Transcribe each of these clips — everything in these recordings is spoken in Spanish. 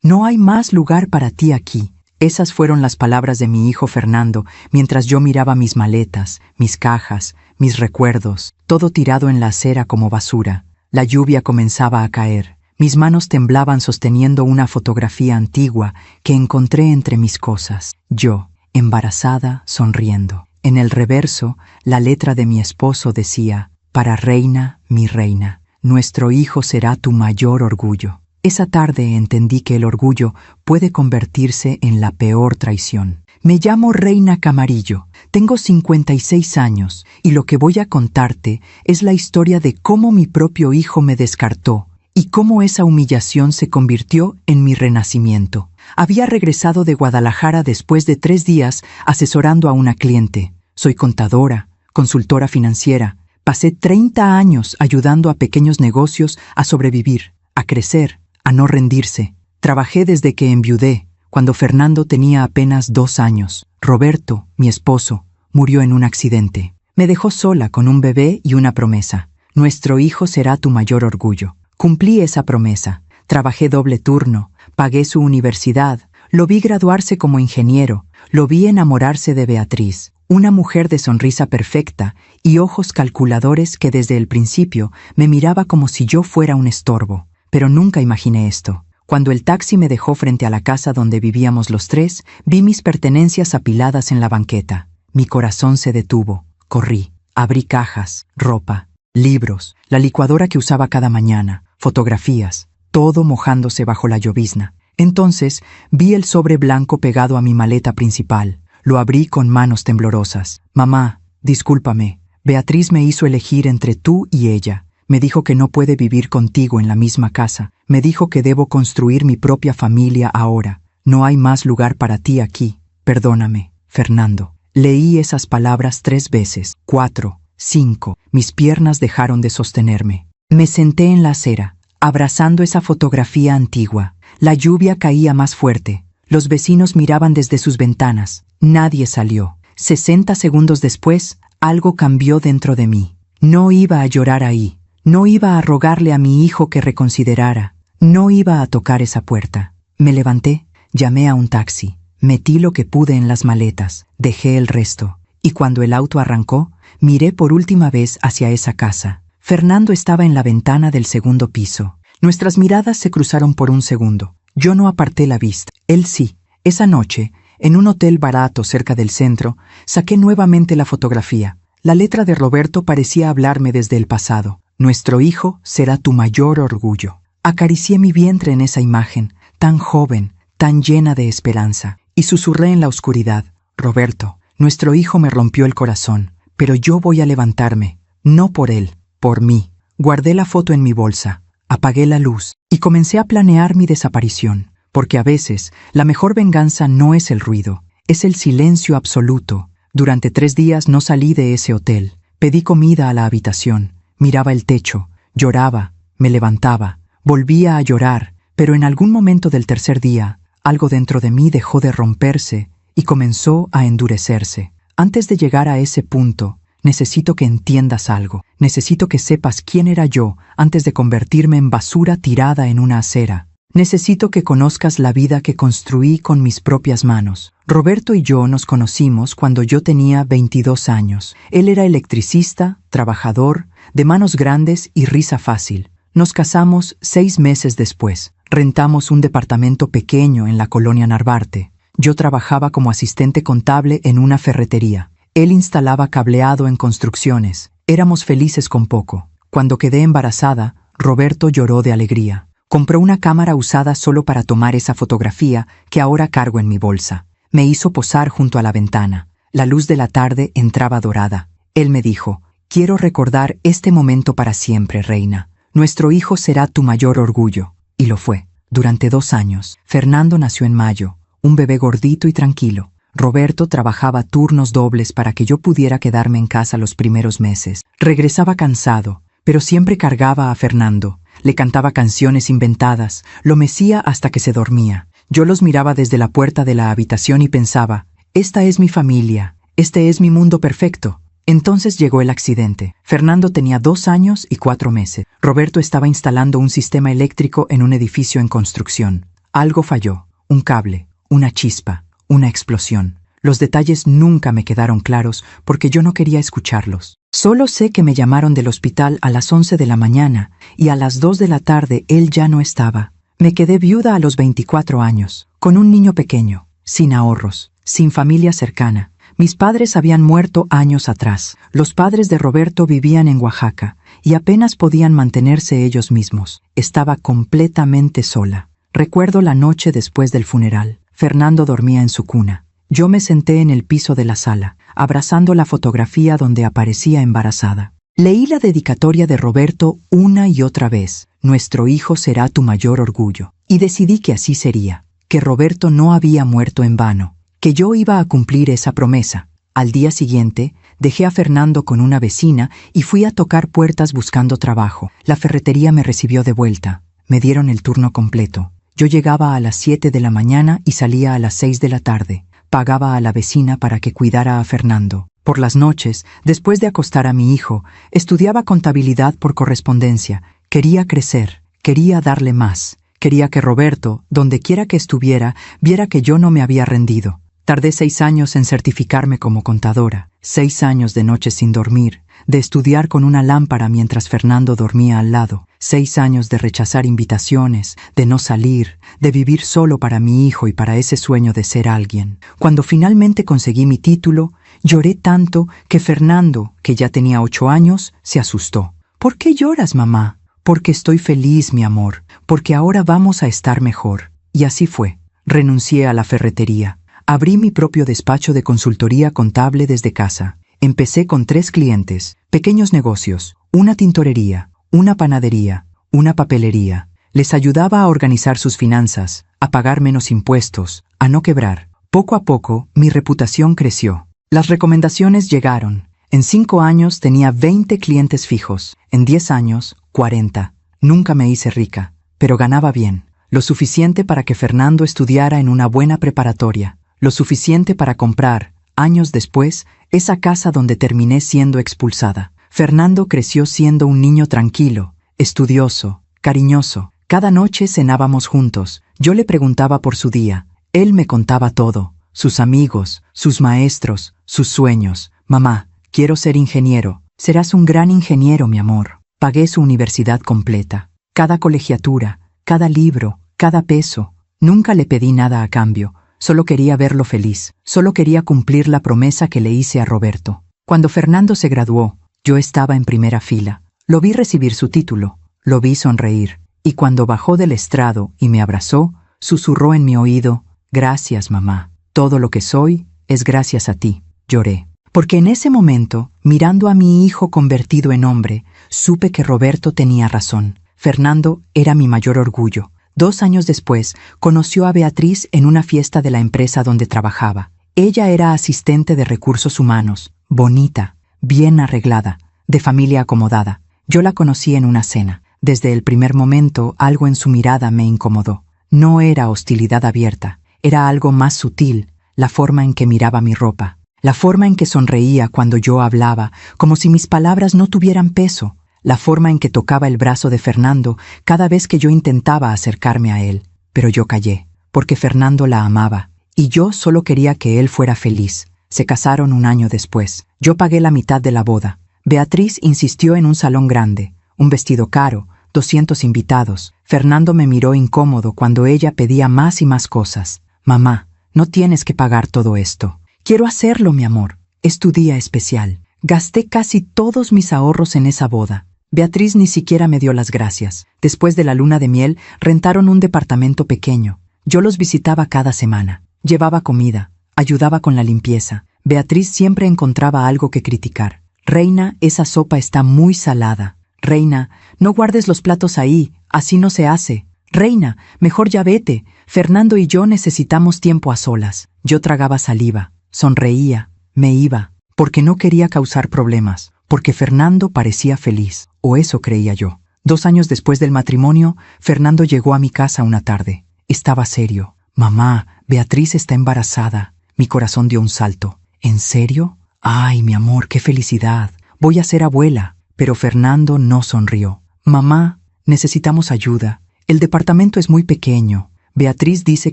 No hay más lugar para ti aquí. Esas fueron las palabras de mi hijo Fernando mientras yo miraba mis maletas, mis cajas, mis recuerdos, todo tirado en la acera como basura. La lluvia comenzaba a caer. Mis manos temblaban sosteniendo una fotografía antigua que encontré entre mis cosas. Yo, embarazada, sonriendo. En el reverso, la letra de mi esposo decía: «Para reina, mi reina, nuestro hijo será tu mayor orgullo». Esa tarde entendí que el orgullo puede convertirse en la peor traición. Me llamo Reina Camarillo, tengo 56 años y lo que voy a contarte es la historia de cómo mi propio hijo me descartó y cómo esa humillación se convirtió en mi renacimiento. Había regresado de Guadalajara después de 3 días asesorando a una cliente. Soy contadora, consultora financiera. Pasé 30 años ayudando a pequeños negocios a sobrevivir, a crecer, a no rendirse. Trabajé desde que enviudé, cuando Fernando tenía apenas 2 años. Roberto, mi esposo, murió en un accidente. Me dejó sola con un bebé y una promesa: nuestro hijo será tu mayor orgullo. Cumplí esa promesa. Trabajé doble turno, pagué su universidad, lo vi graduarse como ingeniero, lo vi enamorarse de Beatriz, una mujer de sonrisa perfecta y ojos calculadores que desde el principio me miraba como si yo fuera un estorbo. Pero nunca imaginé esto. Cuando el taxi me dejó frente a la casa donde vivíamos los 3, vi mis pertenencias apiladas en la banqueta. Mi corazón se detuvo. Corrí, abrí cajas, ropa, libros, la licuadora que usaba cada mañana, fotografías, todo mojándose bajo la llovizna. Entonces vi el sobre blanco pegado a mi maleta principal. Lo abrí con manos temblorosas. «Mamá, discúlpame. Beatriz me hizo elegir entre tú y ella. Me dijo que no puede vivir contigo en la misma casa. Me dijo que debo construir mi propia familia ahora. No hay más lugar para ti aquí. Perdóname, Fernando». Leí esas palabras 3 veces, 4, 5. Mis piernas dejaron de sostenerme. Me senté en la acera, abrazando esa fotografía antigua. La lluvia caía más fuerte. Los vecinos miraban desde sus ventanas. Nadie salió. 60 segundos después, algo cambió dentro de mí. No iba a llorar ahí. No iba a rogarle a mi hijo que reconsiderara. No iba a tocar esa puerta. Me levanté, llamé a un taxi, metí lo que pude en las maletas, dejé el resto. Y cuando el auto arrancó, miré por última vez hacia esa casa. Fernando estaba en la ventana del segundo piso. Nuestras miradas se cruzaron por un segundo. Yo no aparté la vista. Él sí. Esa noche, en un hotel barato cerca del centro, saqué nuevamente la fotografía. La letra de Roberto parecía hablarme desde el pasado. Nuestro hijo será tu mayor orgullo. Acaricié mi vientre en esa imagen, tan joven, tan llena de esperanza, y susurré en la oscuridad: Roberto, nuestro hijo me rompió el corazón, pero yo voy a levantarme, no por él, por mí. Guardé la foto en mi bolsa, apagué la luz y comencé a planear mi desaparición, porque a veces la mejor venganza no es el ruido, es el silencio absoluto. Durante 3 días no salí de ese hotel. Pedí comida a la habitación. Miraba el techo, lloraba, me levantaba, volvía a llorar, pero en algún momento del tercer día, algo dentro de mí dejó de romperse y comenzó a endurecerse. Antes de llegar a ese punto, necesito que entiendas algo. Necesito que sepas quién era yo antes de convertirme en basura tirada en una acera. Necesito que conozcas la vida que construí con mis propias manos. Roberto y yo nos conocimos cuando yo tenía 22 años. Él era electricista, trabajador, de manos grandes y risa fácil. Nos casamos 6 meses después. Rentamos un departamento pequeño en la colonia Narvarte. Yo trabajaba como asistente contable en una ferretería. Él instalaba cableado en construcciones. Éramos felices con poco. Cuando quedé embarazada, Roberto lloró de alegría. Compró una cámara usada solo para tomar esa fotografía que ahora cargo en mi bolsa. Me hizo posar junto a la ventana. La luz de la tarde entraba dorada. Él me dijo: «Quiero recordar este momento para siempre, reina. Nuestro hijo será tu mayor orgullo». Y lo fue. Durante 2 años. Fernando nació en mayo, un bebé gordito y tranquilo. Roberto trabajaba turnos dobles para que yo pudiera quedarme en casa los primeros meses. Regresaba cansado, pero siempre cargaba a Fernando. Le cantaba canciones inventadas, lo mecía hasta que se dormía. Yo los miraba desde la puerta de la habitación y pensaba: esta es mi familia, este es mi mundo perfecto. Entonces llegó el accidente. Fernando tenía 2 años y 4 meses. Roberto estaba instalando un sistema eléctrico en un edificio en construcción. Algo falló, un cable, una chispa, una explosión. Los detalles nunca me quedaron claros porque yo no quería escucharlos. Solo sé que me llamaron del hospital a las 11 de la mañana y a las 2 de la tarde él ya no estaba. Me quedé viuda a los 24 años, con un niño pequeño, sin ahorros, sin familia cercana. Mis padres habían muerto años atrás. Los padres de Roberto vivían en Oaxaca y apenas podían mantenerse ellos mismos. Estaba completamente sola. Recuerdo la noche después del funeral. Fernando dormía en su cuna. Yo me senté en el piso de la sala, abrazando la fotografía donde aparecía embarazada. Leí la dedicatoria de Roberto una y otra vez. Nuestro hijo será tu mayor orgullo. Y decidí que así sería, que Roberto no había muerto en vano, que yo iba a cumplir esa promesa. Al día siguiente, dejé a Fernando con una vecina y fui a tocar puertas buscando trabajo. La ferretería me recibió de vuelta. Me dieron el turno completo. Yo llegaba a las 7 de la mañana y salía a las 6 de la tarde. Pagaba a la vecina para que cuidara a Fernando. Por las noches, después de acostar a mi hijo, estudiaba contabilidad por correspondencia. Quería crecer, quería darle más. Quería que Roberto, donde quiera que estuviera, viera que yo no me había rendido. Tardé 6 años en certificarme como contadora, 6 años de noches sin dormir, de estudiar con una lámpara mientras Fernando dormía al lado, 6 años de rechazar invitaciones, de no salir, de vivir solo para mi hijo y para ese sueño de ser alguien. Cuando finalmente conseguí mi título, lloré tanto que Fernando, que ya tenía 8 años, se asustó. ¿Por qué lloras, mamá? Porque estoy feliz, mi amor, porque ahora vamos a estar mejor. Y así fue. Renuncié a la ferretería. Abrí mi propio despacho de consultoría contable desde casa. Empecé con 3 clientes, pequeños negocios, una tintorería, una panadería, una papelería. Les ayudaba a organizar sus finanzas, a pagar menos impuestos, a no quebrar. Poco a poco, mi reputación creció. Las recomendaciones llegaron. En 5 años tenía 20 clientes fijos. En 10 años, 40. Nunca me hice rica, pero ganaba bien. Lo suficiente para que Fernando estudiara en una buena preparatoria. Lo suficiente para comprar, años después, esa casa donde terminé siendo expulsada. Fernando creció siendo un niño tranquilo, estudioso, cariñoso. Cada noche cenábamos juntos. Yo le preguntaba por su día. Él me contaba todo. Sus amigos, sus maestros, sus sueños. Mamá, quiero ser ingeniero. Serás un gran ingeniero, mi amor. Pagué su universidad completa. Cada colegiatura, cada libro, cada peso. Nunca le pedí nada a cambio. Solo quería verlo feliz. Solo quería cumplir la promesa que le hice a Roberto. Cuando Fernando se graduó, yo estaba en primera fila. Lo vi recibir su título. Lo vi sonreír. Y cuando bajó del estrado y me abrazó, susurró en mi oído: «Gracias, mamá. Todo lo que soy es gracias a ti». Lloré. Porque en ese momento, mirando a mi hijo convertido en hombre, supe que Roberto tenía razón. Fernando era mi mayor orgullo. 2 años después, conoció a Beatriz en una fiesta de la empresa donde trabajaba. Ella era asistente de recursos humanos, bonita, bien arreglada, de familia acomodada. Yo la conocí en una cena. Desde el primer momento, algo en su mirada me incomodó. No era hostilidad abierta, era algo más sutil, la forma en que miraba mi ropa, la forma en que sonreía cuando yo hablaba, como si mis palabras no tuvieran peso, la forma en que tocaba el brazo de Fernando cada vez que yo intentaba acercarme a él. Pero yo callé, porque Fernando la amaba, y yo solo quería que él fuera feliz. Se casaron 1 año después. Yo pagué la mitad de la boda. Beatriz insistió en un salón grande, un vestido caro, 200 invitados. Fernando me miró incómodo cuando ella pedía más y más cosas. «Mamá, no tienes que pagar todo esto». «Quiero hacerlo, mi amor. Es tu día especial». Gasté casi todos mis ahorros en esa boda. Beatriz ni siquiera me dio las gracias. Después de la luna de miel, rentaron un departamento pequeño. Yo los visitaba cada semana. Llevaba comida, ayudaba con la limpieza. Beatriz siempre encontraba algo que criticar. «Reina, esa sopa está muy salada». «Reina, no guardes los platos ahí, así no se hace». «Reina, mejor ya vete. Fernando y yo necesitamos tiempo a solas». Yo tragaba saliva, sonreía, me iba, porque no quería causar problemas, porque Fernando parecía feliz, o eso creía yo. 2 años después del matrimonio, Fernando llegó a mi casa una tarde. Estaba serio. «Mamá, Beatriz está embarazada». Mi corazón dio un salto. «¿En serio? Ay, mi amor, qué felicidad. Voy a ser abuela». Pero Fernando no sonrió. «Mamá, necesitamos ayuda. El departamento es muy pequeño. Beatriz dice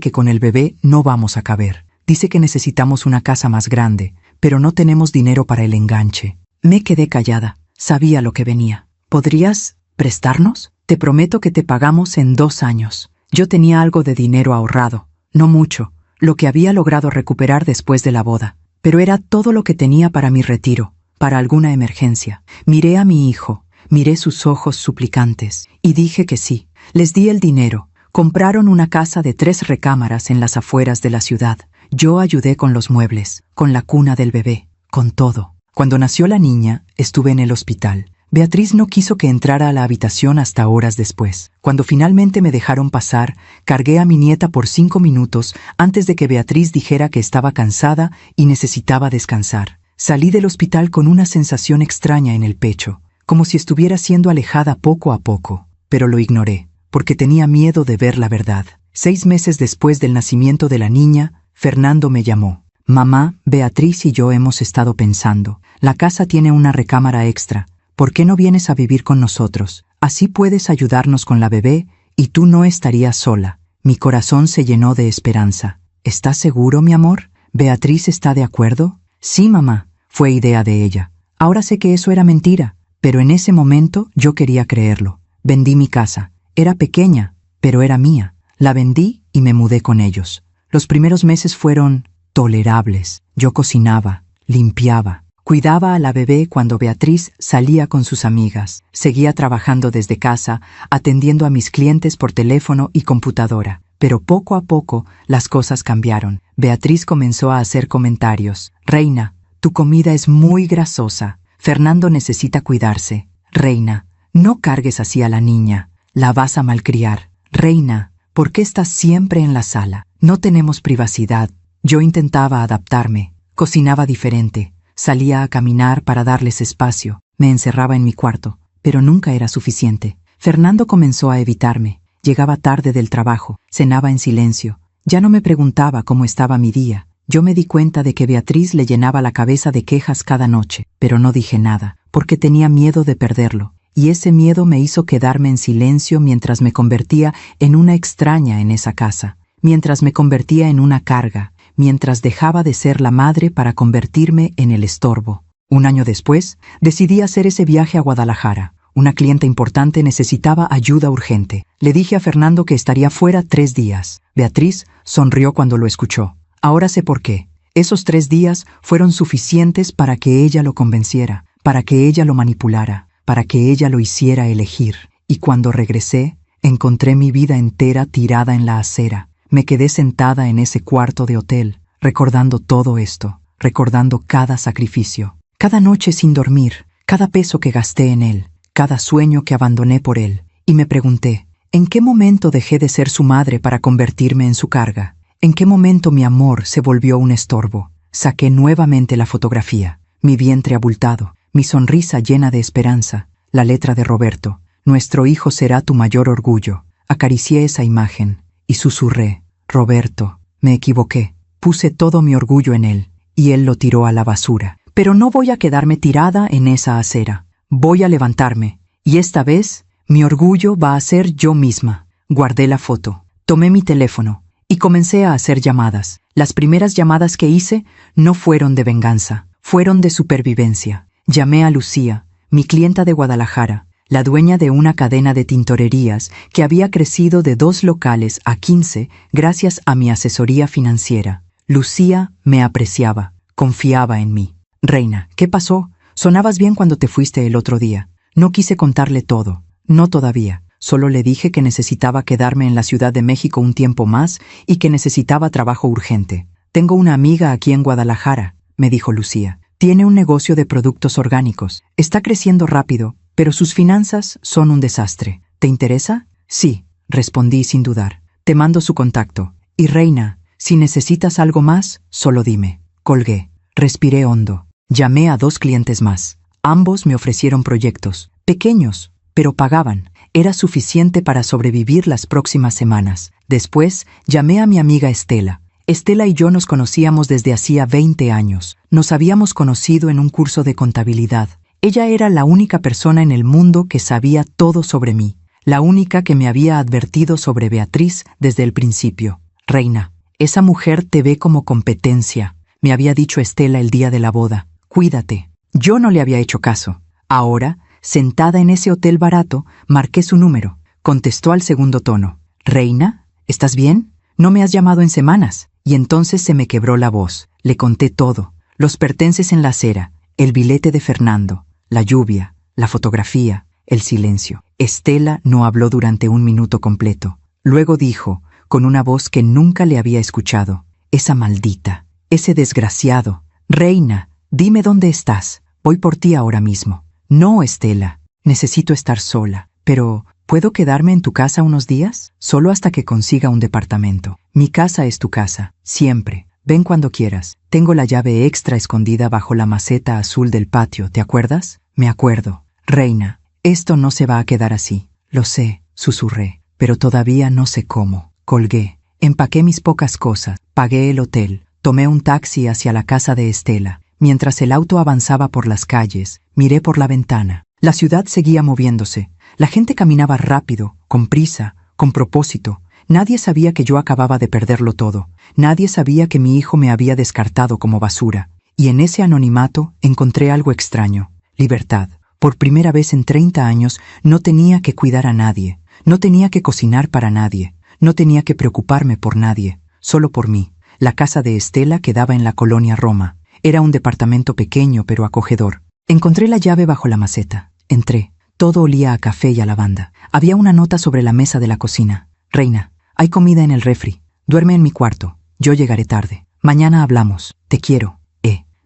que con el bebé no vamos a caber. Dice que necesitamos una casa más grande, pero no tenemos dinero para el enganche. Me quedé callada. Sabía lo que venía. ¿Podrías prestarnos? Te prometo que te pagamos en 2 años. Yo tenía algo de dinero ahorrado. No mucho, lo que había logrado recuperar después de la boda. Pero era todo lo que tenía para mi retiro, para alguna emergencia. Miré a mi hijo, miré sus ojos suplicantes, y dije que sí. Les di el dinero. Compraron una casa de 3 recámaras en las afueras de la ciudad. Yo ayudé con los muebles, con la cuna del bebé, con todo. Cuando nació la niña, estuve en el hospital. Beatriz no quiso que entrara a la habitación hasta horas después. Cuando finalmente me dejaron pasar, cargué a mi nieta por 5 minutos antes de que Beatriz dijera que estaba cansada y necesitaba descansar. Salí del hospital con una sensación extraña en el pecho, como si estuviera siendo alejada poco a poco. Pero lo ignoré, porque tenía miedo de ver la verdad. 6 meses después del nacimiento de la niña, Fernando me llamó. Mamá, Beatriz y yo hemos estado pensando. La casa tiene una recámara extra. ¿Por qué no vienes a vivir con nosotros? Así puedes ayudarnos con la bebé y tú no estarías sola. Mi corazón se llenó de esperanza. ¿Estás seguro, mi amor? ¿Beatriz está de acuerdo? Sí, mamá. Fue idea de ella. Ahora sé que eso era mentira, pero en ese momento yo quería creerlo. Vendí mi casa. Era pequeña, pero era mía. La vendí y me mudé con ellos. Los primeros meses fueron tolerables. Yo cocinaba, limpiaba, cuidaba a la bebé cuando Beatriz salía con sus amigas. Seguía trabajando desde casa, atendiendo a mis clientes por teléfono y computadora. Pero poco a poco las cosas cambiaron. Beatriz comenzó a hacer comentarios. Reina, tu comida es muy grasosa. Fernando necesita cuidarse. Reina, no cargues así a la niña. La vas a malcriar. Reina, ¿por qué estás siempre en la sala? No tenemos privacidad. Yo intentaba adaptarme. Cocinaba diferente. Salía a caminar para darles espacio. Me encerraba en mi cuarto, pero nunca era suficiente. Fernando comenzó a evitarme. Llegaba tarde del trabajo. Cenaba en silencio. Ya no me preguntaba cómo estaba mi día. Yo me di cuenta de que Beatriz le llenaba la cabeza de quejas cada noche, pero no dije nada, porque tenía miedo de perderlo. Y ese miedo me hizo quedarme en silencio mientras me convertía en una extraña en esa casa, mientras me convertía en una carga, mientras dejaba de ser la madre para convertirme en el estorbo. 1 año después, decidí hacer ese viaje a Guadalajara. Una clienta importante necesitaba ayuda urgente. Le dije a Fernando que estaría fuera 3 días. Beatriz sonrió cuando lo escuchó. Ahora sé por qué. Esos 3 días fueron suficientes para que ella lo convenciera, para que ella lo manipulara, para que ella lo hiciera elegir. Y cuando regresé, encontré mi vida entera tirada en la acera. Me quedé sentada en ese cuarto de hotel, recordando todo esto, recordando cada sacrificio, cada noche sin dormir, cada peso que gasté en él, cada sueño que abandoné por él. Y me pregunté, ¿en qué momento dejé de ser su madre para convertirme en su carga? ¿En qué momento mi amor se volvió un estorbo? Saqué nuevamente la fotografía, mi vientre abultado, mi sonrisa llena de esperanza, la letra de Roberto. Nuestro hijo será tu mayor orgullo. Acaricié esa imagen y susurré, Roberto, me equivoqué. Puse todo mi orgullo en él y él lo tiró a la basura. Pero no voy a quedarme tirada en esa acera. Voy a levantarme y esta vez mi orgullo va a ser yo misma. Guardé la foto, tomé mi teléfono y comencé a hacer llamadas. Las primeras llamadas que hice no fueron de venganza, fueron de supervivencia. Llamé a Lucía, mi clienta de Guadalajara, la dueña de una cadena de tintorerías que había crecido de 2 locales a 15 gracias a mi asesoría financiera. Lucía me apreciaba, confiaba en mí. Reina, ¿qué pasó? Sonabas bien cuando te fuiste el otro día. No quise contarle todo, no todavía. Solo le dije que necesitaba quedarme en la Ciudad de México un tiempo más y que necesitaba trabajo urgente. Tengo una amiga aquí en Guadalajara, me dijo Lucía. Tiene un negocio de productos orgánicos. Está creciendo rápido, pero sus finanzas son un desastre. ¿Te interesa? Sí, respondí sin dudar. Te mando su contacto. Y Reina, si necesitas algo más, solo dime. Colgué. Respiré hondo. Llamé a 2 clientes más. Ambos me ofrecieron proyectos, pequeños, pero pagaban. Era suficiente para sobrevivir las próximas semanas. Después, llamé a mi amiga Estela. Estela y yo nos conocíamos desde hacía 20 años. Nos habíamos conocido en un curso de contabilidad. Ella era la única persona en el mundo que sabía todo sobre mí. la única que me había advertido sobre Beatriz desde el principio. Reina, esa mujer te ve como competencia, me había dicho Estela el día de la boda. Cuídate. Yo no le había hecho caso. Ahora, sentada en ese hotel barato, marqué su número. Contestó al segundo tono. Reina, ¿estás bien? No me has llamado en semanas. Y entonces se me quebró la voz. Le conté todo. Los pertences en la acera, el billete de Fernando, la lluvia, la fotografía, el silencio. Estela no habló durante 1 minuto completo. Luego dijo, con una voz que nunca le había escuchado, esa maldita, ese desgraciado. Reina, dime dónde estás. Voy por ti ahora mismo. No, Estela, necesito estar sola. Pero, ¿puedo quedarme en tu casa unos días? Solo hasta que consiga un departamento. Mi casa es tu casa, siempre. Ven cuando quieras. Tengo la llave extra escondida bajo la maceta azul del patio, ¿te acuerdas? Me acuerdo. Reina, esto no se va a quedar así. Lo sé, susurré, pero todavía no sé cómo. Colgué, empaqué mis pocas cosas, pagué el hotel, tomé un taxi hacia la casa de Estela. Mientras el auto avanzaba por las calles, miré por la ventana. La ciudad seguía moviéndose. La gente caminaba rápido, con prisa, con propósito. Nadie sabía que yo acababa de perderlo todo. Nadie sabía que mi hijo me había descartado como basura. Y en ese anonimato encontré algo extraño. Libertad. Por primera vez en 30 años no tenía que cuidar a nadie. No tenía que cocinar para nadie. No tenía que preocuparme por nadie. Solo por mí. La casa de Estela quedaba en la colonia Roma. Era un departamento pequeño pero acogedor. Encontré la llave bajo la maceta. Entré. Todo olía a café y a lavanda. Había una nota sobre la mesa de la cocina. Reina, hay comida en el refri. Duerme en mi cuarto. Yo llegaré tarde. Mañana hablamos. Te quiero.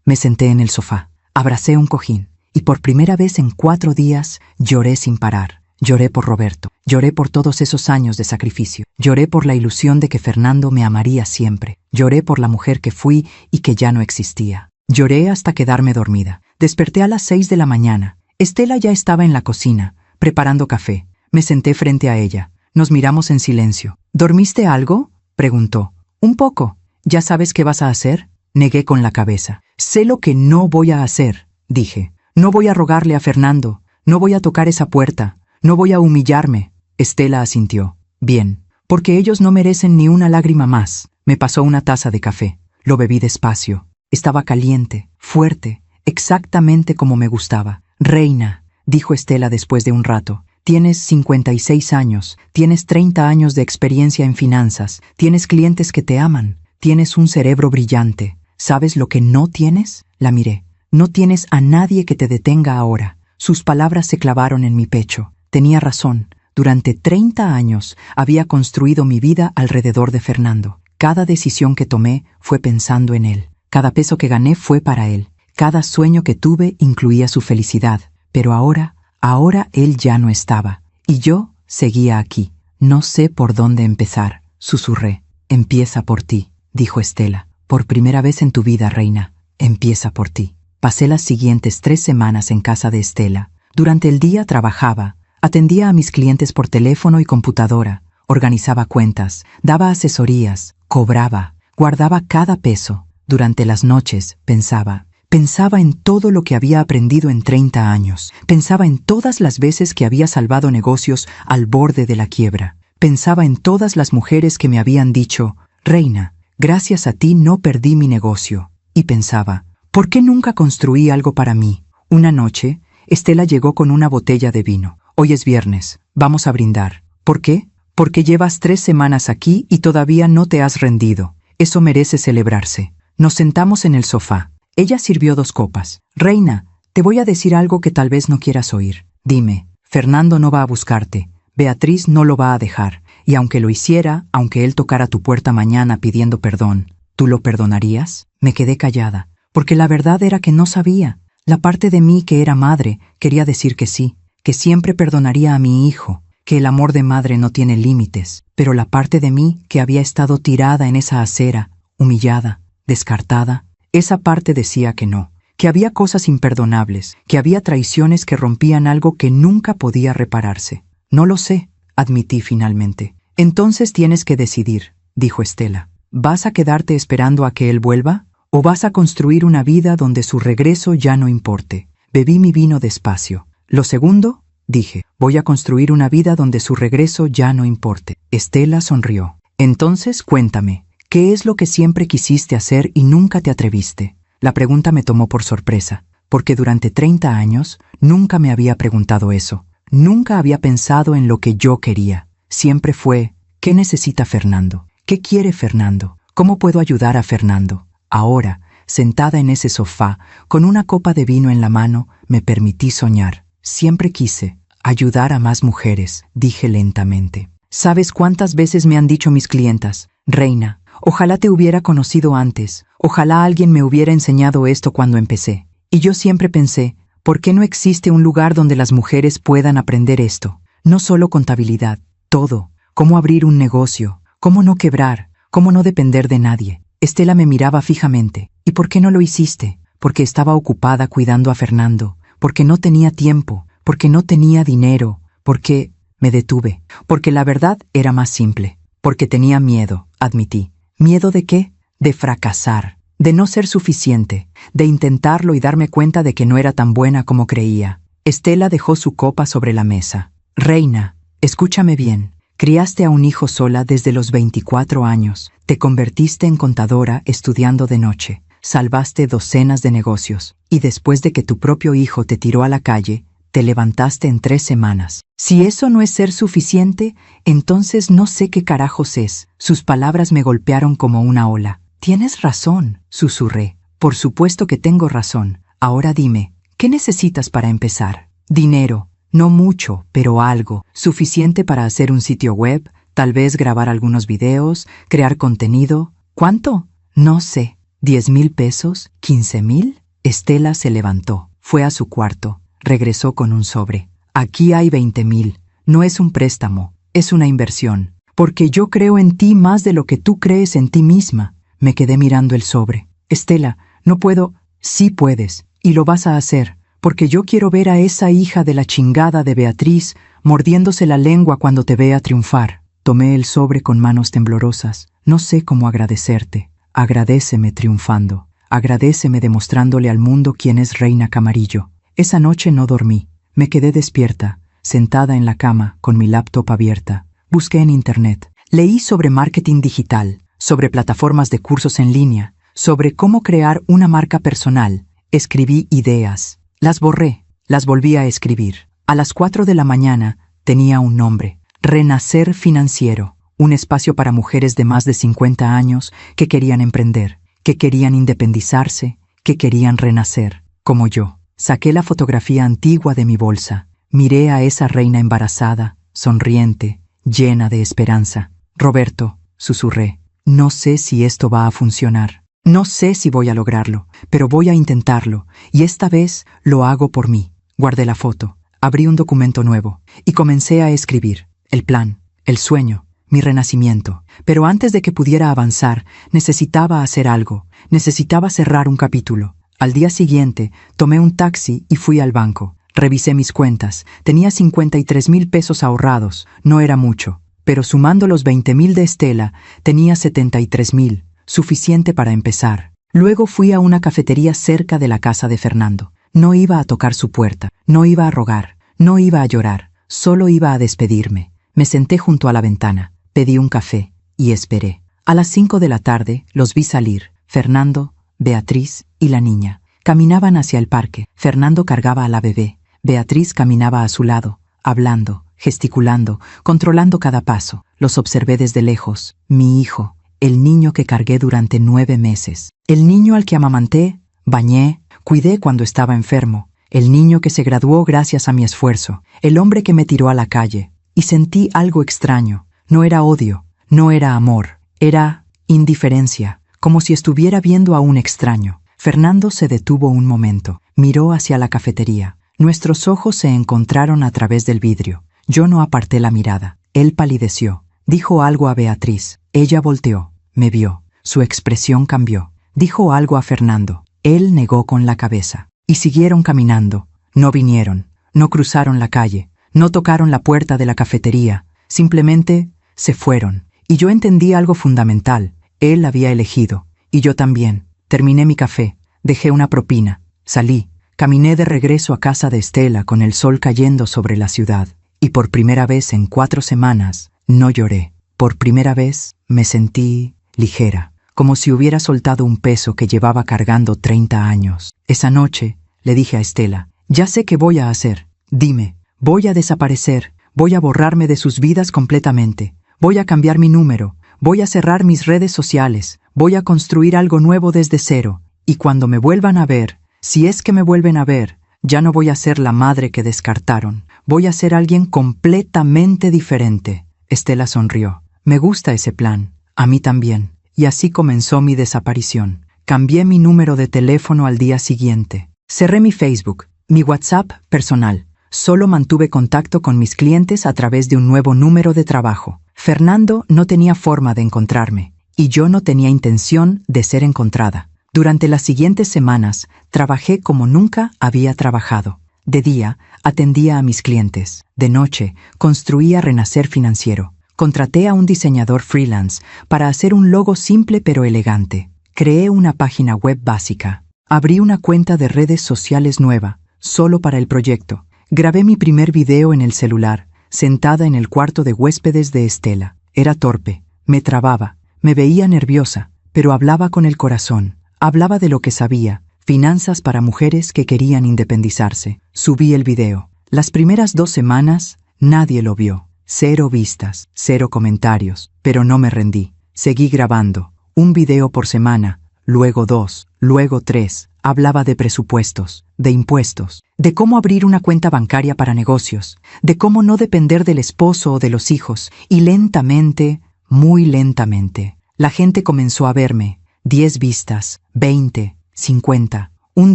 Me senté en el sofá. Abracé un cojín. Y por primera vez en 4 días lloré sin parar. Lloré por Roberto. Lloré por todos esos años de sacrificio. Lloré por la ilusión de que Fernando me amaría siempre. Lloré por la mujer que fui y que ya no existía. Lloré hasta quedarme dormida. Desperté a las 6 de la mañana. Estela ya estaba en la cocina, preparando café. Me senté frente a ella. Nos miramos en silencio. ¿Dormiste algo?, preguntó. Un poco. ¿Ya sabes qué vas a hacer? Negué con la cabeza. Sé lo que no voy a hacer, dije. No voy a rogarle a Fernando. No voy a tocar esa puerta. No voy a humillarme. Estela asintió. Bien, porque ellos no merecen ni una lágrima más. Me pasó una taza de café. Lo bebí despacio. Estaba caliente, fuerte, exactamente como me gustaba. Reina, dijo Estela después de un rato, tienes 56 años, tienes 30 años de experiencia en finanzas, tienes clientes que te aman, tienes un cerebro brillante. ¿Sabes lo que no tienes? La miré. No tienes a nadie que te detenga ahora. Sus palabras se clavaron en mi pecho. Tenía razón. Durante 30 años había construido mi vida alrededor de Fernando. Cada decisión que tomé fue pensando en él. Cada peso que gané fue para él. Cada sueño que tuve incluía su felicidad. Pero ahora él ya no estaba. Y yo seguía aquí. No sé por dónde empezar, susurré. Empieza por ti, dijo Estela. Por primera vez en tu vida, reina. Empieza por ti. Pasé las siguientes 3 semanas en casa de Estela. Durante el día trabajaba. Atendía a mis clientes por teléfono y computadora. Organizaba cuentas. Daba asesorías. Cobraba. Guardaba cada peso. Durante las noches pensaba en todo lo que había aprendido en 30 años. Pensaba en todas las veces que había salvado negocios al borde de la quiebra. Pensaba en todas las mujeres que me habían dicho, reina, gracias a ti no perdí mi negocio. Y pensaba, ¿por qué nunca construí algo para mí? Una noche, Estela llegó con una botella de vino. Hoy es viernes, vamos a brindar. ¿Por qué? Porque llevas 3 semanas aquí y todavía no te has rendido. Eso merece celebrarse. Nos sentamos en el sofá. Ella sirvió 2 copas. Reina, te voy a decir algo que tal vez no quieras oír. Dime, Fernando no va a buscarte. Beatriz no lo va a dejar. Y aunque lo hiciera, aunque él tocara tu puerta mañana pidiendo perdón, ¿tú lo perdonarías? Me quedé callada, porque la verdad era que no sabía. La parte de mí que era madre quería decir que sí, que siempre perdonaría a mi hijo, que el amor de madre no tiene límites. Pero la parte de mí que había estado tirada en esa acera, humillada, descartada, esa parte decía que no, que había cosas imperdonables, que había traiciones que rompían algo que nunca podía repararse. No lo sé, admití finalmente. Entonces tienes que decidir, dijo Estela. ¿Vas a quedarte esperando a que él vuelva? ¿O vas a construir una vida donde su regreso ya no importe? Bebí mi vino despacio. Lo segundo, dije. Voy a construir una vida donde su regreso ya no importe. Estela sonrió. Entonces, cuéntame, ¿qué es lo que siempre quisiste hacer y nunca te atreviste? La pregunta me tomó por sorpresa, porque durante 30 años nunca me había preguntado eso. Nunca había pensado en lo que yo quería. Siempre fue, ¿qué necesita Fernando? ¿Qué quiere Fernando? ¿Cómo puedo ayudar a Fernando? Ahora, sentada en ese sofá, con una copa de vino en la mano, me permití soñar. Siempre quise ayudar a más mujeres, dije lentamente. ¿Sabes cuántas veces me han dicho mis clientas? Reina, ojalá te hubiera conocido antes, ojalá alguien me hubiera enseñado esto cuando empecé. Y yo siempre pensé, ¿por qué no existe un lugar donde las mujeres puedan aprender esto? No solo contabilidad, todo. Cómo abrir un negocio, cómo no quebrar, cómo no depender de nadie. Estela me miraba fijamente. ¿Y por qué no lo hiciste? Porque estaba ocupada cuidando a Fernando, porque no tenía tiempo, porque no tenía dinero, porque... Me detuve, porque la verdad era más simple, porque tenía miedo, admití. ¿Miedo de qué? De fracasar, de no ser suficiente, de intentarlo y darme cuenta de que no era tan buena como creía. Estela dejó su copa sobre la mesa. Reina, escúchame bien. Criaste a un hijo sola desde los 24 años. Te convertiste en contadora estudiando de noche. Salvaste docenas de negocios. Y después de que tu propio hijo te tiró a la calle, te levantaste en 3 semanas. Si eso no es ser suficiente, entonces no sé qué carajos es. Sus palabras me golpearon como una ola. Tienes razón, susurré. Por supuesto que tengo razón. Ahora dime, ¿qué necesitas para empezar? Dinero. No mucho, pero algo. Suficiente para hacer un sitio web, tal vez grabar algunos videos, crear contenido. ¿Cuánto? No sé. ¿10,000 pesos? ¿15,000? Estela se levantó. Fue a su cuarto. Regresó con un sobre. Aquí hay 20,000. No es un préstamo, es una inversión. Porque yo creo en ti más de lo que tú crees en ti misma. Me quedé mirando el sobre. Estela, no puedo. Sí puedes, y lo vas a hacer, porque yo quiero ver a esa hija de la chingada de Beatriz mordiéndose la lengua cuando te vea triunfar. Tomé el sobre con manos temblorosas. No sé cómo agradecerte. Agradéceme triunfando. Agradéceme demostrándole al mundo quién es Reina Camarillo. Esa noche no dormí. Me quedé despierta, sentada en la cama, con mi laptop abierta. Busqué en internet. Leí sobre marketing digital, sobre plataformas de cursos en línea, sobre cómo crear una marca personal. Escribí ideas. Las borré. Las volví a escribir. A las 4 de la mañana tenía un nombre. Renacer Financiero. Un espacio para mujeres de más de 50 años que querían emprender, que querían independizarse, que querían renacer, como yo. Saqué la fotografía antigua de mi bolsa. Miré a esa reina embarazada, sonriente, llena de esperanza. Roberto, susurré, no sé si esto va a funcionar. No sé si voy a lograrlo, pero voy a intentarlo, y esta vez lo hago por mí. Guardé la foto, abrí un documento nuevo, y comencé a escribir. El plan, el sueño, mi renacimiento. Pero antes de que pudiera avanzar, necesitaba hacer algo. Necesitaba cerrar un capítulo. Al día siguiente, tomé un taxi y fui al banco. Revisé mis cuentas. Tenía 53,000 pesos ahorrados. No era mucho. Pero sumando los 20,000 de Estela, tenía 73,000. Suficiente para empezar. Luego fui a una cafetería cerca de la casa de Fernando. No iba a tocar su puerta. No iba a rogar. No iba a llorar. Solo iba a despedirme. Me senté junto a la ventana. Pedí un café y esperé. A las 5 de la tarde los vi salir. Fernando, Beatriz y la niña. Caminaban hacia el parque. Fernando cargaba a la bebé. Beatriz caminaba a su lado, hablando, gesticulando, controlando cada paso. Los observé desde lejos. Mi hijo, el niño que cargué durante 9 meses. El niño al que amamanté, bañé, cuidé cuando estaba enfermo. El niño que se graduó gracias a mi esfuerzo. El hombre que me tiró a la calle. Y sentí algo extraño. No era odio, no era amor. Era indiferencia, como si estuviera viendo a un extraño. Fernando se detuvo un momento. Miró hacia la cafetería. Nuestros ojos se encontraron a través del vidrio. Yo no aparté la mirada. Él palideció. Dijo algo a Beatriz. Ella volteó. Me vio. Su expresión cambió. Dijo algo a Fernando. Él negó con la cabeza. Y siguieron caminando. No vinieron. No cruzaron la calle. No tocaron la puerta de la cafetería. Simplemente se fueron. Y yo entendí algo fundamental. Él había elegido. Y yo también. Terminé mi café. Dejé una propina. Salí. Caminé de regreso a casa de Estela con el sol cayendo sobre la ciudad, y por primera vez en 4 semanas no lloré. Por primera vez me sentí ligera, como si hubiera soltado un peso que llevaba cargando 30 años. Esa noche le dije a Estela, ya sé qué voy a hacer. Dime, voy a desaparecer, voy a borrarme de sus vidas completamente, voy a cambiar mi número, voy a cerrar mis redes sociales, voy a construir algo nuevo desde cero, y cuando me vuelvan a ver, si es que me vuelven a ver, ya no voy a ser la madre que descartaron, voy a ser alguien completamente diferente. Estela sonrió. Me gusta ese plan, a mí también. Y así comenzó mi desaparición. Cambié mi número de teléfono al día siguiente. Cerré mi Facebook, mi WhatsApp personal. Solo mantuve contacto con mis clientes a través de un nuevo número de trabajo. Fernando no tenía forma de encontrarme, y yo no tenía intención de ser encontrada. Durante las siguientes semanas, trabajé como nunca había trabajado. De día, atendía a mis clientes. De noche, construía Renacer Financiero. Contraté a un diseñador freelance para hacer un logo simple pero elegante. Creé una página web básica. Abrí una cuenta de redes sociales nueva, solo para el proyecto. Grabé mi primer video en el celular, sentada en el cuarto de huéspedes de Estela. Era torpe, me trababa, me veía nerviosa, pero hablaba con el corazón. Hablaba de lo que sabía, finanzas para mujeres que querían independizarse. Subí el video. Las primeras 2 semanas, nadie lo vio. 0 vistas, 0 comentarios, pero no me rendí. Seguí grabando, un video por semana, luego 2, luego 3. Hablaba de presupuestos, de impuestos, de cómo abrir una cuenta bancaria para negocios, de cómo no depender del esposo o de los hijos, y lentamente, muy lentamente, la gente comenzó a verme. 10 vistas, 20, 50. Un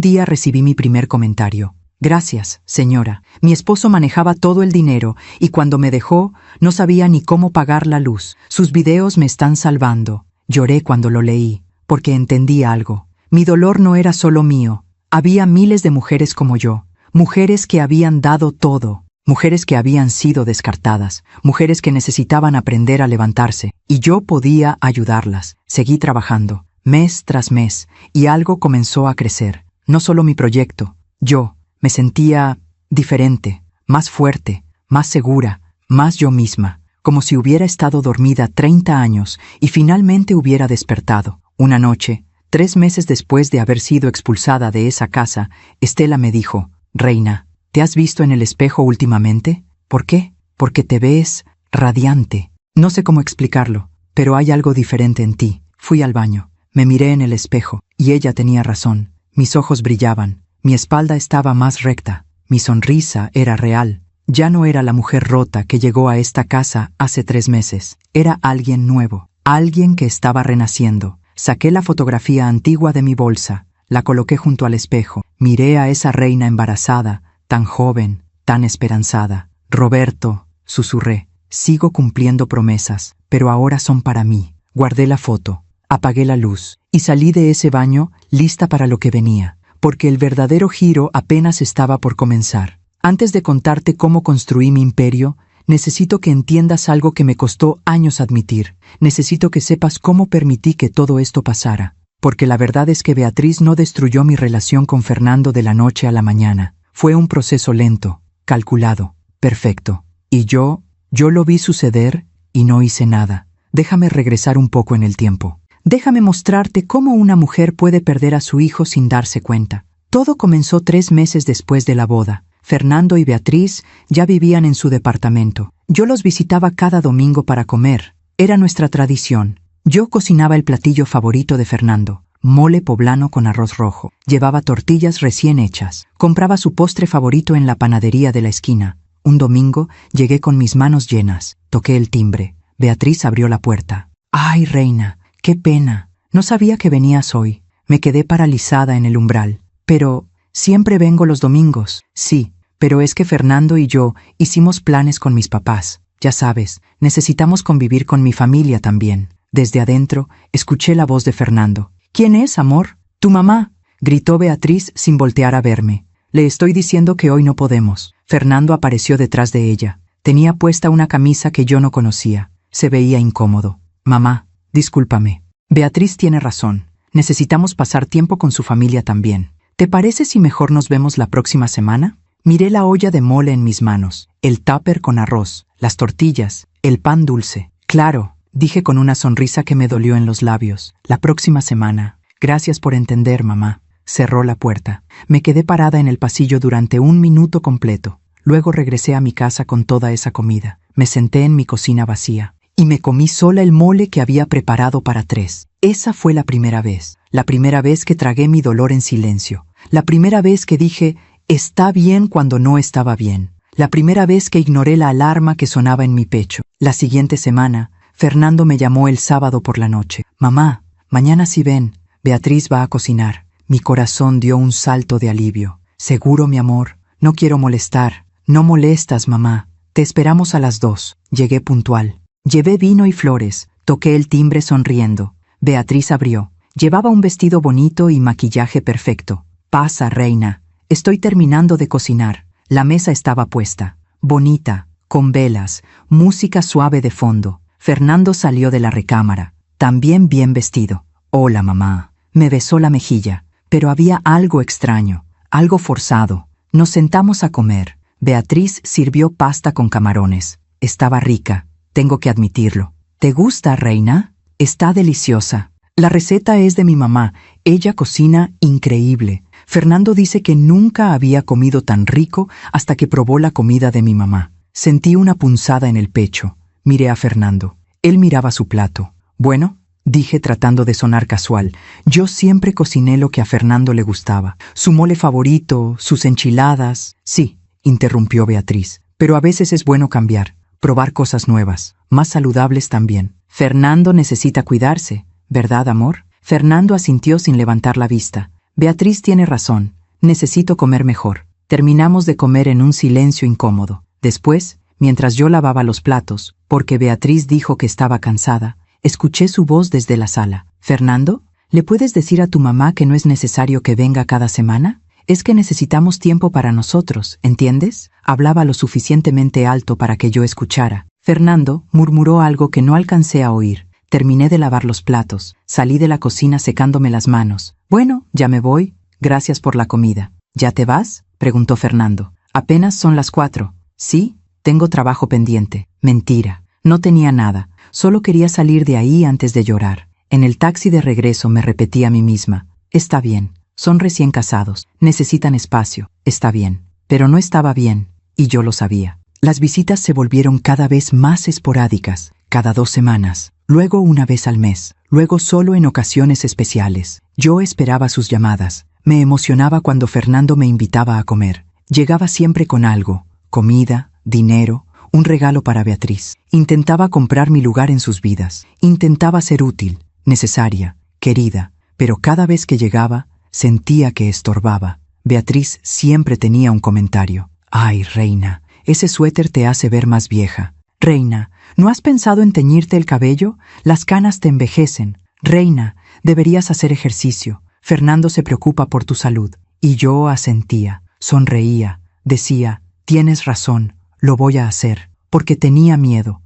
día recibí mi primer comentario. Gracias, señora. Mi esposo manejaba todo el dinero y cuando me dejó, no sabía ni cómo pagar la luz. Sus videos me están salvando. Lloré cuando lo leí, porque entendí algo. Mi dolor no era solo mío. Había miles de mujeres como yo, mujeres que habían dado todo, mujeres que habían sido descartadas, mujeres que necesitaban aprender a levantarse, y yo podía ayudarlas. Seguí trabajando, mes tras mes, y algo comenzó a crecer. No solo mi proyecto, yo. Me sentía diferente, más fuerte, más segura, más yo misma, como si hubiera estado dormida 30 años y finalmente hubiera despertado. Una noche, 3 meses después de haber sido expulsada de esa casa, Estela me dijo, Reina, ¿te has visto en el espejo últimamente? ¿Por qué? Porque te ves radiante. No sé cómo explicarlo, pero hay algo diferente en ti. Fui al baño, me miré en el espejo, y ella tenía razón. Mis ojos brillaban. Mi espalda estaba más recta, mi sonrisa era real. Ya no era la mujer rota que llegó a esta casa hace 3 meses. Era alguien nuevo, alguien que estaba renaciendo. Saqué la fotografía antigua de mi bolsa, la coloqué junto al espejo. Miré a esa reina embarazada, tan joven, tan esperanzada. Roberto, susurré, sigo cumpliendo promesas, pero ahora son para mí. Guardé la foto, apagué la luz, y salí de ese baño lista para lo que venía. Porque el verdadero giro apenas estaba por comenzar. Antes de contarte cómo construí mi imperio, necesito que entiendas algo que me costó años admitir. Necesito que sepas cómo permití que todo esto pasara. Porque la verdad es que Beatriz no destruyó mi relación con Fernando de la noche a la mañana. Fue un proceso lento, calculado, perfecto. Y yo lo vi suceder y no hice nada. Déjame regresar un poco en el tiempo. Déjame mostrarte cómo una mujer puede perder a su hijo sin darse cuenta. Todo comenzó 3 meses después de la boda. Fernando y Beatriz ya vivían en su departamento. Yo los visitaba cada domingo para comer. Era nuestra tradición. Yo cocinaba el platillo favorito de Fernando, mole poblano con arroz rojo. Llevaba tortillas recién hechas. Compraba su postre favorito en la panadería de la esquina. Un domingo llegué con mis manos llenas. Toqué el timbre. Beatriz abrió la puerta. ¡Ay, reina! ¡Qué pena! No sabía que venías hoy. Me quedé paralizada en el umbral. Pero, siempre vengo los domingos. Sí, pero es que Fernando y yo hicimos planes con mis papás. Ya sabes, necesitamos convivir con mi familia también. Desde adentro, escuché la voz de Fernando. ¿Quién es, amor? Tu mamá, gritó Beatriz sin voltear a verme. Le estoy diciendo que hoy no podemos. Fernando apareció detrás de ella. Tenía puesta una camisa que yo no conocía. Se veía incómodo. Mamá, discúlpame. Beatriz tiene razón. Necesitamos pasar tiempo con su familia también. ¿te parece si mejor nos vemos la próxima semana? Miré la olla de mole en mis manos, el tupper con arroz, las tortillas, el pan dulce. Claro, dije con una sonrisa que me dolió en los labios. La próxima semana. Gracias por entender, mamá. Cerró la puerta. Me quedé parada en el pasillo durante 1 minuto completo. Luego regresé a mi casa con toda esa comida. Me senté en mi cocina vacía y me comí sola el mole que había preparado para 3. Esa fue la primera vez que tragué mi dolor en silencio. La primera vez que dije, está bien cuando no estaba bien. La primera vez que ignoré la alarma que sonaba en mi pecho. La siguiente semana, Fernando me llamó el sábado por la noche. Mamá, mañana sí ven, Beatriz va a cocinar. Mi corazón dio un salto de alivio. Seguro, mi amor, no quiero molestar. No molestas, mamá. Te esperamos a las 2. Llegué puntual. Llevé vino y flores. Toqué el timbre sonriendo. Beatriz abrió. Llevaba un vestido bonito y maquillaje perfecto. Pasa, reina. Estoy terminando de cocinar. La mesa estaba puesta. Bonita, con velas, música suave de fondo. Fernando salió de la recámara. También bien vestido. Hola, mamá. Me besó la mejilla. Pero había algo extraño, algo forzado. Nos sentamos a comer. Beatriz sirvió pasta con camarones. Estaba rica, tengo que admitirlo. ¿Te gusta, reina? Está deliciosa. La receta es de mi mamá. Ella cocina increíble. Fernando dice que nunca había comido tan rico hasta que probó la comida de mi mamá. Sentí una punzada en el pecho. Miré a Fernando. Él miraba su plato. Bueno, dije tratando de sonar casual. Yo siempre cociné lo que a Fernando le gustaba. Su mole favorito, sus enchiladas. Sí, interrumpió Beatriz. Pero a veces es bueno cambiar, probar cosas nuevas, más saludables también. Fernando necesita cuidarse, ¿verdad, amor? Fernando asintió sin levantar la vista. Beatriz tiene razón. Necesito comer mejor. Terminamos de comer en un silencio incómodo. Después, mientras yo lavaba los platos, porque Beatriz dijo que estaba cansada, escuché su voz desde la sala. «Fernando, ¿le puedes decir a tu mamá que no es necesario que venga cada semana? Es que necesitamos tiempo para nosotros, ¿entiendes?» Hablaba lo suficientemente alto para que yo escuchara. Fernando murmuró algo que no alcancé a oír. Terminé de lavar los platos. Salí de la cocina secándome las manos. «Bueno, ya me voy. Gracias por la comida». «¿Ya te vas?», preguntó Fernando. «Apenas son las 4. «Sí, tengo trabajo pendiente». Mentira. No tenía nada. Solo quería salir de ahí antes de llorar. En el taxi de regreso me repetí a mí misma. Está bien. Son recién casados. Necesitan espacio. Está bien. Pero no estaba bien. Y yo lo sabía. Las visitas se volvieron cada vez más esporádicas. Cada 2 semanas. Luego 1 vez al mes. Luego solo en ocasiones especiales. Yo esperaba sus llamadas. Me emocionaba cuando Fernando me invitaba a comer. Llegaba siempre con algo. Comida, dinero, un regalo para Beatriz. Intentaba comprar mi lugar en sus vidas. Intentaba ser útil, necesaria, querida. Pero cada vez que llegaba, sentía que estorbaba. Beatriz siempre tenía un comentario. «Ay, reina, ese suéter te hace ver más vieja. Reina, ¿no has pensado en teñirte el cabello? Las canas te envejecen. Reina, deberías hacer ejercicio. Fernando se preocupa por tu salud». Y yo asentía, sonreía, decía, «Tienes razón, lo voy a hacer», porque tenía miedo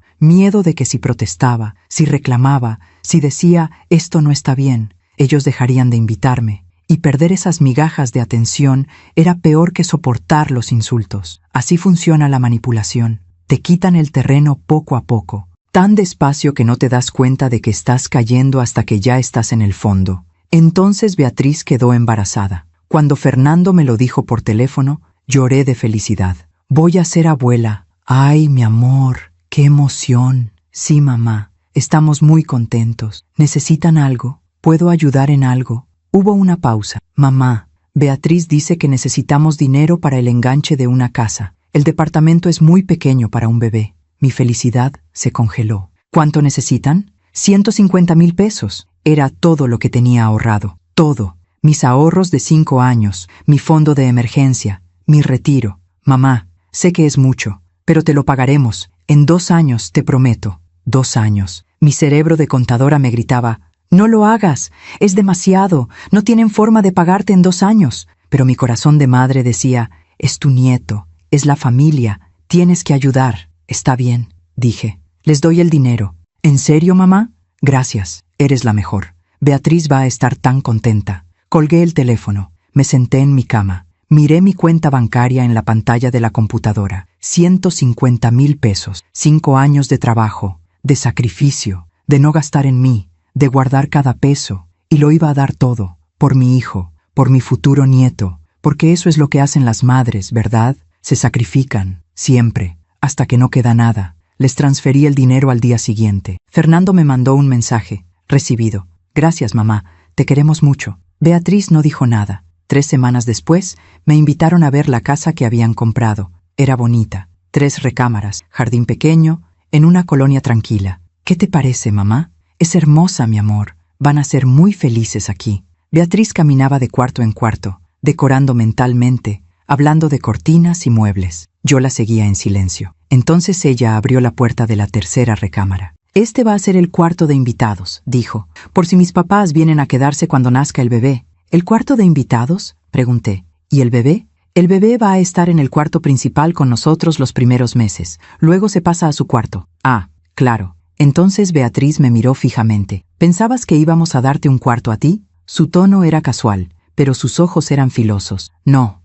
de que si protestaba, si reclamaba, si decía, «esto no está bien», ellos dejarían de invitarme, y perder esas migajas de atención era peor que soportar los insultos. Así funciona la manipulación. Te quitan el terreno poco a poco, tan despacio que no te das cuenta de que estás cayendo hasta que ya estás en el fondo. Entonces Beatriz quedó embarazada. Cuando Fernando me lo dijo por teléfono, lloré de felicidad. «Voy a ser abuela». «Ay, mi amor, qué emoción». «Sí, mamá, estamos muy contentos. ¿Necesitan algo? ¿Puedo ayudar en algo?» Hubo una pausa. «Mamá, Beatriz dice que necesitamos dinero para el enganche de una casa. El departamento es muy pequeño para un bebé». Mi felicidad se congeló. «¿Cuánto necesitan?» 150,000 pesos. Era todo lo que tenía ahorrado. Todo. Mis ahorros de 5 años, mi fondo de emergencia, mi retiro. «Mamá, sé que es mucho, pero te lo pagaremos. En 2 años, te prometo». 2 años. Mi cerebro de contadora me gritaba, «No lo hagas, es demasiado, no tienen forma de pagarte en 2 años». Pero mi corazón de madre decía, «Es tu nieto, es la familia, tienes que ayudar». «Está bien», dije, «les doy el dinero». «¿En serio, mamá?» «Gracias, eres la mejor. Beatriz va a estar tan contenta». Colgué el teléfono. Me senté en mi cama. Miré mi cuenta bancaria en la pantalla de la computadora. 150,000 pesos. 5 años de trabajo, de sacrificio, de no gastar en mí, de guardar cada peso. Y lo iba a dar todo, por mi hijo, por mi futuro nieto. Porque eso es lo que hacen las madres, ¿verdad? Se sacrifican, siempre, hasta que no queda nada. Les transferí el dinero al día siguiente. Fernando me mandó un mensaje. Recibido. Gracias, mamá. Te queremos mucho. Beatriz no dijo nada. 3 semanas después, me invitaron a ver la casa que habían comprado. Era bonita. 3 recámaras, jardín pequeño, en una colonia tranquila. ¿Qué te parece, mamá? Es hermosa, mi amor. Van a ser muy felices aquí. Beatriz caminaba de cuarto en cuarto, decorando mentalmente, hablando de cortinas y muebles. Yo la seguía en silencio. Entonces ella abrió la puerta de la tercera recámara. Este va a ser el cuarto de invitados, dijo, por si mis papás vienen a quedarse cuando nazca el bebé. ¿El cuarto de invitados?, pregunté. ¿Y el bebé? El bebé va a estar en el cuarto principal con nosotros los primeros meses. Luego se pasa a su cuarto. Ah, claro. Entonces Beatriz me miró fijamente. ¿Pensabas que íbamos a darte un cuarto a ti? Su tono era casual, pero sus ojos eran filosos. No,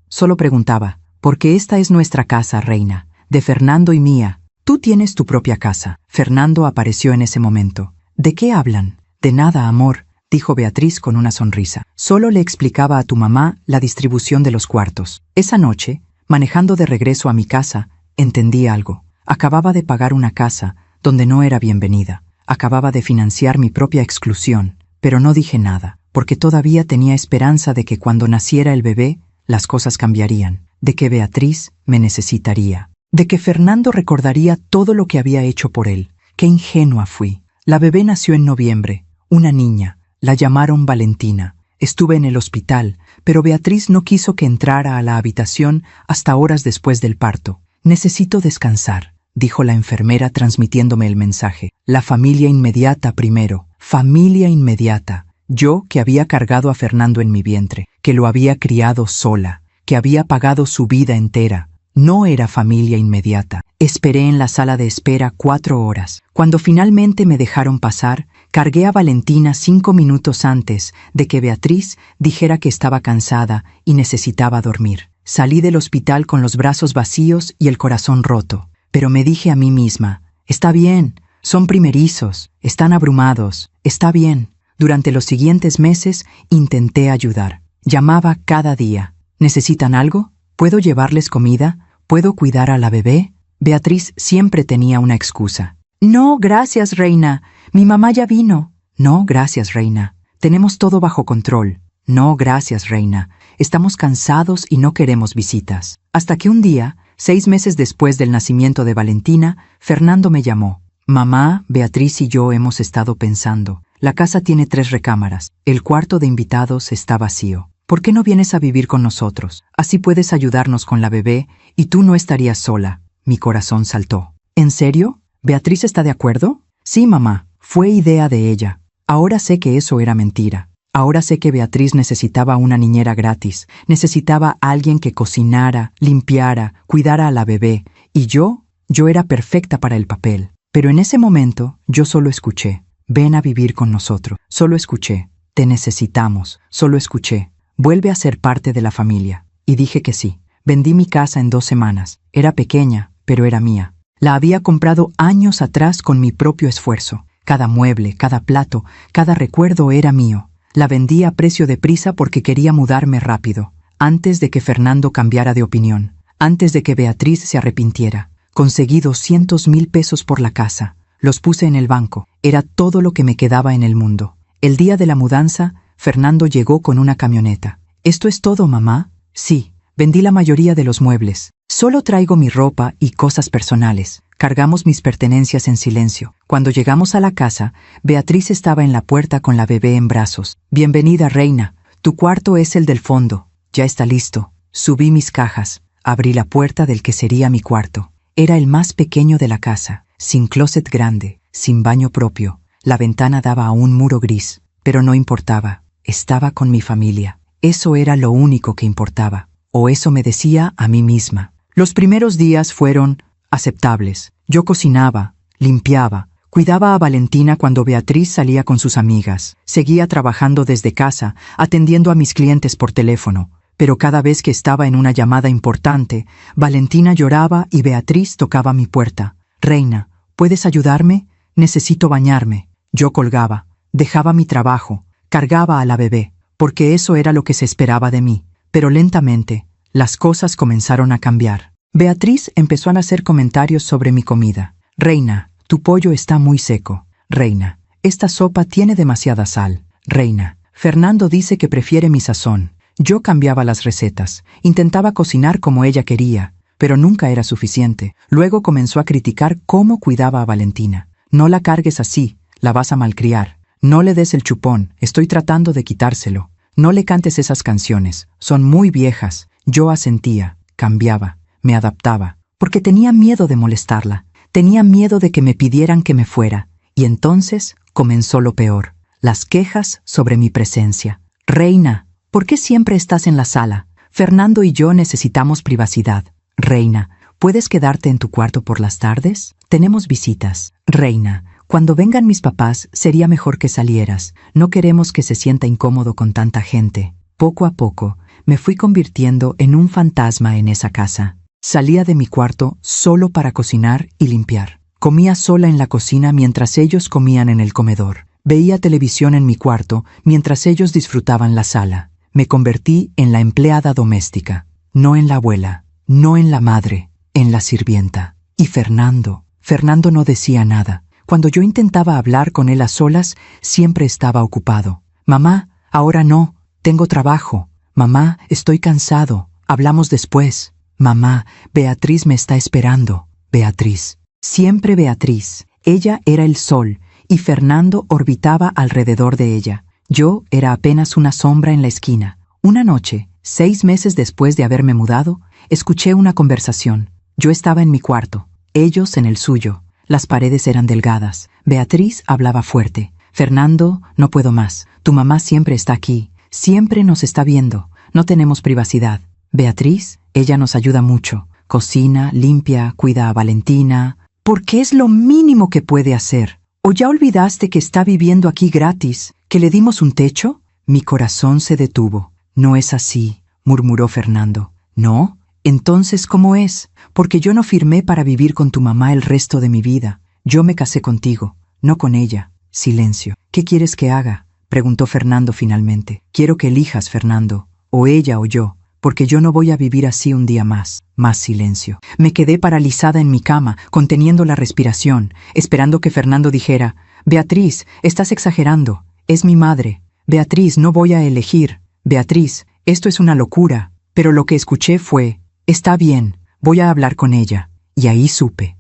solo preguntaba, porque esta es nuestra casa, reina, de Fernando y mía. Tú tienes tu propia casa. Fernando apareció en ese momento. ¿De qué hablan? De nada, amor, dijo Beatriz con una sonrisa. Solo le explicaba a tu mamá la distribución de los cuartos. Esa noche, manejando de regreso a mi casa, entendí algo. Acababa de pagar una casa donde no era bienvenida. Acababa de financiar mi propia exclusión, pero no dije nada, porque todavía tenía esperanza de que cuando naciera el bebé, las cosas cambiarían, de que Beatriz me necesitaría, de que Fernando recordaría todo lo que había hecho por él. Qué ingenua fui. La bebé nació en noviembre, una niña. La llamaron Valentina. Estuve en el hospital, pero Beatriz no quiso que entrara a la habitación hasta horas después del parto. Necesito descansar, dijo la enfermera transmitiéndome el mensaje. La familia inmediata primero. Familia inmediata. Yo, que había cargado a Fernando en mi vientre, que lo había criado sola, que había pagado su vida entera. No era familia inmediata. Esperé en la sala de espera 4 horas. Cuando finalmente me dejaron pasar, cargué a Valentina 5 minutos antes de que Beatriz dijera que estaba cansada y necesitaba dormir. Salí del hospital con los brazos vacíos y el corazón roto, pero me dije a mí misma, está bien, son primerizos, están abrumados, está bien. Durante los siguientes meses intenté ayudar. Llamaba cada día. ¿Necesitan algo? ¿Puedo llevarles comida? ¿Puedo cuidar a la bebé? Beatriz siempre tenía una excusa. No, gracias, reina. Mi mamá ya vino. No, gracias, reina. Tenemos todo bajo control. No, gracias, reina. Estamos cansados y no queremos visitas. Hasta que un día, 6 meses después del nacimiento de Valentina, Fernando me llamó. Mamá, Beatriz y yo hemos estado pensando. La casa tiene 3 recámaras. El cuarto de invitados está vacío. ¿Por qué no vienes a vivir con nosotros? Así puedes ayudarnos con la bebé y tú no estarías sola. Mi corazón saltó. ¿En serio? ¿Beatriz está de acuerdo? Sí, mamá. Fue idea de ella. Ahora sé que eso era mentira. Ahora sé que Beatriz necesitaba una niñera gratis. Necesitaba a alguien que cocinara, limpiara, cuidara a la bebé. Y yo era perfecta para el papel. Pero en ese momento, yo solo escuché. Ven a vivir con nosotros. Solo escuché. Te necesitamos. Solo escuché. Vuelve a ser parte de la familia. Y dije que sí. Vendí mi casa en 2 semanas. Era pequeña, pero era mía. La había comprado años atrás con mi propio esfuerzo. Cada mueble, cada plato, cada recuerdo era mío. La vendí a precio de prisa porque quería mudarme rápido, antes de que Fernando cambiara de opinión, antes de que Beatriz se arrepintiera. Conseguí 200,000 pesos por la casa. Los puse en el banco. Era todo lo que me quedaba en el mundo. El día de la mudanza, Fernando llegó con una camioneta. ¿Esto es todo, mamá? Sí, vendí la mayoría de los muebles. Solo traigo mi ropa y cosas personales. Cargamos mis pertenencias en silencio. Cuando llegamos a la casa, Beatriz estaba en la puerta con la bebé en brazos. Bienvenida, reina. Tu cuarto es el del fondo. Ya está listo. Subí mis cajas. Abrí la puerta del que sería mi cuarto. Era el más pequeño de la casa, sin closet grande, sin baño propio. La ventana daba a un muro gris, pero no importaba. Estaba con mi familia. Eso era lo único que importaba. O eso me decía a mí misma. Los primeros días fueron aceptables. Yo cocinaba, limpiaba, Cuidaba a Valentina cuando Beatriz salía con sus amigas. Seguía trabajando desde casa, atendiendo a mis clientes por teléfono. Pero cada vez que estaba en una llamada importante, Valentina lloraba y Beatriz tocaba mi puerta. «Reina, ¿puedes ayudarme? Necesito bañarme». Yo colgaba, dejaba mi trabajo, cargaba a la bebé, porque eso era lo que se esperaba de mí. Pero lentamente, las cosas comenzaron a cambiar. Beatriz empezó a hacer comentarios sobre mi comida. «Reina, tu pollo está muy seco. Reina, esta sopa tiene demasiada sal. Reina, Fernando dice que prefiere mi sazón». Yo cambiaba las recetas, intentaba cocinar como ella quería, pero nunca era suficiente. Luego comenzó a criticar cómo cuidaba a Valentina. «No la cargues así, la vas a malcriar. No le des el chupón, estoy tratando de quitárselo. No le cantes esas canciones, son muy viejas». Yo asentía, cambiaba, me adaptaba, porque tenía miedo de molestarla. Tenía miedo de que me pidieran que me fuera. Y entonces comenzó lo peor, las quejas sobre mi presencia. «Reina, ¿por qué siempre estás en la sala? Fernando y yo necesitamos privacidad. Reina, ¿puedes quedarte en tu cuarto por las tardes? Tenemos visitas. Reina, cuando vengan mis papás sería mejor que salieras. No queremos que se sienta incómodo con tanta gente». Poco a poco me fui convirtiendo en un fantasma en esa casa. Salía de mi cuarto solo para cocinar y limpiar. Comía sola en la cocina mientras ellos comían en el comedor. Veía televisión en mi cuarto mientras ellos disfrutaban la sala. Me convertí en la empleada doméstica, no en la abuela, no en la madre, en la sirvienta. Y Fernando no decía nada. Cuando yo intentaba hablar con él a solas, siempre estaba ocupado. «Mamá, ahora no, tengo trabajo. Mamá, estoy cansado, hablamos después. Mamá, Beatriz me está esperando». Beatriz, siempre Beatriz. Ella era el sol y Fernando orbitaba alrededor de ella. Yo era apenas una sombra en la esquina. Una noche, 6 meses después de haberme mudado, escuché una conversación. Yo estaba en mi cuarto, ellos en el suyo. Las paredes eran delgadas. Beatriz hablaba fuerte. «Fernando, no puedo más. Tu mamá siempre está aquí. Siempre nos está viendo. No tenemos privacidad. Beatriz, ella nos ayuda mucho. Cocina, limpia, cuida a Valentina. Porque es lo mínimo que puede hacer. ¿O ya olvidaste que está viviendo aquí gratis? ¿Que le dimos un techo?» Mi corazón se detuvo. «No es así», murmuró Fernando. «¿No? Entonces, ¿cómo es? Porque yo no firmé para vivir con tu mamá el resto de mi vida. Yo me casé contigo, no con ella». Silencio. «¿Qué quieres que haga?», preguntó Fernando finalmente. «Quiero que elijas, Fernando, o ella o yo, porque yo no voy a vivir así un día más». Más silencio. Me quedé paralizada en mi cama, conteniendo la respiración, esperando que Fernando dijera: «Beatriz, estás exagerando. Es mi madre. Beatriz, no voy a elegir. Beatriz, esto es una locura». Pero lo que escuché fue: «Está bien, voy a hablar con ella». Y ahí supe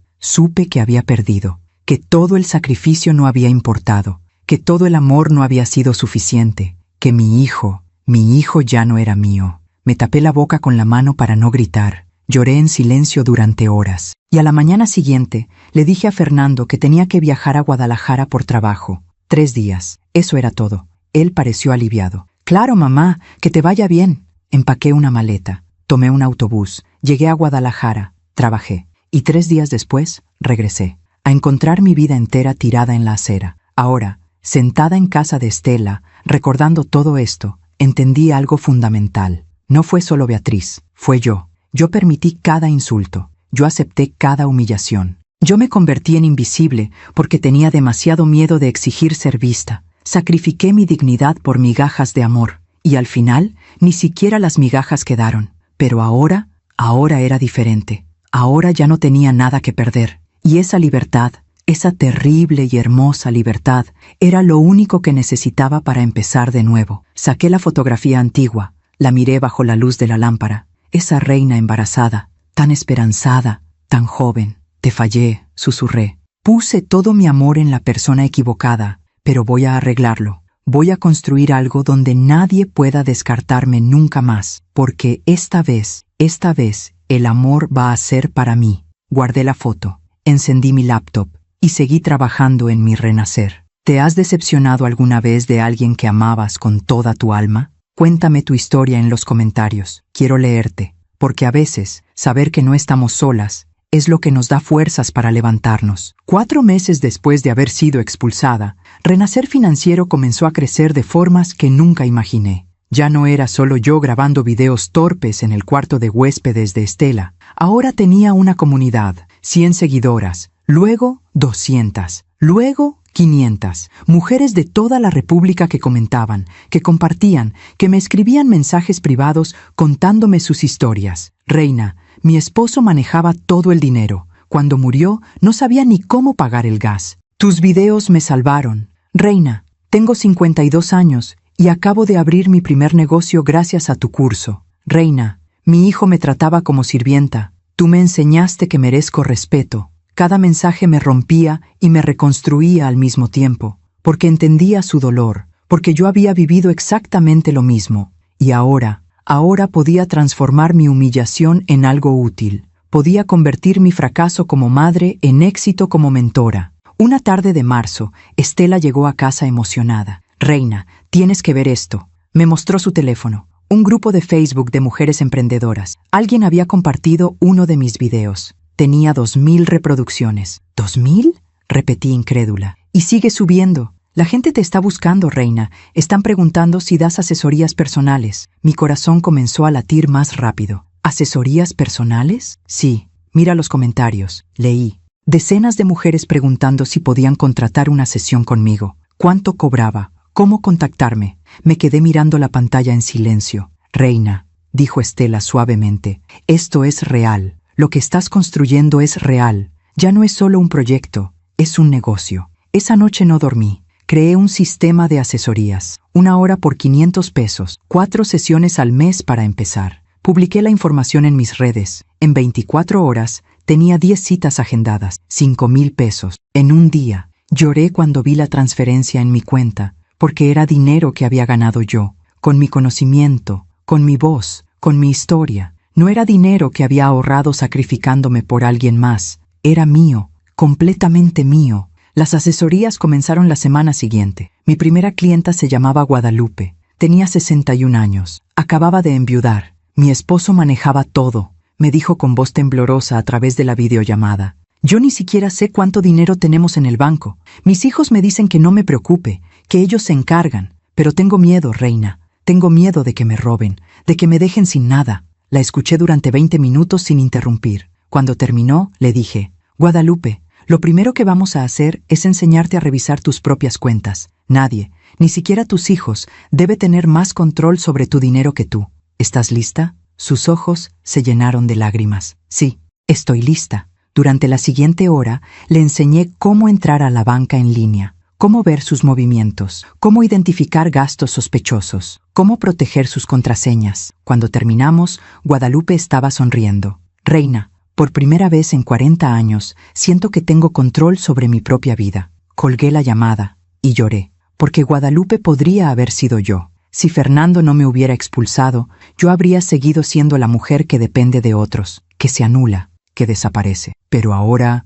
que había perdido, que todo el sacrificio no había importado, que todo el amor no había sido suficiente, que mi hijo ya no era mío. Me tapé la boca con la mano para no gritar. Lloré en silencio durante horas. Y a la mañana siguiente le dije a Fernando que tenía que viajar a Guadalajara por trabajo. 3 días. Eso era todo. Él pareció aliviado. «Claro, mamá, que te vaya bien». Empaqué una maleta, tomé un autobús, llegué a Guadalajara, trabajé. Y 3 días después regresé, a encontrar mi vida entera tirada en la acera. Ahora, sentada en casa de Estela, recordando todo esto, entendí algo fundamental. No fue solo Beatriz, fue yo. Yo permití cada insulto, yo acepté cada humillación. Yo me convertí en invisible porque tenía demasiado miedo de exigir ser vista. Sacrifiqué mi dignidad por migajas de amor, y al final ni siquiera las migajas quedaron. Pero ahora era diferente. Ahora ya no tenía nada que perder. Y esa libertad, esa terrible y hermosa libertad, era lo único que necesitaba para empezar de nuevo. Saqué la fotografía antigua, la miré bajo la luz de la lámpara. Esa reina embarazada, tan esperanzada, tan joven. «Te fallé», susurré. «Puse todo mi amor en la persona equivocada, pero voy a arreglarlo. Voy a construir algo donde nadie pueda descartarme nunca más, porque esta vez, el amor va a ser para mí». Guardé la foto, encendí mi laptop y seguí trabajando en mi renacer. ¿Te has decepcionado alguna vez de alguien que amabas con toda tu alma? Cuéntame tu historia en los comentarios. Quiero leerte, porque a veces saber que no estamos solas es lo que nos da fuerzas para levantarnos. 4 meses después de haber sido expulsada, Renacer Financiero comenzó a crecer de formas que nunca imaginé. Ya no era solo yo grabando videos torpes en el cuarto de huéspedes de Estela. Ahora tenía una comunidad, 100 seguidoras, luego 200, luego 500. Mujeres de toda la República que comentaban, que compartían, que me escribían mensajes privados contándome sus historias. Reina, mi esposo manejaba todo el dinero. Cuando murió, no sabía ni cómo pagar el gas. Tus videos me salvaron. Reina, tengo 52 años y acabo de abrir mi primer negocio gracias a tu curso. Reina, mi hijo me trataba como sirvienta. Tú me enseñaste que merezco respeto. Cada mensaje me rompía y me reconstruía al mismo tiempo, porque entendía su dolor, porque yo había vivido exactamente lo mismo. Y ahora podía transformar mi humillación en algo útil. Podía convertir mi fracaso como madre en éxito como mentora. Una tarde de marzo, Estela llegó a casa emocionada. Reina, tienes que ver esto. Me mostró su teléfono. Un grupo de Facebook de mujeres emprendedoras. Alguien había compartido uno de mis videos. Tenía 2000 reproducciones. ¿2000? Repetí incrédula. Y sigue subiendo. La gente te está buscando, Reina. Están preguntando si das asesorías personales. Mi corazón comenzó a latir más rápido. ¿Asesorías personales? Sí. Mira los comentarios. Leí. Decenas de mujeres preguntando si podían contratar una sesión conmigo. ¿Cuánto cobraba? ¿Cómo contactarme? Me quedé mirando la pantalla en silencio. Reina, dijo Estela suavemente, esto es real. Lo que estás construyendo es real. Ya no es solo un proyecto, es un negocio. Esa noche no dormí. Creé un sistema de asesorías. 1 hora por 500 pesos. 4 sesiones al mes para empezar. Publiqué la información en mis redes. En 24 horas tenía 10 citas agendadas. 5,000 pesos. En un día. Lloré cuando vi la transferencia en mi cuenta, porque era dinero que había ganado yo, con mi conocimiento, con mi voz, con mi historia. No era dinero que había ahorrado sacrificándome por alguien más. Era mío, completamente mío. Las asesorías comenzaron la semana siguiente. Mi primera clienta se llamaba Guadalupe. Tenía 61 años. Acababa de enviudar. Mi esposo manejaba todo. Me dijo con voz temblorosa a través de la videollamada. Yo ni siquiera sé cuánto dinero tenemos en el banco. Mis hijos me dicen que no me preocupe, que ellos se encargan. Pero tengo miedo, Reina. Tengo miedo de que me roben, de que me dejen sin nada. La escuché durante 20 minutos sin interrumpir. Cuando terminó, le dije, Guadalupe, lo primero que vamos a hacer es enseñarte a revisar tus propias cuentas. Nadie, ni siquiera tus hijos, debe tener más control sobre tu dinero que tú. ¿Estás lista? Sus ojos se llenaron de lágrimas. Sí, estoy lista. Durante la siguiente hora, le enseñé cómo entrar a la banca en línea, cómo ver sus movimientos, cómo identificar gastos sospechosos, cómo proteger sus contraseñas. Cuando terminamos, Guadalupe estaba sonriendo. Reina, por primera vez en 40 años, siento que tengo control sobre mi propia vida. Colgué la llamada y lloré, porque Guadalupe podría haber sido yo. Si Fernando no me hubiera expulsado, yo habría seguido siendo la mujer que depende de otros, que se anula, que desaparece. Pero ahora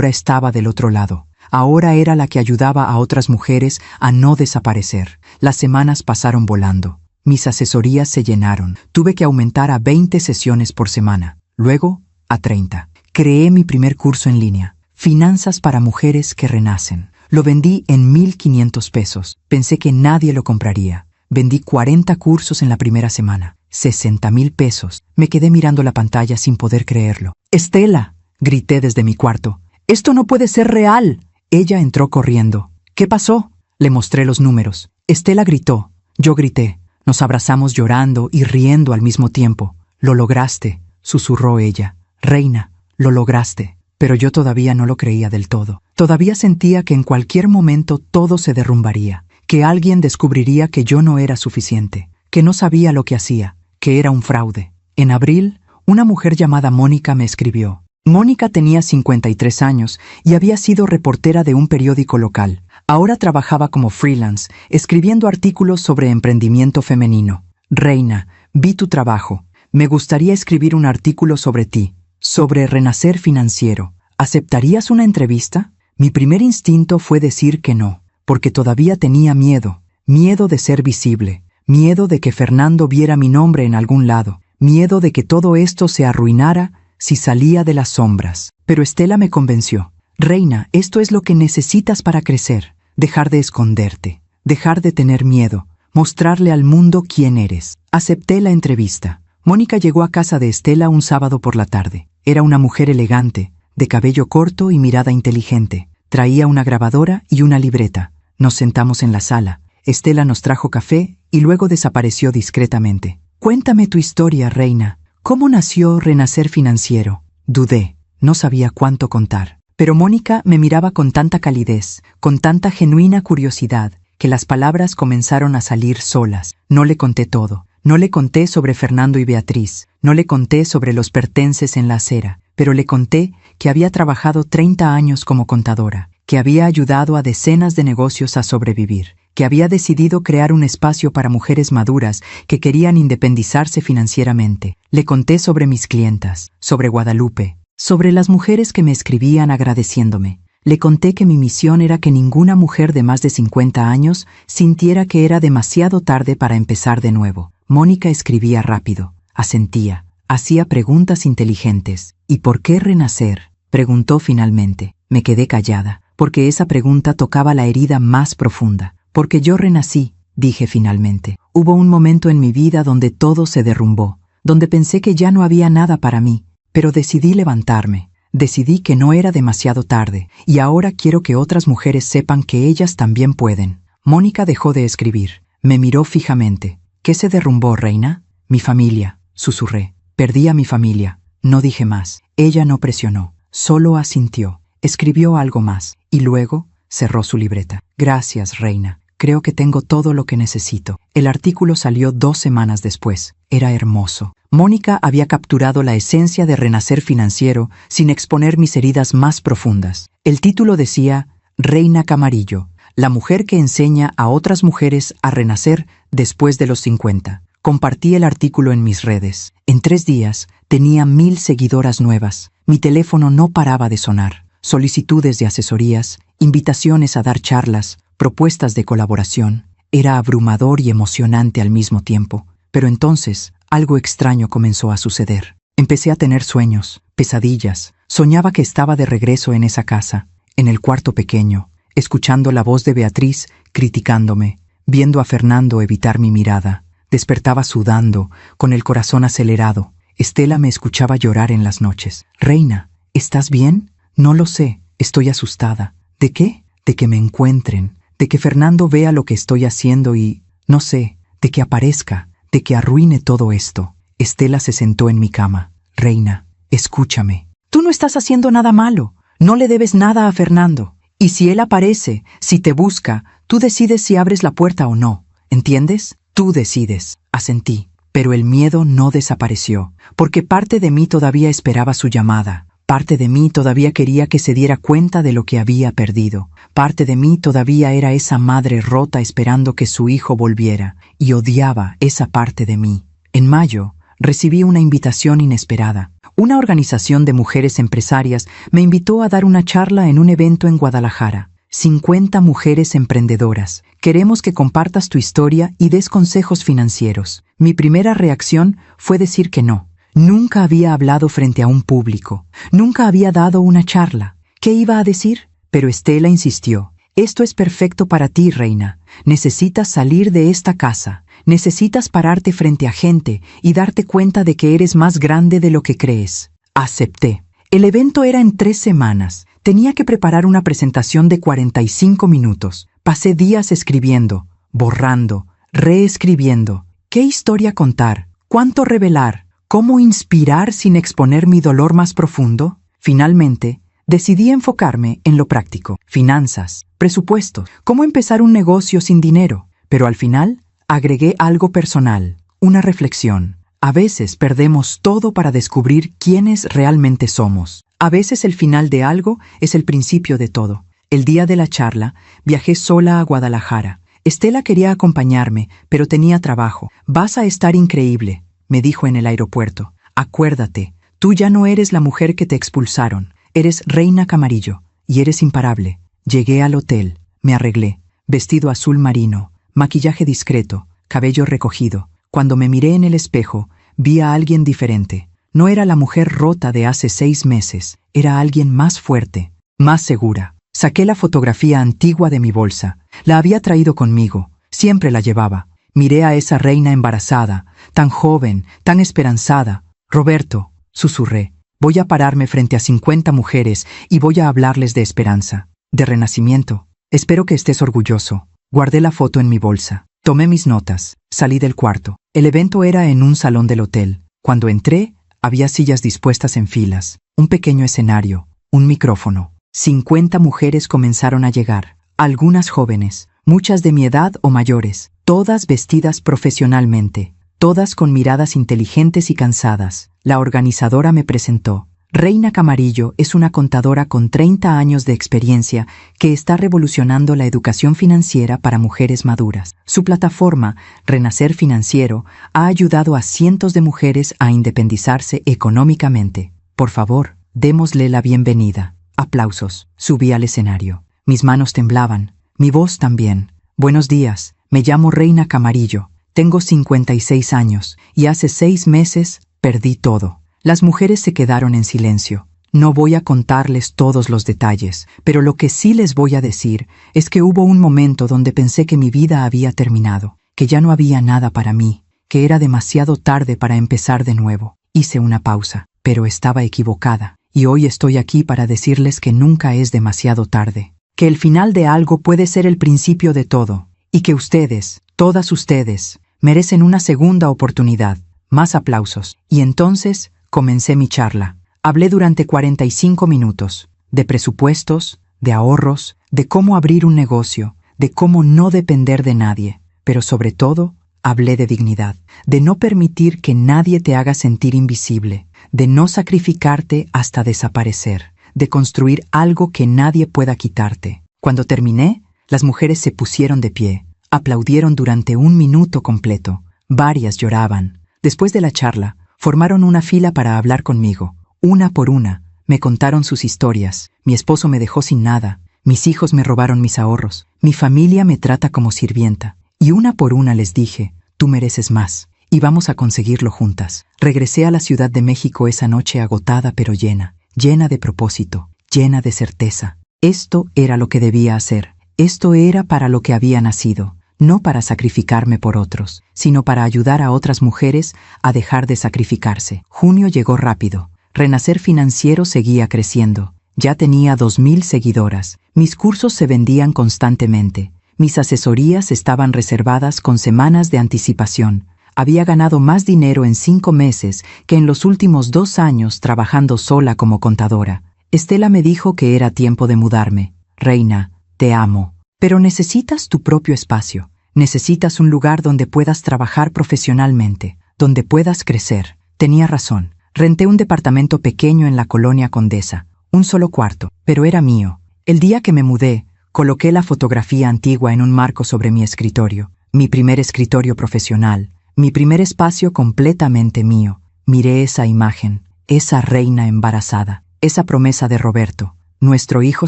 estaba del otro lado. Ahora era la que ayudaba a otras mujeres a no desaparecer. Las semanas pasaron volando. Mis asesorías se llenaron. Tuve que aumentar a 20 sesiones por semana. Luego, a 30. Creé mi primer curso en línea. Finanzas para mujeres que renacen. Lo vendí en 1,500 pesos. Pensé que nadie lo compraría. Vendí 40 cursos en la primera semana. 60,000 pesos. Me quedé mirando la pantalla sin poder creerlo. ¡Estela!, grité desde mi cuarto. ¡Esto no puede ser real! Ella entró corriendo. ¿Qué pasó? Le mostré los números. Estela gritó. Yo grité. Nos abrazamos llorando y riendo al mismo tiempo. Lo lograste, susurró ella. Reina, lo lograste. Pero yo todavía no lo creía del todo. Todavía sentía que en cualquier momento todo se derrumbaría, que alguien descubriría que yo no era suficiente, que no sabía lo que hacía, que era un fraude. En abril, una mujer llamada Mónica me escribió. Mónica tenía 53 años y había sido reportera de un periódico local. Ahora trabajaba como freelance, escribiendo artículos sobre emprendimiento femenino. Reina, vi tu trabajo. Me gustaría escribir un artículo sobre ti, sobre Renacer Financiero. ¿Aceptarías una entrevista? Mi primer instinto fue decir que no, porque todavía tenía miedo. Miedo de ser visible, miedo de que Fernando viera mi nombre en algún lado, miedo de que todo esto se arruinara si salía de las sombras. Pero Estela me convenció. Reina, esto es lo que necesitas para crecer. Dejar de esconderte, dejar de tener miedo, mostrarle al mundo quién eres. Acepté la entrevista. Mónica llegó a casa de Estela un sábado por la tarde. Era una mujer elegante, de cabello corto y mirada inteligente. Traía una grabadora y una libreta. Nos sentamos en la sala. Estela nos trajo café y luego desapareció discretamente. Cuéntame tu historia, Reina. ¿Cómo nació Renacer Financiero? Dudé. No sabía cuánto contar. Pero Mónica me miraba con tanta calidez, con tanta genuina curiosidad, que las palabras comenzaron a salir solas. No le conté todo. No le conté sobre Fernando y Beatriz. No le conté sobre los pertences en la acera. Pero le conté que había trabajado 30 años como contadora, que había ayudado a decenas de negocios a sobrevivir, que había decidido crear un espacio para mujeres maduras que querían independizarse financieramente. Le conté sobre mis clientas, sobre Guadalupe, sobre las mujeres que me escribían agradeciéndome. Le conté que mi misión era que ninguna mujer de más de 50 años sintiera que era demasiado tarde para empezar de nuevo. Mónica escribía rápido, asentía, hacía preguntas inteligentes. ¿Y por qué renacer?, preguntó finalmente. Me quedé callada, porque esa pregunta tocaba la herida más profunda. Porque yo renací, dije finalmente. Hubo un momento en mi vida donde todo se derrumbó, donde pensé que ya no había nada para mí, pero decidí levantarme. Decidí que no era demasiado tarde, y ahora quiero que otras mujeres sepan que ellas también pueden. Mónica dejó de escribir. Me miró fijamente. ¿Qué se derrumbó, Reina? Mi familia, susurré. Perdí a mi familia. No dije más. Ella no presionó, solo asintió. Escribió algo más, y luego cerró su libreta. Gracias, Reina. Creo que tengo todo lo que necesito. El artículo salió 2 semanas después. Era hermoso. Mónica había capturado la esencia de Renacer Financiero sin exponer mis heridas más profundas. El título decía Reina Camarillo, la mujer que enseña a otras mujeres a renacer después de los 50. Compartí el artículo en mis redes. En 3 días tenía 1000 seguidoras nuevas. Mi teléfono no paraba de sonar. Solicitudes de asesorías, invitaciones a dar charlas, propuestas de colaboración. Era abrumador y emocionante al mismo tiempo. Pero entonces, algo extraño comenzó a suceder. Empecé a tener sueños, pesadillas. Soñaba que estaba de regreso en esa casa, en el cuarto pequeño, escuchando la voz de Beatriz criticándome, viendo a Fernando evitar mi mirada. Despertaba sudando, con el corazón acelerado. Estela me escuchaba llorar en las noches. Reina, ¿estás bien? No lo sé, estoy asustada. ¿De qué? De que me encuentren, de que Fernando vea lo que estoy haciendo y, no sé, de que aparezca, de que arruine todo esto. Estela se sentó en mi cama. Reina, escúchame. Tú no estás haciendo nada malo. No le debes nada a Fernando. Y si él aparece, si te busca, tú decides si abres la puerta o no. ¿Entiendes? Tú decides. Asentí. Pero el miedo no desapareció, porque parte de mí todavía esperaba su llamada. Parte de mí todavía quería que se diera cuenta de lo que había perdido. Parte de mí todavía era esa madre rota esperando que su hijo volviera, y odiaba esa parte de mí. En mayo, recibí una invitación inesperada. Una organización de mujeres empresarias me invitó a dar una charla en un evento en Guadalajara. 50 mujeres emprendedoras. Queremos que compartas tu historia y des consejos financieros. Mi primera reacción fue decir que no. Nunca había hablado frente a un público. Nunca había dado una charla. ¿Qué iba a decir? Pero Estela insistió. Esto es perfecto para ti, Reina. Necesitas salir de esta casa. Necesitas pararte frente a gente y darte cuenta de que eres más grande de lo que crees. Acepté. El evento era en 3 semanas. Tenía que preparar una presentación de 45 minutos. Pasé días escribiendo, borrando, reescribiendo. ¿Qué historia contar? ¿Cuánto revelar? ¿Cómo inspirar sin exponer mi dolor más profundo? Finalmente, decidí enfocarme en lo práctico. Finanzas, presupuestos, cómo empezar un negocio sin dinero. Pero al final, agregué algo personal, una reflexión. A veces perdemos todo para descubrir quiénes realmente somos. A veces el final de algo es el principio de todo. El día de la charla, viajé sola a Guadalajara. Estela quería acompañarme, pero tenía trabajo. Vas a estar increíble, me dijo en el aeropuerto. Acuérdate, tú ya no eres la mujer que te expulsaron. Eres Reina Camarillo, y eres imparable. Llegué al hotel, me arreglé, vestido azul marino, maquillaje discreto, cabello recogido. Cuando me miré en el espejo, vi a alguien diferente. No era la mujer rota de hace 6 meses, era alguien más fuerte, más segura. Saqué la fotografía antigua de mi bolsa. La había traído conmigo, siempre la llevaba. Miré a esa reina embarazada, tan joven, tan esperanzada. Roberto, susurré, voy a pararme frente a 50 mujeres y voy a hablarles de esperanza, de renacimiento. Espero que estés orgulloso. Guardé la foto en mi bolsa. Tomé mis notas. Salí del cuarto. El evento era en un salón del hotel. Cuando entré, había sillas dispuestas en filas, un pequeño escenario, un micrófono. 50 mujeres comenzaron a llegar, algunas jóvenes, muchas de mi edad o mayores, todas vestidas profesionalmente, todas con miradas inteligentes y cansadas. La organizadora me presentó. Reina Camarillo es una contadora con 30 años de experiencia que está revolucionando la educación financiera para mujeres maduras. Su plataforma, Renacer Financiero, ha ayudado a cientos de mujeres a independizarse económicamente. Por favor, démosle la bienvenida. Aplausos. Subí al escenario. Mis manos temblaban, mi voz también. Buenos días, me llamo Reina Camarillo, tengo 56 años y hace 6 meses perdí todo. Las mujeres se quedaron en silencio. No voy a contarles todos los detalles, pero lo que sí les voy a decir es que hubo un momento donde pensé que mi vida había terminado, que ya no había nada para mí, que era demasiado tarde para empezar de nuevo. Hice una pausa, pero estaba equivocada. Y hoy estoy aquí para decirles que nunca es demasiado tarde, que el final de algo puede ser el principio de todo, y que ustedes, todas ustedes, merecen una segunda oportunidad. Más aplausos. Y entonces comencé mi charla. Hablé durante 45 minutos, de presupuestos, de ahorros, de cómo abrir un negocio, de cómo no depender de nadie, pero sobre todo, hablé de dignidad, de no permitir que nadie te haga sentir invisible, de no sacrificarte hasta desaparecer, de construir algo que nadie pueda quitarte. Cuando terminé, las mujeres se pusieron de pie, aplaudieron durante 1 minuto completo, varias lloraban. Después de la charla, formaron una fila para hablar conmigo, una por una, me contaron sus historias, mi esposo me dejó sin nada, mis hijos me robaron mis ahorros, mi familia me trata como sirvienta, y una por una les dije, tú mereces más, y vamos a conseguirlo juntas. Regresé a la Ciudad de México esa noche agotada pero llena, llena de propósito, llena de certeza. Esto era lo que debía hacer, esto era para lo que había nacido, no para sacrificarme por otros, sino para ayudar a otras mujeres a dejar de sacrificarse. Junio llegó rápido, Renacer Financiero seguía creciendo, ya tenía 2,000 seguidoras, mis cursos se vendían constantemente, mis asesorías estaban reservadas con semanas de anticipación. Había ganado más dinero en 5 meses que en los últimos 2 años trabajando sola como contadora. Estela me dijo que era tiempo de mudarme. Reina, te amo. Pero necesitas tu propio espacio. Necesitas un lugar donde puedas trabajar profesionalmente, donde puedas crecer. Tenía razón. Renté un departamento pequeño en la colonia Condesa, un solo cuarto, pero era mío. El día que me mudé, coloqué la fotografía antigua en un marco sobre mi escritorio, mi primer escritorio profesional, mi primer espacio completamente mío. Miré esa imagen, esa reina embarazada, esa promesa de Roberto, nuestro hijo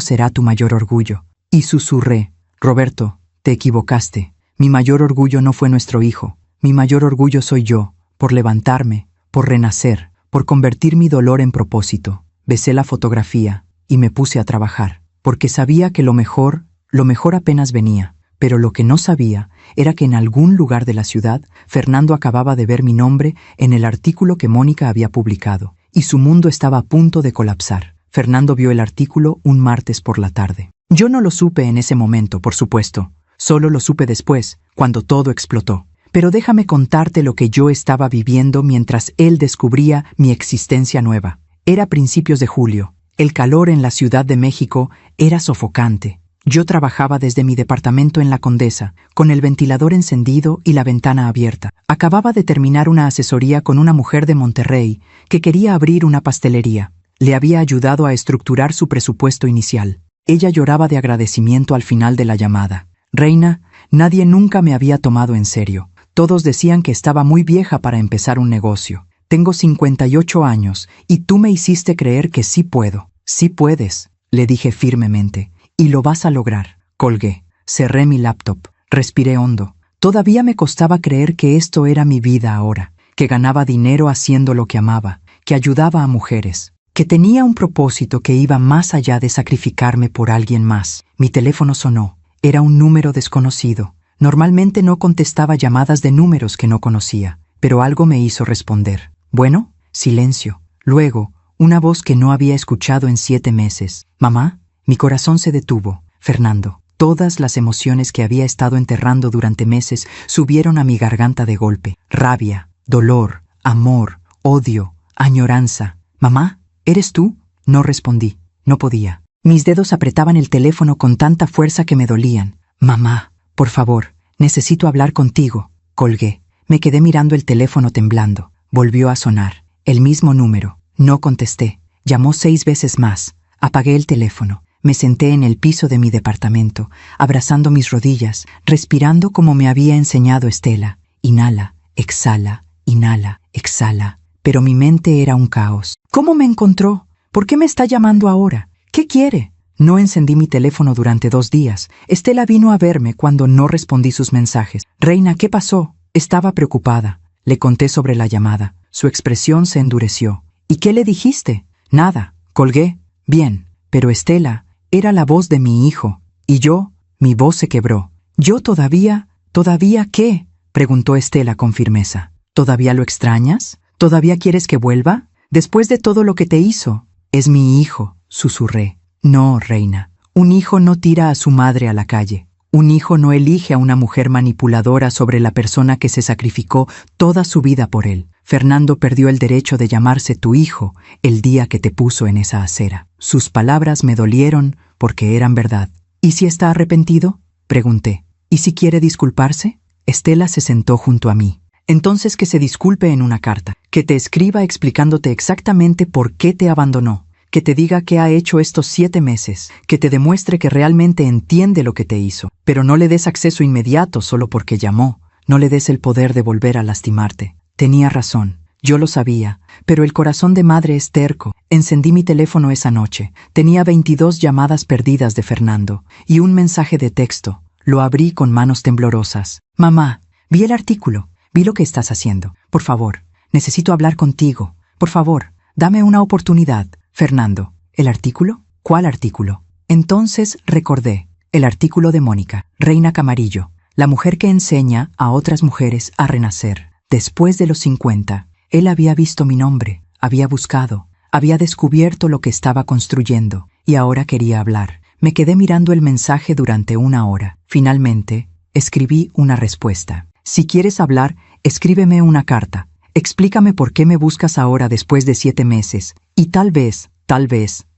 será tu mayor orgullo. Y susurré, Roberto, te equivocaste. Mi mayor orgullo no fue nuestro hijo, mi mayor orgullo soy yo, por levantarme, por renacer, por convertir mi dolor en propósito. Besé la fotografía y me puse a trabajar, porque sabía que lo mejor apenas venía. Pero lo que no sabía era que en algún lugar de la ciudad, Fernando acababa de ver mi nombre en el artículo que Mónica había publicado, y su mundo estaba a punto de colapsar. Fernando vio el artículo un martes por la tarde. Yo no lo supe en ese momento, por supuesto. Solo lo supe después, cuando todo explotó. Pero déjame contarte lo que yo estaba viviendo mientras él descubría mi existencia nueva. Era principios de julio. El calor en la Ciudad de México era sofocante. Yo trabajaba desde mi departamento en la Condesa, con el ventilador encendido y la ventana abierta. Acababa de terminar una asesoría con una mujer de Monterrey que quería abrir una pastelería. Le había ayudado a estructurar su presupuesto inicial. Ella lloraba de agradecimiento al final de la llamada. Reina, nadie nunca me había tomado en serio. Todos decían que estaba muy vieja para empezar un negocio. Tengo 58 años y tú me hiciste creer que sí puedo. Sí puedes, le dije firmemente. Y lo vas a lograr. Colgué, cerré mi laptop, respiré hondo. Todavía me costaba creer que esto era mi vida ahora, que ganaba dinero haciendo lo que amaba, que ayudaba a mujeres, que tenía un propósito que iba más allá de sacrificarme por alguien más. Mi teléfono sonó. Era un número desconocido. Normalmente no contestaba llamadas de números que no conocía, pero algo me hizo responder. Bueno, silencio. Luego, una voz que no había escuchado en 7 meses. Mamá, mi corazón se detuvo. Fernando. Todas las emociones que había estado enterrando durante meses subieron a mi garganta de golpe. Rabia, dolor, amor, odio, añoranza. Mamá, ¿eres tú? No respondí. No podía. Mis dedos apretaban el teléfono con tanta fuerza que me dolían. Mamá, por favor, necesito hablar contigo. Colgué. Me quedé mirando el teléfono temblando. Volvió a sonar. El mismo número. No contesté. Llamó 6 veces más. Apagué el teléfono. Me senté en el piso de mi departamento, abrazando mis rodillas, respirando como me había enseñado Estela. Inhala, exhala, inhala, exhala. Pero mi mente era un caos. ¿Cómo me encontró? ¿Por qué me está llamando ahora? ¿Qué quiere? No encendí mi teléfono durante 2 días. Estela vino a verme cuando no respondí sus mensajes. Reina, ¿qué pasó? Estaba preocupada. Le conté sobre la llamada. Su expresión se endureció. ¿Y qué le dijiste? Nada. Colgué. Bien. Pero Estela era la voz de mi hijo. Y yo, mi voz se quebró. ¿Yo todavía qué? Preguntó Estela con firmeza. ¿Todavía lo extrañas? ¿Todavía quieres que vuelva? Después de todo lo que te hizo. Es mi hijo, susurré. No, reina. Un hijo no tira a su madre a la calle. Un hijo no elige a una mujer manipuladora sobre la persona que se sacrificó toda su vida por él. Fernando perdió el derecho de llamarse tu hijo el día que te puso en esa acera. Sus palabras me dolieron porque eran verdad. ¿Y si está arrepentido? Pregunté. ¿Y si quiere disculparse? Estela se sentó junto a mí. Entonces que se disculpe en una carta, que te escriba explicándote exactamente por qué te abandonó, que te diga qué ha hecho estos 7 meses, que te demuestre que realmente entiende lo que te hizo, pero no le des acceso inmediato solo porque llamó, no le des el poder de volver a lastimarte. Tenía razón, yo lo sabía, pero el corazón de madre es terco. Encendí mi teléfono esa noche. Tenía 22 llamadas perdidas de Fernando y un mensaje de texto. Lo abrí con manos temblorosas. Mamá, vi el artículo, vi lo que estás haciendo. Por favor, necesito hablar contigo. Por favor, dame una oportunidad. Fernando, ¿el artículo? ¿Cuál artículo? Entonces recordé, el artículo de Mónica, Reina Camarillo, la mujer que enseña a otras mujeres a renacer. Después de los 50, él había visto mi nombre, había buscado, había descubierto lo que estaba construyendo, y ahora quería hablar. Me quedé mirando el mensaje durante 1 hora. Finalmente, escribí una respuesta. Si quieres hablar, escríbeme una carta. Explícame por qué me buscas ahora después de 7 meses, y tal vez,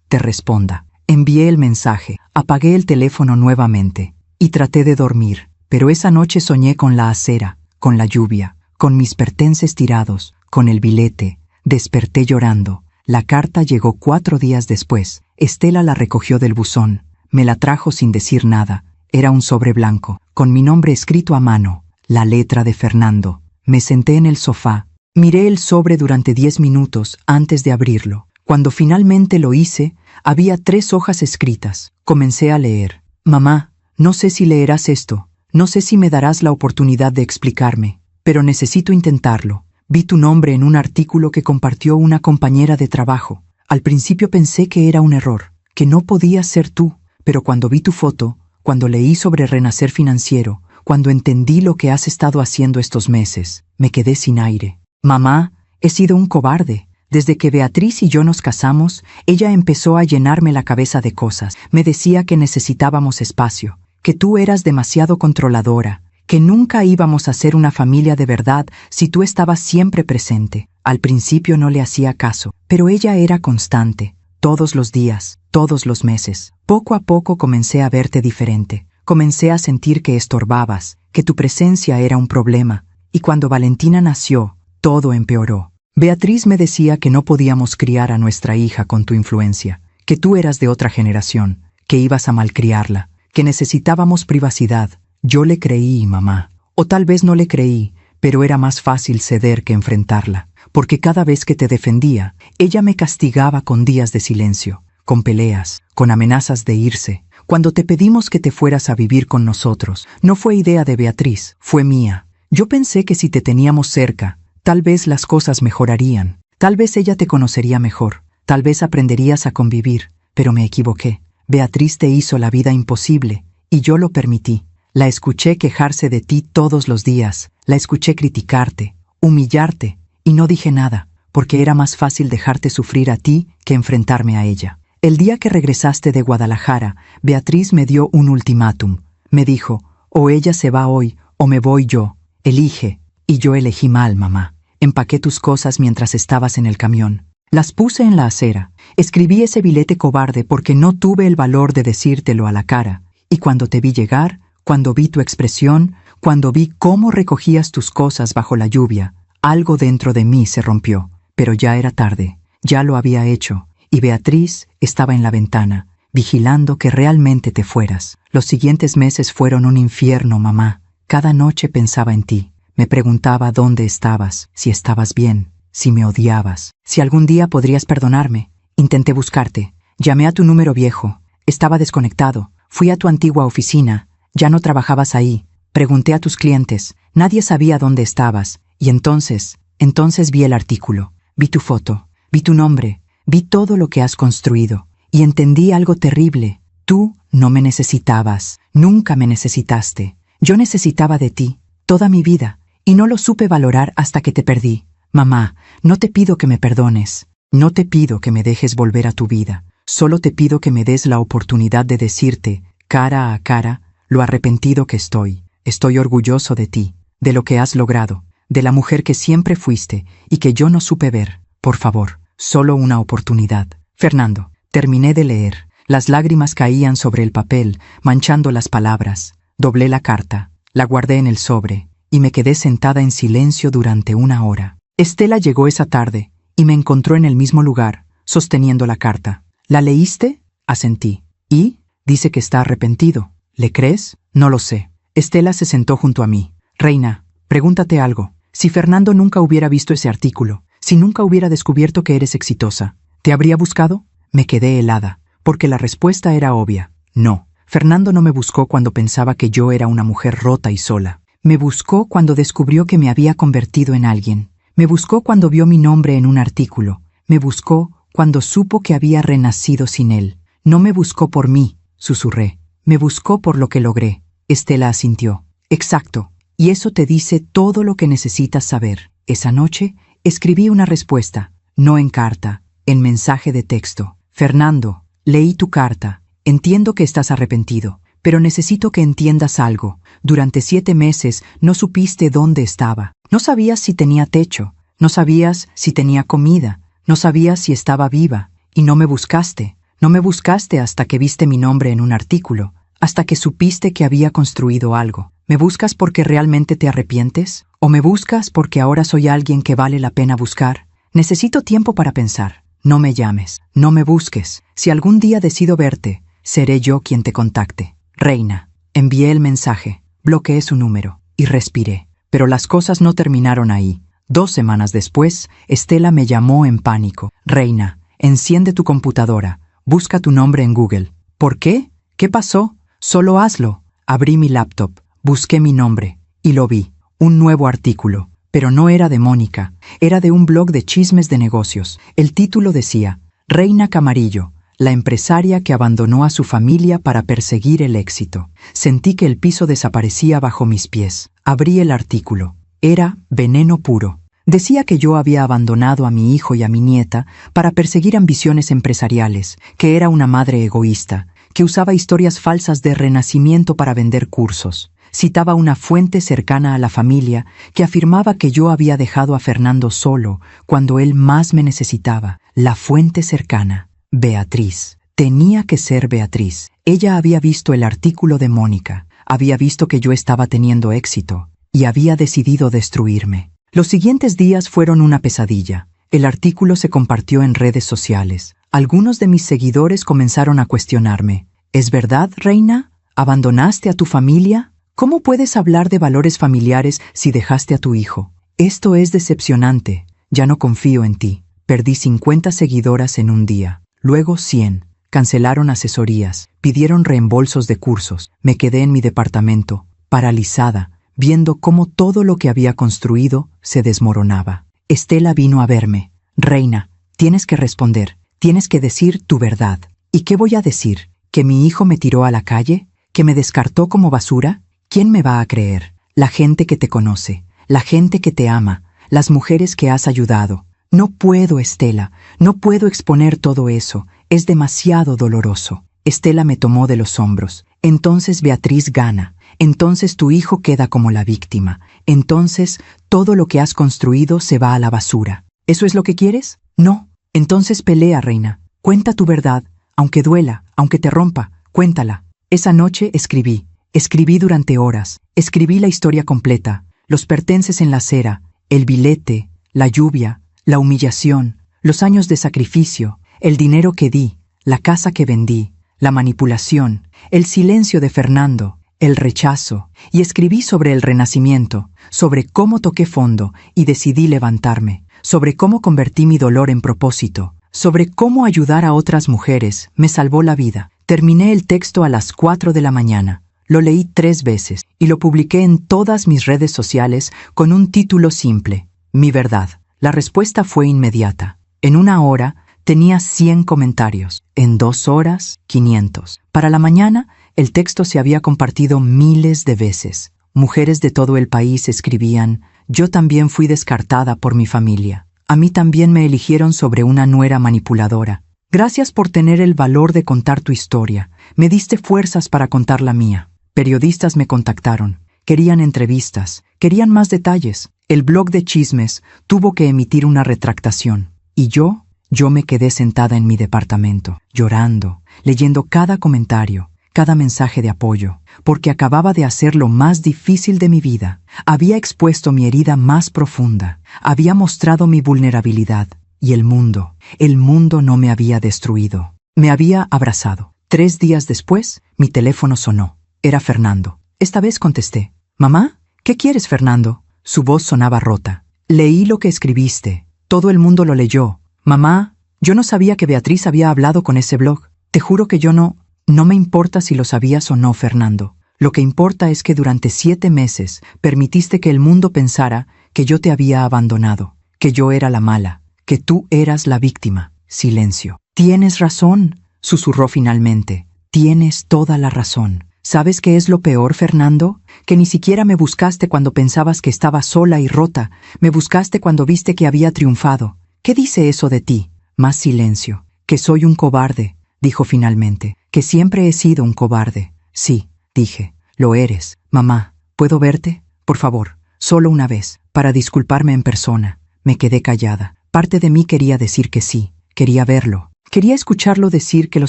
te responda. Envié el mensaje, apagué el teléfono nuevamente, y traté de dormir, pero esa noche soñé con la acera, con la lluvia, con mis pertences tirados, con el billete. Desperté llorando. La carta llegó 4 días después. Estela la recogió del buzón. Me la trajo sin decir nada. Era un sobre blanco, con mi nombre escrito a mano, la letra de Fernando. Me senté en el sofá. Miré el sobre durante 10 minutos antes de abrirlo. Cuando finalmente lo hice, había 3 hojas escritas. Comencé a leer. Mamá, no sé si leerás esto. No sé si me darás la oportunidad de explicarme. Pero necesito intentarlo. Vi tu nombre en un artículo que compartió una compañera de trabajo. Al principio pensé que era un error, que no podías ser tú, pero cuando vi tu foto, cuando leí sobre renacer financiero, cuando entendí lo que has estado haciendo estos meses, me quedé sin aire. Mamá, he sido un cobarde. Desde que Beatriz y yo nos casamos, ella empezó a llenarme la cabeza de cosas. Me decía que necesitábamos espacio, que tú eras demasiado controladora, que nunca íbamos a ser una familia de verdad si tú estabas siempre presente. Al principio no le hacía caso, pero ella era constante, todos los días, todos los meses. Poco a poco comencé a verte diferente, comencé a sentir que estorbabas, que tu presencia era un problema, y cuando Valentina nació, todo empeoró. Beatriz me decía que no podíamos criar a nuestra hija con tu influencia, que tú eras de otra generación, que ibas a malcriarla, que necesitábamos privacidad. Yo le creí, mamá. O tal vez no le creí, pero era más fácil ceder que enfrentarla, porque cada vez que te defendía, ella me castigaba con días de silencio, con peleas, con amenazas de irse. Cuando te pedimos que te fueras a vivir con nosotros, no fue idea de Beatriz, fue mía. Yo pensé que si te teníamos cerca, tal vez las cosas mejorarían. Tal vez ella te conocería mejor, tal vez aprenderías a convivir, pero me equivoqué. Beatriz te hizo la vida imposible, y yo lo permití. La escuché quejarse de ti todos los días, la escuché criticarte, humillarte, y no dije nada, porque era más fácil dejarte sufrir a ti que enfrentarme a ella. El día que regresaste de Guadalajara, Beatriz me dio un ultimátum. Me dijo, o ella se va hoy, o me voy yo. Elige. Y yo elegí mal, mamá. Empaqué tus cosas mientras estabas en el camión. Las puse en la acera. Escribí ese billete cobarde porque no tuve el valor de decírtelo a la cara. Y cuando te vi llegar, cuando vi tu expresión, cuando vi cómo recogías tus cosas bajo la lluvia, algo dentro de mí se rompió. Pero ya era tarde. Ya lo había hecho. Y Beatriz estaba en la ventana, vigilando que realmente te fueras. Los siguientes meses fueron un infierno, mamá. Cada noche pensaba en ti. Me preguntaba dónde estabas, si estabas bien, si me odiabas, si algún día podrías perdonarme. Intenté buscarte. Llamé a tu número viejo. Estaba desconectado. Fui a tu antigua oficina. Ya no trabajabas ahí. Pregunté a tus clientes. Nadie sabía dónde estabas. Y entonces vi el artículo. Vi tu foto. Vi tu nombre. Vi todo lo que has construido. Y entendí algo terrible. Tú no me necesitabas. Nunca me necesitaste. Yo necesitaba de ti. Toda mi vida. Y no lo supe valorar hasta que te perdí. Mamá, no te pido que me perdones. No te pido que me dejes volver a tu vida. Solo te pido que me des la oportunidad de decirte, cara a cara, lo arrepentido que estoy. Estoy orgulloso de ti, de lo que has logrado, de la mujer que siempre fuiste y que yo no supe ver. Por favor, solo una oportunidad. Fernando, terminé de leer. Las lágrimas caían sobre el papel, manchando las palabras. Doblé la carta, la guardé en el sobre, y me quedé sentada en silencio durante 1 hora. Estela llegó esa tarde, y me encontró en el mismo lugar, sosteniendo la carta. ¿La leíste? Asentí. ¿Y? Dice que está arrepentido. ¿Le crees? No lo sé. Estela se sentó junto a mí. Reina, pregúntate algo. Si Fernando nunca hubiera visto ese artículo, si nunca hubiera descubierto que eres exitosa, ¿te habría buscado? Me quedé helada, porque la respuesta era obvia. No. Fernando no me buscó cuando pensaba que yo era una mujer rota y sola. Me buscó cuando descubrió que me había convertido en alguien. Me buscó cuando vio mi nombre en un artículo. Me buscó cuando supo que había renacido sin él. No me buscó por mí, susurré. Me buscó por lo que logré. Estela asintió. Exacto. Y eso te dice todo lo que necesitas saber. Esa noche escribí una respuesta, no en carta, en mensaje de texto. Fernando, leí tu carta. Entiendo que estás arrepentido, pero necesito que entiendas algo. Durante 7 meses no supiste dónde estaba. No sabías si tenía techo, no sabías si tenía comida, no sabías si estaba viva, y no me buscaste. No me buscaste hasta que viste mi nombre en un artículo, hasta que supiste que había construido algo. ¿Me buscas porque realmente te arrepientes? ¿O me buscas porque ahora soy alguien que vale la pena buscar? Necesito tiempo para pensar. No me llames, no me busques. Si algún día decido verte, seré yo quien te contacte. Reina. Envié el mensaje, bloqueé su número y respiré. Pero las cosas no terminaron ahí. 2 semanas después, Estela me llamó en pánico. Reina, enciende tu computadora. Busca tu nombre en Google. ¿Por qué? ¿Qué pasó? Solo hazlo. Abrí mi laptop, busqué mi nombre y lo vi. Un nuevo artículo. Pero no era de Mónica. Era de un blog de chismes de negocios. El título decía, Reina Camarillo, la empresaria que abandonó a su familia para perseguir el éxito. Sentí que el piso desaparecía bajo mis pies. Abrí el artículo. Era veneno puro. Decía que yo había abandonado a mi hijo y a mi nieta para perseguir ambiciones empresariales, que era una madre egoísta, que usaba historias falsas de renacimiento para vender cursos. Citaba una fuente cercana a la familia que afirmaba que yo había dejado a Fernando solo cuando él más me necesitaba. La fuente cercana. Beatriz. Tenía que ser Beatriz. Ella había visto el artículo de Mónica, había visto que yo estaba teniendo éxito y había decidido destruirme. Los siguientes días fueron una pesadilla. El artículo se compartió en redes sociales. Algunos de mis seguidores comenzaron a cuestionarme. ¿Es verdad, Reina? ¿Abandonaste a tu familia? ¿Cómo puedes hablar de valores familiares si dejaste a tu hijo? Esto es decepcionante. Ya no confío en ti. Perdí 50 seguidoras en un día. Luego 100. Cancelaron asesorías. Pidieron reembolsos de cursos. Me quedé en mi departamento, paralizada, viendo cómo todo lo que había construido se desmoronaba. Estela vino a verme. Reina, tienes que responder, tienes que decir tu verdad. ¿Y qué voy a decir? ¿Que mi hijo me tiró a la calle? ¿Que me descartó como basura? ¿Quién me va a creer? La gente que te conoce, la gente que te ama, las mujeres que has ayudado. No puedo, Estela, no puedo exponer todo eso, es demasiado doloroso. Estela me tomó de los hombros. Entonces Beatriz gana, entonces tu hijo queda como la víctima, entonces todo lo que has construido se va a la basura. ¿Eso es lo que quieres? No. Entonces pelea, reina. Cuenta tu verdad, aunque duela, aunque te rompa, cuéntala. Esa noche escribí durante horas, escribí la historia completa, los pertences en la acera, el billete, la lluvia, la humillación, los años de sacrificio, el dinero que di, la casa que vendí, la manipulación, el silencio de Fernando, el rechazo, y escribí sobre el renacimiento, sobre cómo toqué fondo y decidí levantarme, sobre cómo convertí mi dolor en propósito, sobre cómo ayudar a otras mujeres me salvó la vida. Terminé el texto a las 4 de la mañana. Lo leí 3 veces y lo publiqué en todas mis redes sociales con un título simple: Mi verdad. La respuesta fue inmediata. En 1 hora tenía 100 comentarios. En 2 horas, 500. Para la mañana, el texto se había compartido miles de veces. Mujeres de todo el país escribían: yo también fui descartada por mi familia. A mí también me eligieron sobre una nuera manipuladora. Gracias por tener el valor de contar tu historia. Me diste fuerzas para contar la mía. Periodistas me contactaron. Querían entrevistas. Querían más detalles. El blog de chismes tuvo que emitir una retractación. Y yo me quedé sentada en mi departamento, llorando, leyendo cada comentario, cada mensaje de apoyo, porque acababa de hacer lo más difícil de mi vida. Había expuesto mi herida más profunda, había mostrado mi vulnerabilidad, y el mundo no me había destruido. Me había abrazado. 3 días después, mi teléfono sonó. Era Fernando. Esta vez contesté. «¿Mamá? ¿Qué quieres, Fernando?» Su voz sonaba rota. «Leí lo que escribiste. Todo el mundo lo leyó. Mamá, yo no sabía que Beatriz había hablado con ese blog. Te juro que yo no me importa si lo sabías o no, Fernando. Lo que importa es que durante 7 meses permitiste que el mundo pensara que yo te había abandonado, que yo era la mala, que tú eras la víctima». Silencio. «Tienes razón», susurró finalmente. «Tienes toda la razón. ¿Sabes qué es lo peor, Fernando? Que ni siquiera me buscaste cuando pensabas que estaba sola y rota. Me buscaste cuando viste que había triunfado. ¿Qué dice eso de ti?» Más silencio. «Que soy un cobarde», dijo finalmente. «Que siempre he sido un cobarde». «Sí», dije. «Lo eres. Mamá, ¿puedo verte? Por favor, solo una vez, para disculparme en persona». Me quedé callada. Parte de mí quería decir que sí. Quería verlo. Quería escucharlo decir que lo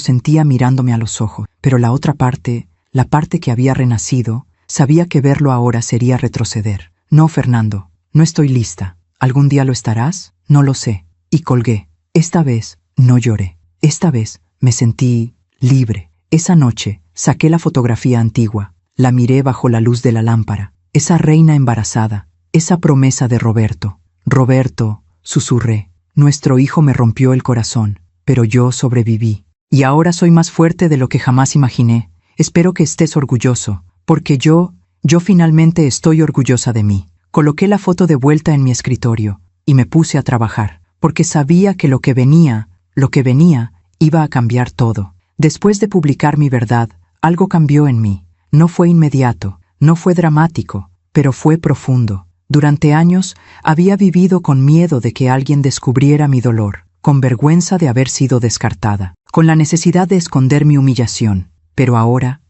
sentía mirándome a los ojos. Pero la otra parte, la parte que había renacido, sabía que verlo ahora sería retroceder. «No, Fernando, no estoy lista. ¿Algún día lo estarás? No lo sé». Y colgué. Esta vez no lloré. Esta vez me sentí libre. Esa noche saqué la fotografía antigua. La miré bajo la luz de la lámpara. Esa reina embarazada. Esa promesa de Roberto. «Roberto», susurré. «Nuestro hijo me rompió el corazón, pero yo sobreviví. Y ahora soy más fuerte de lo que jamás imaginé. Espero que estés orgulloso, porque yo finalmente estoy orgullosa de mí». Coloqué la foto de vuelta en mi escritorio y me puse a trabajar, porque sabía que lo que venía, iba a cambiar todo. Después de publicar mi verdad, algo cambió en mí. No fue inmediato, no fue dramático, pero fue profundo. Durante años había vivido con miedo de que alguien descubriera mi dolor, con vergüenza de haber sido descartada, con la necesidad de esconder mi humillación. Pero ahora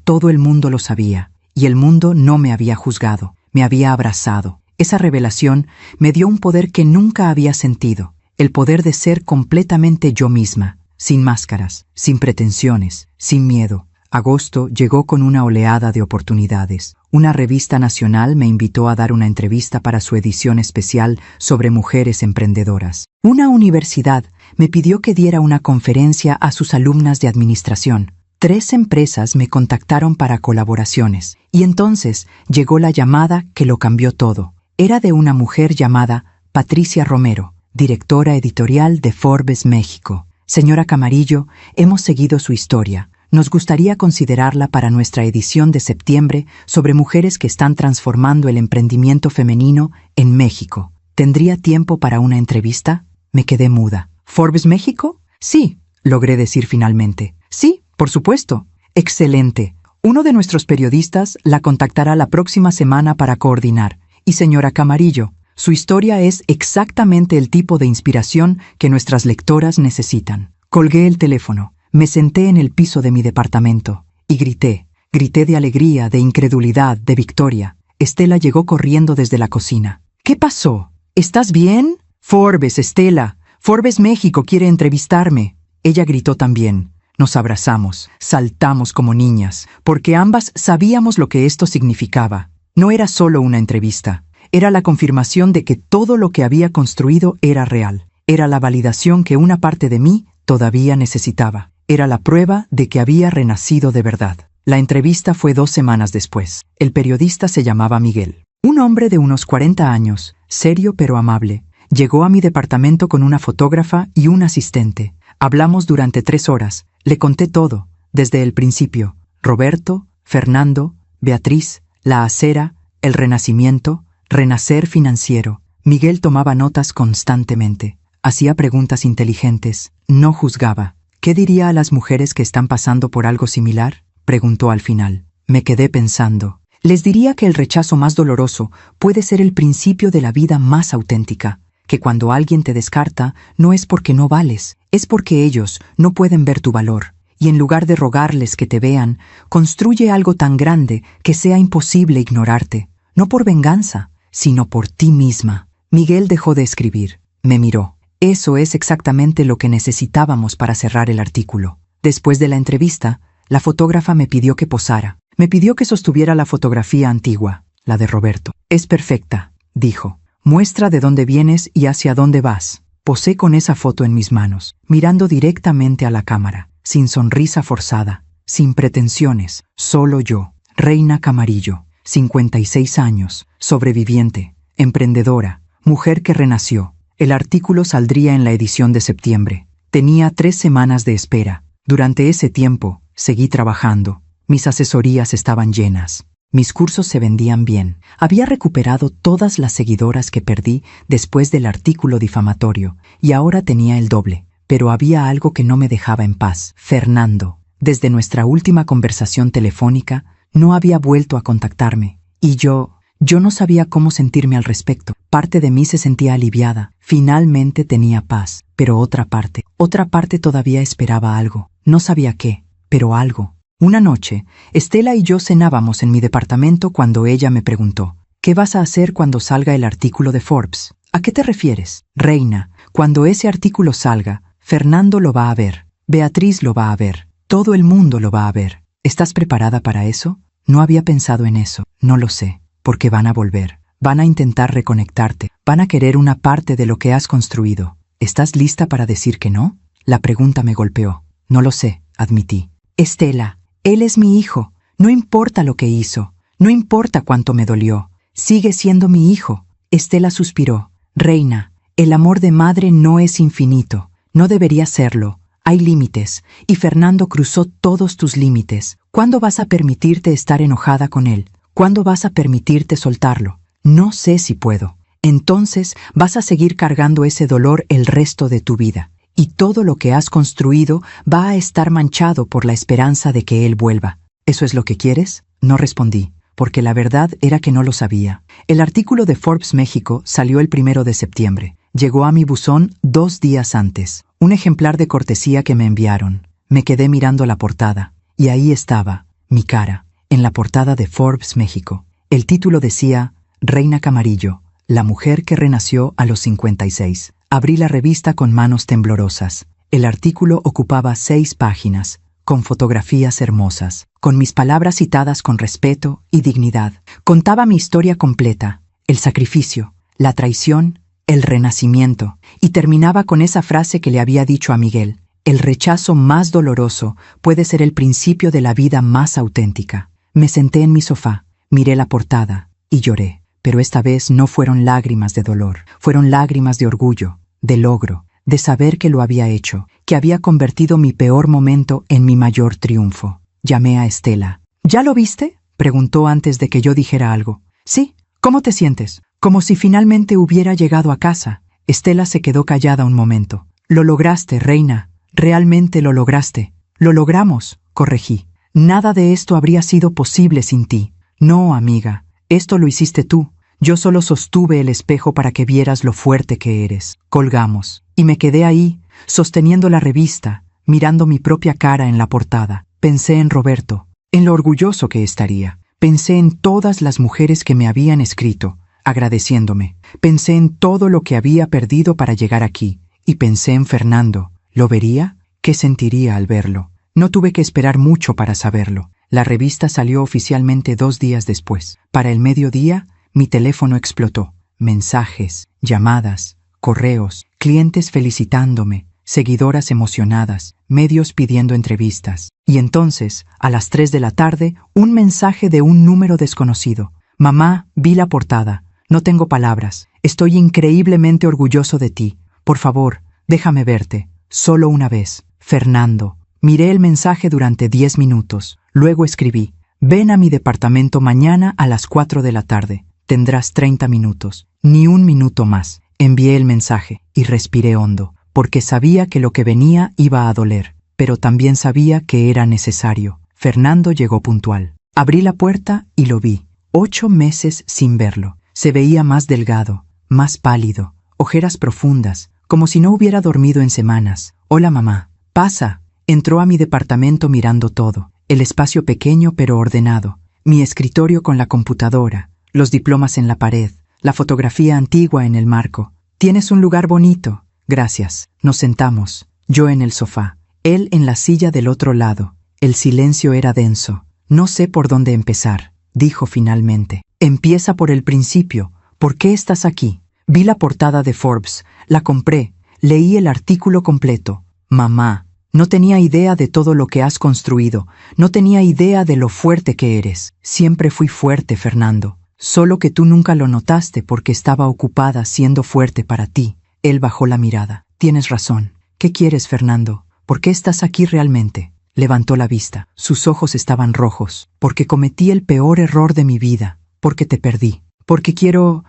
todo el mundo lo sabía, y el mundo no me había juzgado, me había abrazado. Esa revelación me dio un poder que nunca había sentido, el poder de ser completamente yo misma, sin máscaras, sin pretensiones, sin miedo. Agosto llegó con una oleada de oportunidades. Una revista nacional me invitó a dar una entrevista para su edición especial sobre mujeres emprendedoras. Una universidad me pidió que diera una conferencia a sus alumnas de administración. 3 empresas me contactaron para colaboraciones, y entonces llegó la llamada que lo cambió todo. Era de una mujer llamada Patricia Romero, directora editorial de Forbes México. «Señora Camarillo, hemos seguido su historia. Nos gustaría considerarla para nuestra edición de septiembre sobre mujeres que están transformando el emprendimiento femenino en México. ¿Tendría tiempo para una entrevista?» Me quedé muda. ¿Forbes México? Sí, logré decir finalmente. Sí, por supuesto. Excelente. Uno de nuestros periodistas la contactará la próxima semana para coordinar. Y señora Camarillo, su historia es exactamente el tipo de inspiración que nuestras lectoras necesitan. Colgué el teléfono, me senté en el piso de mi departamento y grité. Grité de alegría, de incredulidad, de victoria. Estela llegó corriendo desde la cocina. ¿Qué pasó? ¿Estás bien? Forbes, Estela. Forbes México quiere entrevistarme. Ella gritó también. Nos abrazamos, saltamos como niñas, porque ambas sabíamos lo que esto significaba. No era solo una entrevista, era la confirmación de que todo lo que había construido era real. Era la validación que una parte de mí todavía necesitaba. Era la prueba de que había renacido de verdad. La entrevista fue 2 semanas después. El periodista se llamaba Miguel. Un hombre de unos 40 años, serio pero amable, llegó a mi departamento con una fotógrafa y un asistente. Hablamos durante 3 horas. Le conté todo, desde el principio. Roberto, Fernando, Beatriz, la acera, el renacimiento, renacer financiero. Miguel tomaba notas constantemente. Hacía preguntas inteligentes. No juzgaba. ¿Qué diría a las mujeres que están pasando por algo similar? Preguntó al final. Me quedé pensando. Les diría que el rechazo más doloroso puede ser el principio de la vida más auténtica. Que cuando alguien te descarta, no es porque no vales, es porque ellos no pueden ver tu valor. Y en lugar de rogarles que te vean, construye algo tan grande que sea imposible ignorarte. No por venganza, sino por ti misma. Miguel dejó de escribir. Me miró. Eso es exactamente lo que necesitábamos para cerrar el artículo. Después de la entrevista, la fotógrafa me pidió que posara. Me pidió que sostuviera la fotografía antigua, la de Roberto. Es perfecta, dijo. Muestra de dónde vienes y hacia dónde vas. Posé con esa foto en mis manos, mirando directamente a la cámara, sin sonrisa forzada, sin pretensiones, solo yo, Reina Camarillo, 56 años, sobreviviente, emprendedora, mujer que renació. El artículo saldría en la edición de septiembre. Tenía 3 semanas de espera. Durante ese tiempo, seguí trabajando. Mis asesorías estaban llenas. Mis cursos se vendían bien. Había recuperado todas las seguidoras que perdí después del artículo difamatorio, y ahora tenía el doble. Pero había algo que no me dejaba en paz. Fernando, desde nuestra última conversación telefónica, no había vuelto a contactarme. Y yo no sabía cómo sentirme al respecto. Parte de mí se sentía aliviada. Finalmente tenía paz. Pero otra parte todavía esperaba algo. No sabía qué, pero algo. Una noche, Estela y yo cenábamos en mi departamento cuando ella me preguntó, ¿qué vas a hacer cuando salga el artículo de Forbes? ¿A qué te refieres? Reina, cuando ese artículo salga, Fernando lo va a ver, Beatriz lo va a ver, todo el mundo lo va a ver. ¿Estás preparada para eso? No había pensado en eso, no lo sé, porque van a volver, van a intentar reconectarte, van a querer una parte de lo que has construido. ¿Estás lista para decir que no? La pregunta me golpeó. No lo sé, admití. Estela, él es mi hijo, no importa lo que hizo, no importa cuánto me dolió, sigue siendo mi hijo. Estela suspiró. Reina, el amor de madre no es infinito, no debería serlo, hay límites, y Fernando cruzó todos tus límites. ¿Cuándo vas a permitirte estar enojada con él? ¿Cuándo vas a permitirte soltarlo? No sé si puedo. Entonces vas a seguir cargando ese dolor el resto de tu vida. Y todo lo que has construido va a estar manchado por la esperanza de que él vuelva. ¿Eso es lo que quieres? No respondí, porque la verdad era que no lo sabía. El artículo de Forbes México salió el 1 de septiembre. Llegó a mi buzón 2 días antes. Un ejemplar de cortesía que me enviaron. Me quedé mirando la portada. Y ahí estaba, mi cara, en la portada de Forbes México. El título decía, Reina Camarillo, la mujer que renació a los 56. Abrí la revista con manos temblorosas. El artículo ocupaba 6 páginas, con fotografías hermosas, con mis palabras citadas con respeto y dignidad. Contaba mi historia completa, el sacrificio, la traición, el renacimiento, y terminaba con esa frase que le había dicho a Miguel. El rechazo más doloroso puede ser el principio de la vida más auténtica. Me senté en mi sofá, miré la portada y lloré. Pero esta vez no fueron lágrimas de dolor, fueron lágrimas de orgullo, de logro, de saber que lo había hecho, que había convertido mi peor momento en mi mayor triunfo. Llamé a Estela. ¿Ya lo viste?, preguntó antes de que yo dijera algo. Sí, ¿cómo te sientes? Como si finalmente hubiera llegado a casa. Estela se quedó callada un momento. Lo lograste, reina. Realmente lo lograste. Lo logramos, corregí. Nada de esto habría sido posible sin ti. No, amiga. Esto lo hiciste tú. Yo solo sostuve el espejo para que vieras lo fuerte que eres. Colgamos. Y me quedé ahí, sosteniendo la revista, mirando mi propia cara en la portada. Pensé en Roberto, en lo orgulloso que estaría. Pensé en todas las mujeres que me habían escrito, agradeciéndome. Pensé en todo lo que había perdido para llegar aquí. Y pensé en Fernando. ¿Lo vería? ¿Qué sentiría al verlo? No tuve que esperar mucho para saberlo. La revista salió oficialmente 2 días después. Para el mediodía, mi teléfono explotó. Mensajes, llamadas, correos, clientes felicitándome, seguidoras emocionadas, medios pidiendo entrevistas. Y entonces, a las 3 de la tarde, un mensaje de un número desconocido. Mamá, vi la portada. No tengo palabras. Estoy increíblemente orgulloso de ti. Por favor, déjame verte. Solo una vez. Fernando. Miré el mensaje durante 10 minutos. Luego escribí: ven a mi departamento mañana a las 4 de la tarde. Tendrás 30 minutos. Ni un minuto más. Envié el mensaje y respiré hondo, porque sabía que lo que venía iba a doler, pero también sabía que era necesario. Fernando llegó puntual. Abrí la puerta y lo vi. 8 meses sin verlo. Se veía más delgado, más pálido, ojeras profundas, como si no hubiera dormido en semanas. Hola, mamá. Pasa. Entró a mi departamento mirando todo. El espacio pequeño pero ordenado. Mi escritorio con la computadora, los diplomas en la pared, la fotografía antigua en el marco. Tienes un lugar bonito. Gracias. Nos sentamos. Yo en el sofá, él en la silla del otro lado. El silencio era denso. No sé por dónde empezar, dijo finalmente. Empieza por el principio. ¿Por qué estás aquí? Vi la portada de Forbes, la compré, leí el artículo completo. Mamá, no tenía idea de todo lo que has construido, no tenía idea de lo fuerte que eres. Siempre fui fuerte, Fernando. Solo que tú nunca lo notaste porque estaba ocupada siendo fuerte para ti. Él bajó la mirada. Tienes razón. ¿Qué quieres, Fernando? ¿Por qué estás aquí realmente? Levantó la vista. Sus ojos estaban rojos. Porque cometí el peor error de mi vida. Porque te perdí. Porque quiero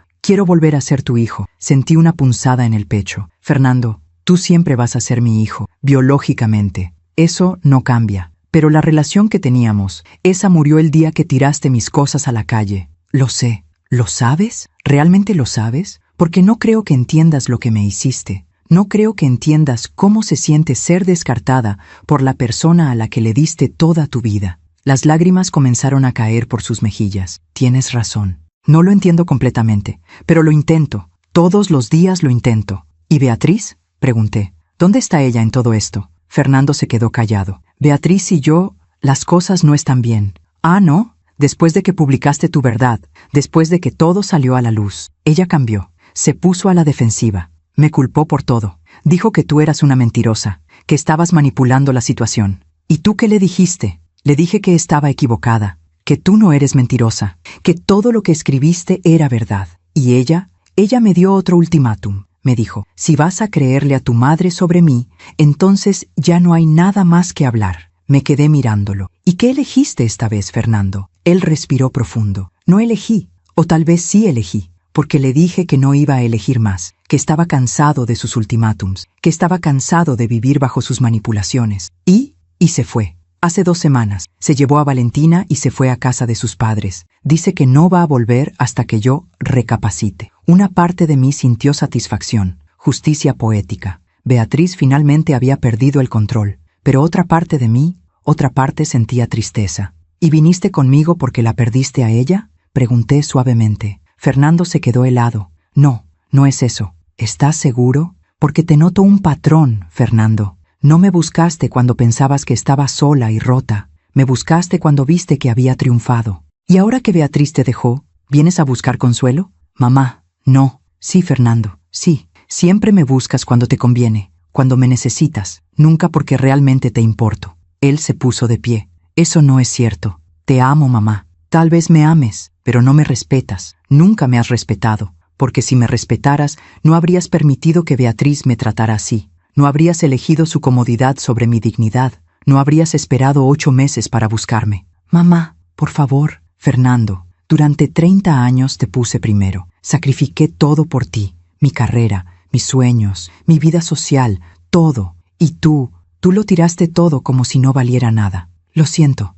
volver a ser tu hijo. Sentí una punzada en el pecho. Fernando, tú siempre vas a ser mi hijo, biológicamente. Eso no cambia. Pero la relación que teníamos, esa murió el día que tiraste mis cosas a la calle. Lo sé. ¿Lo sabes? ¿Realmente lo sabes? Porque no creo que entiendas lo que me hiciste. No creo que entiendas cómo se siente ser descartada por la persona a la que le diste toda tu vida. Las lágrimas comenzaron a caer por sus mejillas. Tienes razón. No lo entiendo completamente, pero lo intento. Todos los días lo intento. ¿Y Beatriz? Pregunté. ¿Dónde está ella en todo esto? Fernando se quedó callado. Beatriz y yo, las cosas no están bien. Ah, ¿no? Después de que publicaste tu verdad, después de que todo salió a la luz, ella cambió. Se puso a la defensiva. Me culpó por todo. Dijo que tú eras una mentirosa, que estabas manipulando la situación. ¿Y tú qué le dijiste? Le dije que estaba equivocada, que tú no eres mentirosa, que todo lo que escribiste era verdad. Y ella me dio otro ultimátum. Me dijo, si vas a creerle a tu madre sobre mí, entonces ya no hay nada más que hablar. Me quedé mirándolo. ¿Y qué elegiste esta vez, Fernando? Él respiró profundo. No elegí, o tal vez sí elegí, porque le dije que no iba a elegir más, que estaba cansado de sus ultimátums, que estaba cansado de vivir bajo sus manipulaciones. Y se fue. Hace 2 semanas, se llevó a Valentina y se fue a casa de sus padres. Dice que no va a volver hasta que yo recapacite. Una parte de mí sintió satisfacción, justicia poética. Beatriz finalmente había perdido el control, pero otra parte de mí, otra parte sentía tristeza. ¿Y viniste conmigo porque la perdiste a ella? Pregunté suavemente. Fernando se quedó helado. No, no es eso. ¿Estás seguro? Porque te noto un patrón, Fernando. No me buscaste cuando pensabas que estaba sola y rota. Me buscaste cuando viste que había triunfado. ¿Y ahora que Beatriz te dejó, vienes a buscar consuelo? Mamá, no. Sí, Fernando, sí. Siempre me buscas cuando te conviene, cuando me necesitas, nunca porque realmente te importo. Él se puso de pie. Eso no es cierto. Te amo, mamá. Tal vez me ames, pero no me respetas. Nunca me has respetado, porque si me respetaras, no habrías permitido que Beatriz me tratara así. No habrías elegido su comodidad sobre mi dignidad. No habrías esperado 8 meses para buscarme. Mamá, por favor. Fernando, durante 30 años te puse primero. Sacrifiqué todo por ti. Mi carrera, mis sueños, mi vida social, todo. Y tú lo tiraste todo como si no valiera nada. Lo siento,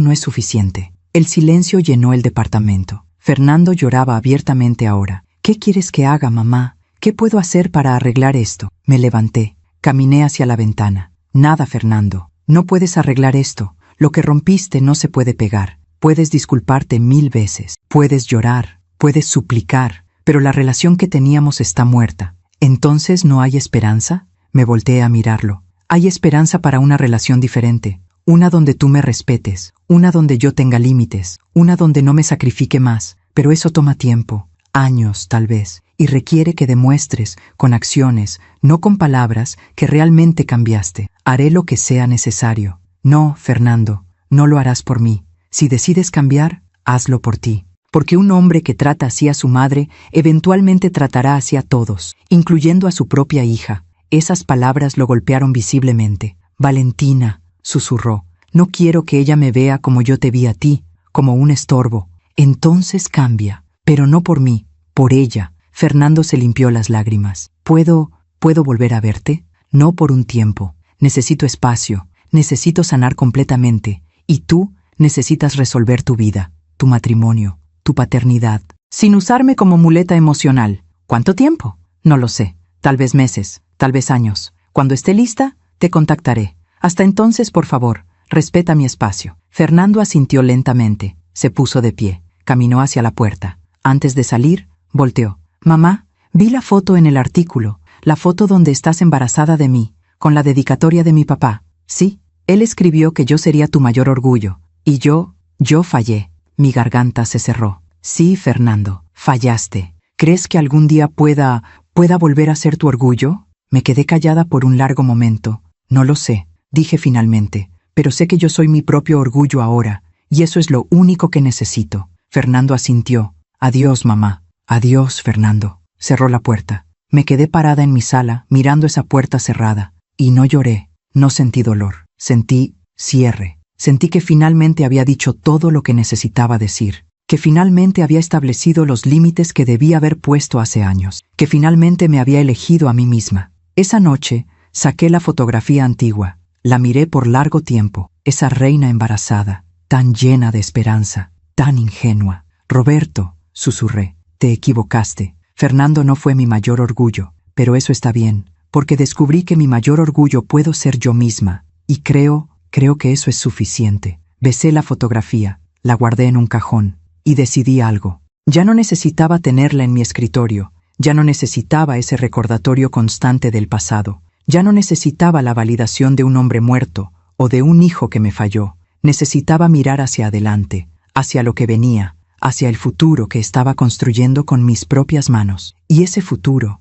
no es suficiente. El silencio llenó el departamento. Fernando lloraba abiertamente ahora. ¿Qué quieres que haga, mamá? ¿Qué puedo hacer para arreglar esto? Me levanté, caminé hacia la ventana. Nada, Fernando. No puedes arreglar esto. Lo que rompiste no se puede pegar. Puedes disculparte 1000 veces. Puedes llorar, puedes suplicar, pero la relación que teníamos está muerta. ¿Entonces no hay esperanza? Me volteé a mirarlo. Hay esperanza para una relación diferente. Una donde tú me respetes, una donde yo tenga límites, una donde no me sacrifique más. Pero eso toma tiempo, años tal vez, y requiere que demuestres, con acciones, no con palabras, que realmente cambiaste. Haré lo que sea necesario. No, Fernando, no lo harás por mí. Si decides cambiar, hazlo por ti. Porque un hombre que trata así a su madre, eventualmente tratará así a todos, incluyendo a su propia hija. Esas palabras lo golpearon visiblemente. Valentina, susurró, no quiero que ella me vea como yo te vi a ti, como un estorbo. Entonces cambia, pero no por mí, por ella. Fernando se limpió las lágrimas. ¿Puedo volver a verte? No por un tiempo. Necesito espacio, necesito sanar completamente. Y tú necesitas resolver tu vida, tu matrimonio, tu paternidad, sin usarme como muleta emocional. ¿Cuánto tiempo? No lo sé. Tal vez meses, tal vez años. Cuando esté lista, te contactaré. Hasta entonces, por favor, respeta mi espacio. Fernando asintió lentamente. Se puso de pie. Caminó hacia la puerta. Antes de salir, volteó. Mamá, vi la foto en el artículo. La foto donde estás embarazada de mí, con la dedicatoria de mi papá. Sí, él escribió que yo sería tu mayor orgullo. Y yo fallé. Mi garganta se cerró. Sí, Fernando, fallaste. ¿Crees que algún día pueda volver a ser tu orgullo? Me quedé callada por un largo momento. No lo sé, dije finalmente, pero sé que yo soy mi propio orgullo ahora, y eso es lo único que necesito. Fernando asintió. Adiós, mamá. Adiós, Fernando. Cerró la puerta. Me quedé parada en mi sala, mirando esa puerta cerrada. Y no lloré, no sentí dolor. Sentí cierre. Sentí que finalmente había dicho todo lo que necesitaba decir. Que finalmente había establecido los límites que debía haber puesto hace años. Que finalmente me había elegido a mí misma. Esa noche, saqué la fotografía antigua. La miré por largo tiempo. Esa reina embarazada, tan llena de esperanza, tan ingenua. Roberto, susurré, te equivocaste. Fernando no fue mi mayor orgullo, pero eso está bien, porque descubrí que mi mayor orgullo puedo ser yo misma, y creo que eso es suficiente. Besé la fotografía, la guardé en un cajón, y decidí algo. Ya no necesitaba tenerla en mi escritorio, ya no necesitaba ese recordatorio constante del pasado, ya no necesitaba la validación de un hombre muerto, o de un hijo que me falló. Necesitaba mirar hacia adelante, hacia lo que venía, hacia el futuro que estaba construyendo con mis propias manos. Y ese futuro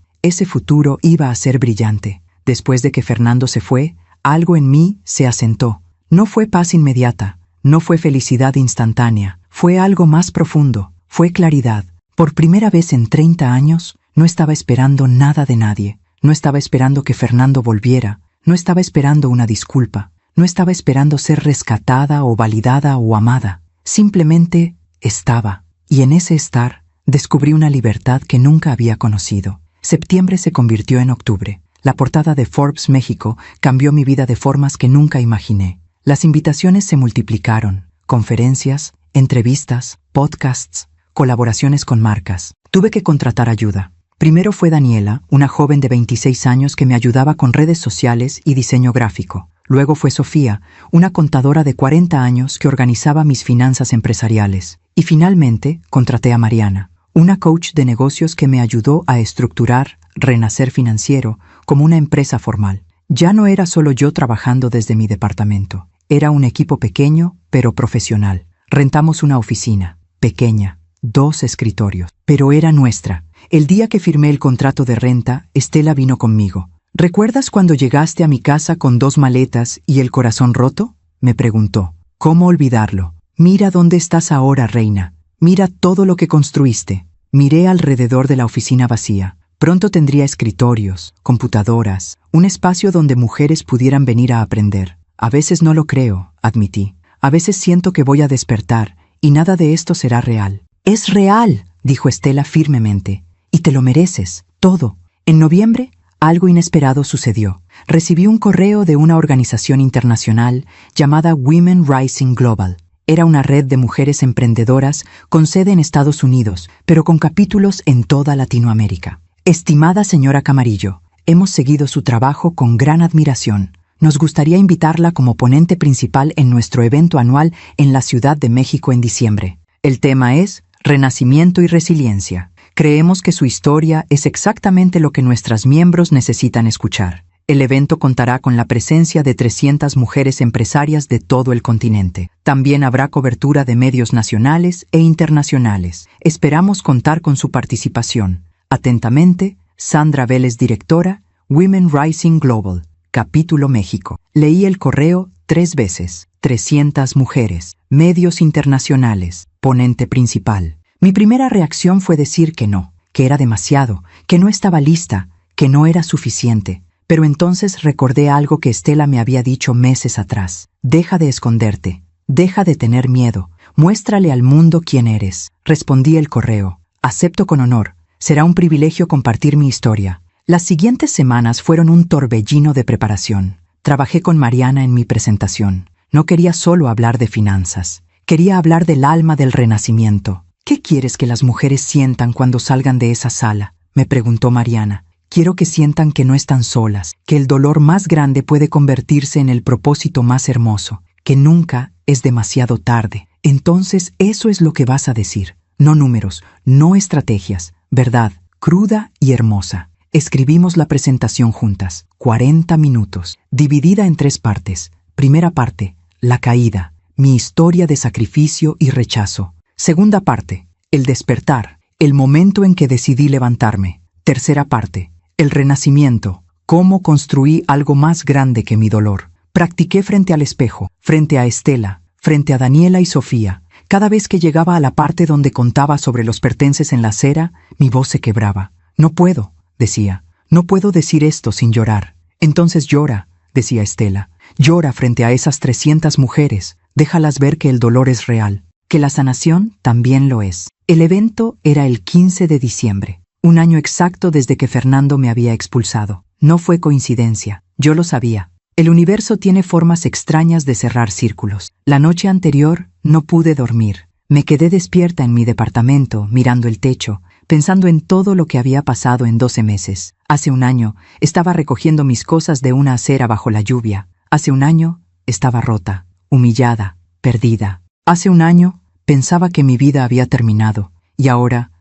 iba a ser brillante. Después de que Fernando se fue, algo en mí se asentó. No fue paz inmediata, no fue felicidad instantánea, fue algo más profundo, fue claridad. Por primera vez en 30 años, no estaba esperando nada de nadie. No estaba esperando que Fernando volviera, no estaba esperando una disculpa, no estaba esperando ser rescatada o validada o amada. Simplemente estaba, y en ese estar descubrí una libertad que nunca había conocido. Septiembre se convirtió en octubre. La portada de Forbes México cambió mi vida de formas que nunca imaginé. Las invitaciones se multiplicaron. Conferencias, entrevistas, podcasts, colaboraciones con marcas. Tuve que contratar ayuda. Primero fue Daniela, una joven de 26 años que me ayudaba con redes sociales y diseño gráfico. Luego fue Sofía, una contadora de 40 años que organizaba mis finanzas empresariales. Y finalmente contraté a Mariana, una coach de negocios que me ayudó a estructurar Renacer Financiero como una empresa formal. Ya no era solo yo trabajando desde mi departamento. Era un equipo pequeño, pero profesional. Rentamos una oficina, pequeña, 2 escritorios, pero era nuestra. El día que firmé el contrato de renta, Estela vino conmigo. ¿Recuerdas cuando llegaste a mi casa con 2 maletas y el corazón roto? Me preguntó. ¿Cómo olvidarlo? Mira dónde estás ahora, reina. Mira todo lo que construiste. Miré alrededor de la oficina vacía. Pronto tendría escritorios, computadoras, un espacio donde mujeres pudieran venir a aprender. A veces no lo creo, admití. A veces siento que voy a despertar y nada de esto será real. Es real, dijo Estela firmemente. Y te lo mereces, todo. En noviembre, algo inesperado sucedió. Recibí un correo de una organización internacional llamada Women Rising Global. Era una red de mujeres emprendedoras con sede en Estados Unidos, pero con capítulos en toda Latinoamérica. Estimada señora Camarillo, hemos seguido su trabajo con gran admiración. Nos gustaría invitarla como ponente principal en nuestro evento anual en la Ciudad de México en diciembre. El tema es Renacimiento y Resiliencia. Creemos que su historia es exactamente lo que nuestras miembros necesitan escuchar. El evento contará con la presencia de 300 mujeres empresarias de todo el continente. También habrá cobertura de medios nacionales e internacionales. Esperamos contar con su participación. Atentamente, Sandra Vélez, directora, Women Rising Global, Capítulo México. Leí el correo 3 veces. 300 mujeres, medios internacionales, ponente principal. Mi primera reacción fue decir que no, que era demasiado, que no estaba lista, que no era suficiente. Pero entonces recordé algo que Estela me había dicho meses atrás. Deja de esconderte, deja de tener miedo, muéstrale al mundo quién eres. Respondí el correo. Acepto con honor. Será un privilegio compartir mi historia. Las siguientes semanas fueron un torbellino de preparación. Trabajé con Mariana en mi presentación. No quería solo hablar de finanzas. Quería hablar del alma del renacimiento. ¿Qué quieres que las mujeres sientan cuando salgan de esa sala?, me preguntó Mariana. Quiero que sientan que no están solas, que el dolor más grande puede convertirse en el propósito más hermoso, que nunca es demasiado tarde. Entonces eso es lo que vas a decir. No números, no estrategias. Verdad, cruda y hermosa. Escribimos la presentación juntas, 40 minutos, dividida en 3 partes. Primera parte, la caída, mi historia de sacrificio y rechazo. Segunda parte, el despertar, el momento en que decidí levantarme. Tercera parte, el renacimiento, cómo construí algo más grande que mi dolor. Practiqué frente al espejo, frente a Estela, frente a Daniela y Sofía. Cada vez que llegaba a la parte donde contaba sobre los pertences en la acera, mi voz se quebraba. No puedo, decía, no puedo decir esto sin llorar. Entonces llora, decía Estela. Llora frente a esas 300 mujeres. Déjalas ver que el dolor es real, que la sanación también lo es. El evento era el 15 de diciembre, un año exacto desde que Fernando me había expulsado. No fue coincidencia, yo lo sabía. El universo tiene formas extrañas de cerrar círculos. La noche anterior no pude dormir. Me quedé despierta en mi departamento, mirando el techo, pensando en todo lo que había pasado en 12 meses. Hace un año estaba recogiendo mis cosas de una acera bajo la lluvia. Hace un año estaba rota, humillada, perdida. Hace un año pensaba que mi vida había terminado. Y ahora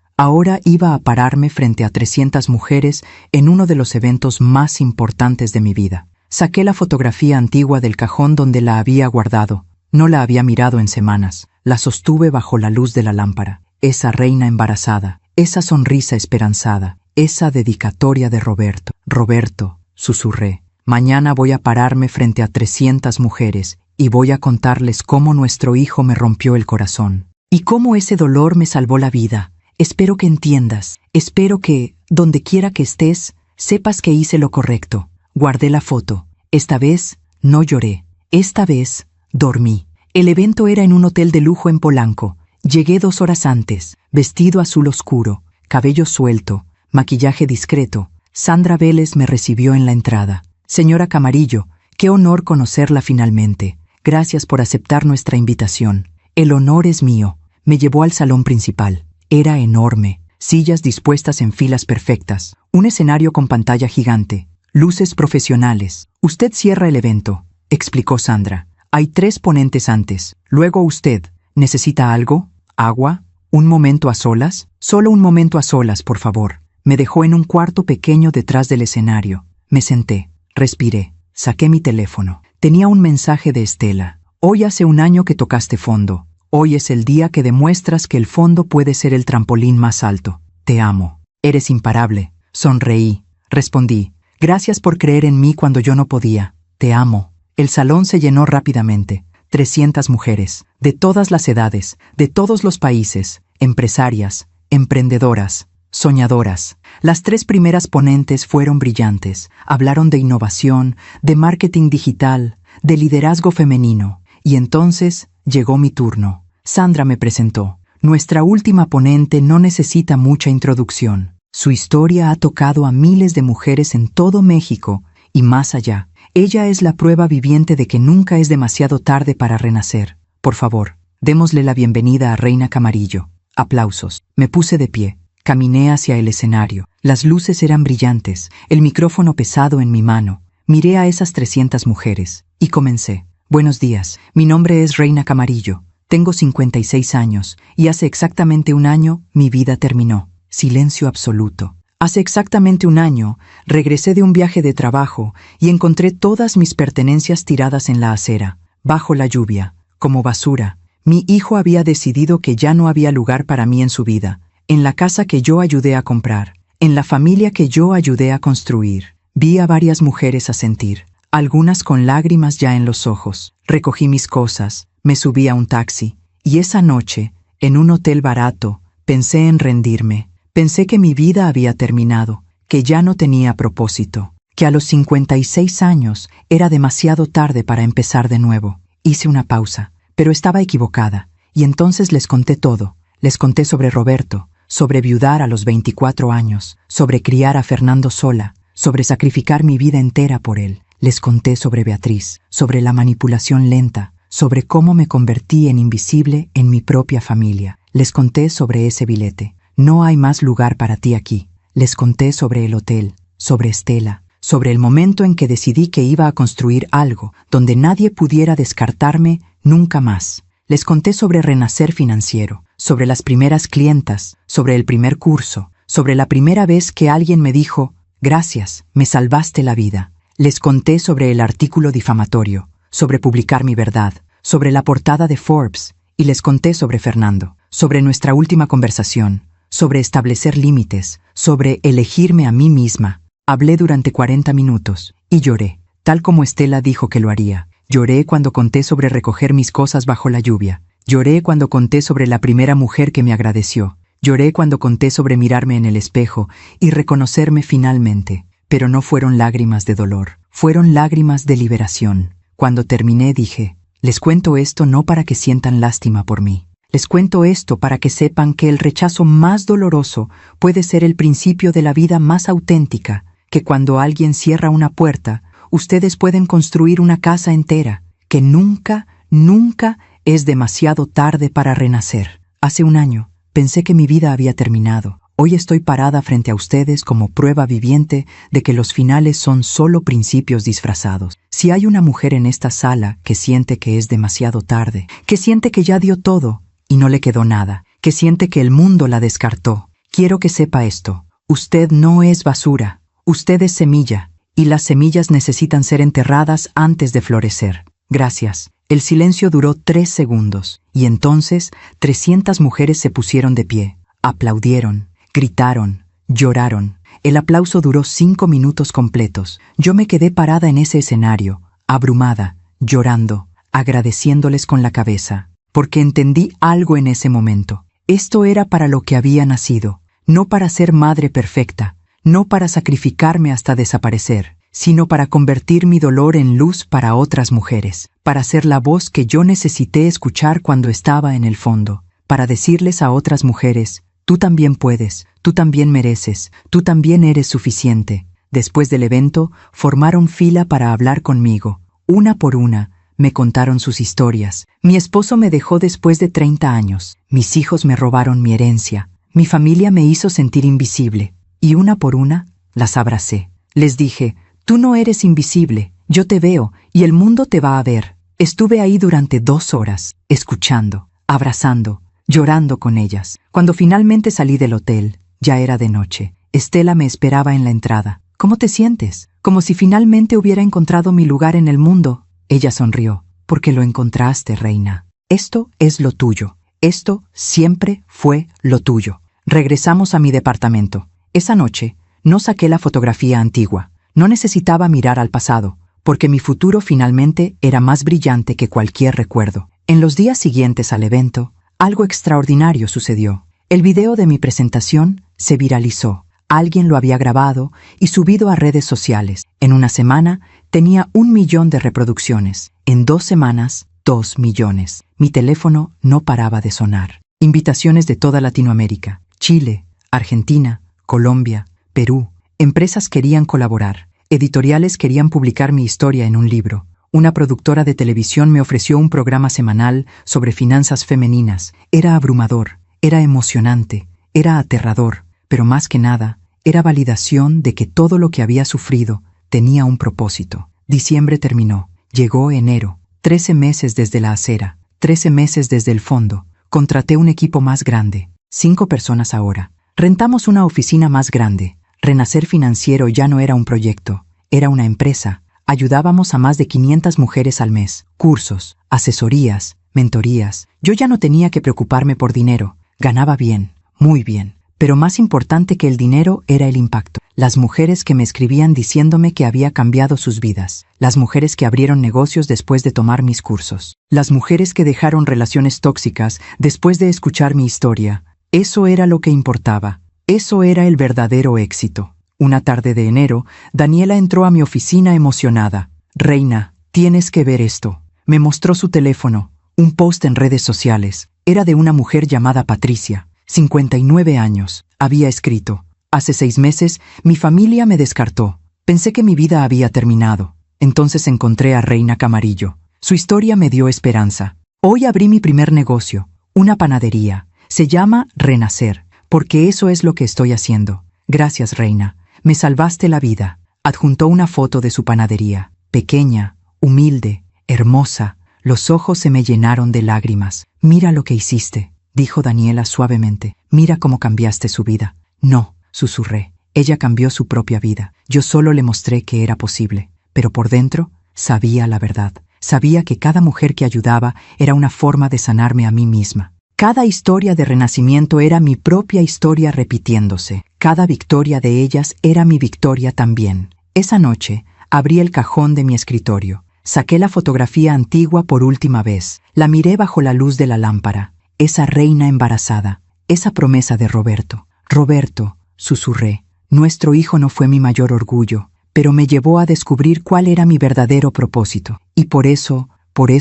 iba a pararme frente a 300 mujeres en uno de los eventos más importantes de mi vida. Saqué la fotografía antigua del cajón donde la había guardado. No la había mirado en semanas. La sostuve bajo la luz de la lámpara. Esa reina embarazada, esa sonrisa esperanzada, esa dedicatoria de Roberto. Roberto, susurré, mañana voy a pararme frente a 300 mujeres y voy a contarles cómo nuestro hijo me rompió el corazón y cómo ese dolor me salvó la vida. Espero que entiendas. Espero que, donde quiera que estés, sepas que hice lo correcto. Guardé la foto. Esta vez no lloré. Esta vez dormí. El evento era en un hotel de lujo en Polanco. Llegué 2 horas antes, vestido azul oscuro, cabello suelto, maquillaje discreto. Sandra Vélez me recibió en la entrada. Señora Camarillo, qué honor conocerla finalmente. Gracias por aceptar nuestra invitación. El honor es mío. Me llevó al salón principal. Era enorme. Sillas dispuestas en filas perfectas. Un escenario con pantalla gigante. Luces profesionales. Usted cierra el evento, explicó Sandra. Hay 3 ponentes antes. Luego usted. ¿Necesita algo? ¿Agua? ¿Un momento a solas? Solo un momento a solas, por favor. Me dejó en un cuarto pequeño detrás del escenario. Me senté. Respiré. Saqué mi teléfono. Tenía un mensaje de Estela. Hoy hace un año que tocaste fondo. Hoy es el día que demuestras que el fondo puede ser el trampolín más alto. Te amo. Eres imparable. Sonreí. Respondí. Gracias por creer en mí cuando yo no podía. Te amo. El salón se llenó rápidamente. 300 mujeres, de todas las edades, de todos los países, empresarias, emprendedoras, soñadoras. Las 3 primeras ponentes fueron brillantes. Hablaron de innovación, de marketing digital, de liderazgo femenino. Y entonces llegó mi turno. Sandra me presentó. Nuestra última ponente no necesita mucha introducción. Su historia ha tocado a miles de mujeres en todo México y más allá. Ella es la prueba viviente de que nunca es demasiado tarde para renacer. Por favor, démosle la bienvenida a Reina Camarillo. Aplausos. Me puse de pie. Caminé hacia el escenario. Las luces eran brillantes, el micrófono pesado en mi mano. Miré a esas 300 mujeres y comencé. Buenos días, mi nombre es Reina Camarillo. Tengo 56 años y hace exactamente un año mi vida terminó. Silencio absoluto. Hace exactamente un año regresé de un viaje de trabajo y encontré todas mis pertenencias tiradas en la acera, bajo la lluvia, como basura. Mi hijo había decidido que ya no había lugar para mí en su vida, en la casa que yo ayudé a comprar, en la familia que yo ayudé a construir. Vi a varias mujeres asentir, algunas con lágrimas ya en los ojos. Recogí mis cosas, me subí a un taxi, y esa noche, en un hotel barato, pensé en rendirme. Pensé que mi vida había terminado, que ya no tenía propósito, que a los 56 años era demasiado tarde para empezar de nuevo. Hice una pausa, pero estaba equivocada, y entonces les conté todo. Les conté sobre Roberto, sobre viudar a los 24 años, sobre criar a Fernando sola, sobre sacrificar mi vida entera por él. Les conté sobre Beatriz, sobre la manipulación lenta, sobre cómo me convertí en invisible en mi propia familia. Les conté sobre ese billete. No hay más lugar para ti aquí. Les conté sobre el hotel, sobre Estela, sobre el momento en que decidí que iba a construir algo donde nadie pudiera descartarme nunca más. Les conté sobre Renacer Financiero, sobre las primeras clientas, sobre el primer curso, sobre la primera vez que alguien me dijo, gracias, me salvaste la vida. Les conté sobre el artículo difamatorio, sobre publicar mi verdad, sobre la portada de Forbes, y les conté sobre Fernando, sobre nuestra última conversación, sobre establecer límites, sobre elegirme a mí misma. Hablé durante 40 minutos y lloré, tal como Estela dijo que lo haría. Lloré cuando conté sobre recoger mis cosas bajo la lluvia. Lloré cuando conté sobre la primera mujer que me agradeció. Lloré cuando conté sobre mirarme en el espejo y reconocerme finalmente. Pero no fueron lágrimas de dolor, fueron lágrimas de liberación. Cuando terminé dije, les cuento esto no para que sientan lástima por mí. Les cuento esto para que sepan que el rechazo más doloroso puede ser el principio de la vida más auténtica, que cuando alguien cierra una puerta, ustedes pueden construir una casa entera, que nunca, nunca es demasiado tarde para renacer. Hace un año, pensé que mi vida había terminado. Hoy estoy parada frente a ustedes como prueba viviente de que los finales son solo principios disfrazados. Si hay una mujer en esta sala que siente que es demasiado tarde, que siente que ya dio todo, y no le quedó nada, que siente que el mundo la descartó. Quiero que sepa esto. Usted no es basura. Usted es semilla, y las semillas necesitan ser enterradas antes de florecer. Gracias. El silencio duró 3 segundos, y entonces 300 mujeres se pusieron de pie. Aplaudieron, gritaron, lloraron. El aplauso duró 5 minutos completos. Yo me quedé parada en ese escenario, abrumada, llorando, agradeciéndoles con la cabeza. Porque entendí algo en ese momento. Esto era para lo que había nacido, no para ser madre perfecta, no para sacrificarme hasta desaparecer, sino para convertir mi dolor en luz para otras mujeres, para ser la voz que yo necesité escuchar cuando estaba en el fondo, para decirles a otras mujeres, tú también puedes, tú también mereces, tú también eres suficiente. Después del evento, formaron fila para hablar conmigo, una por una. Me contaron sus historias. Mi esposo me dejó después de 30 años. Mis hijos me robaron mi herencia. Mi familia me hizo sentir invisible. Y una por una, las abracé. Les dije, tú no eres invisible. Yo te veo y el mundo te va a ver. Estuve ahí durante 2 horas, escuchando, abrazando, llorando con ellas. Cuando finalmente salí del hotel, ya era de noche. Estela me esperaba en la entrada. ¿Cómo te sientes? Como si finalmente hubiera encontrado mi lugar en el mundo. Ella sonrió, porque lo encontraste, reina. Esto es lo tuyo. Esto siempre fue lo tuyo. Regresamos a mi departamento. Esa noche, no saqué la fotografía antigua. No necesitaba mirar al pasado, porque mi futuro finalmente era más brillante que cualquier recuerdo. En los días siguientes al evento, algo extraordinario sucedió. El video de mi presentación se viralizó. Alguien lo había grabado y subido a redes sociales. En una semana tenía 1 millón de reproducciones. En 2 semanas, 2 millones. Mi teléfono no paraba de sonar. Invitaciones de toda Latinoamérica, Chile, Argentina, Colombia, Perú. Empresas querían colaborar. Editoriales querían publicar mi historia en un libro. Una productora de televisión me ofreció un programa semanal sobre finanzas femeninas. Era abrumador, era emocionante, era aterrador, pero más que nada, era validación de que todo lo que había sufrido tenía un propósito. Diciembre terminó. Llegó enero. 13 meses desde la acera. 13 meses desde el fondo. Contraté un equipo más grande. 5 personas ahora. Rentamos una oficina más grande. Renacer Financiero ya no era un proyecto, era una empresa. Ayudábamos a más de 500 mujeres al mes. Cursos, asesorías, mentorías. Yo ya no tenía que preocuparme por dinero. Ganaba bien, muy bien. Pero más importante que el dinero era el impacto. Las mujeres que me escribían diciéndome que había cambiado sus vidas. Las mujeres que abrieron negocios después de tomar mis cursos. Las mujeres que dejaron relaciones tóxicas después de escuchar mi historia. Eso era lo que importaba. Eso era el verdadero éxito. Una tarde de enero, Daniela entró a mi oficina emocionada. Reina, tienes que ver esto. Me mostró su teléfono, un post en redes sociales. Era de una mujer llamada Patricia, 59 años. Había escrito: hace 6 meses, mi familia me descartó. Pensé que mi vida había terminado. Entonces encontré a Reina Camarillo. Su historia me dio esperanza. Hoy abrí mi primer negocio, una panadería. Se llama Renacer, porque eso es lo que estoy haciendo. Gracias, Reina. Me salvaste la vida. Adjuntó una foto de su panadería. Pequeña, humilde, hermosa. Los ojos se me llenaron de lágrimas. Mira lo que hiciste, dijo Daniela suavemente. Mira cómo cambiaste su vida. No, susurré. Ella cambió su propia vida. Yo solo le mostré que era posible. Pero por dentro, sabía la verdad. Sabía que cada mujer que ayudaba era una forma de sanarme a mí misma. Cada historia de renacimiento era mi propia historia repitiéndose. Cada victoria de ellas era mi victoria también. Esa noche, abrí el cajón de mi escritorio. Saqué la fotografía antigua por última vez. La miré bajo la luz de la lámpara. Esa reina embarazada. Esa promesa de Roberto. Roberto, susurré. Nuestro hijo no fue mi mayor orgullo, pero me llevó a descubrir cuál era mi verdadero propósito. Y por eso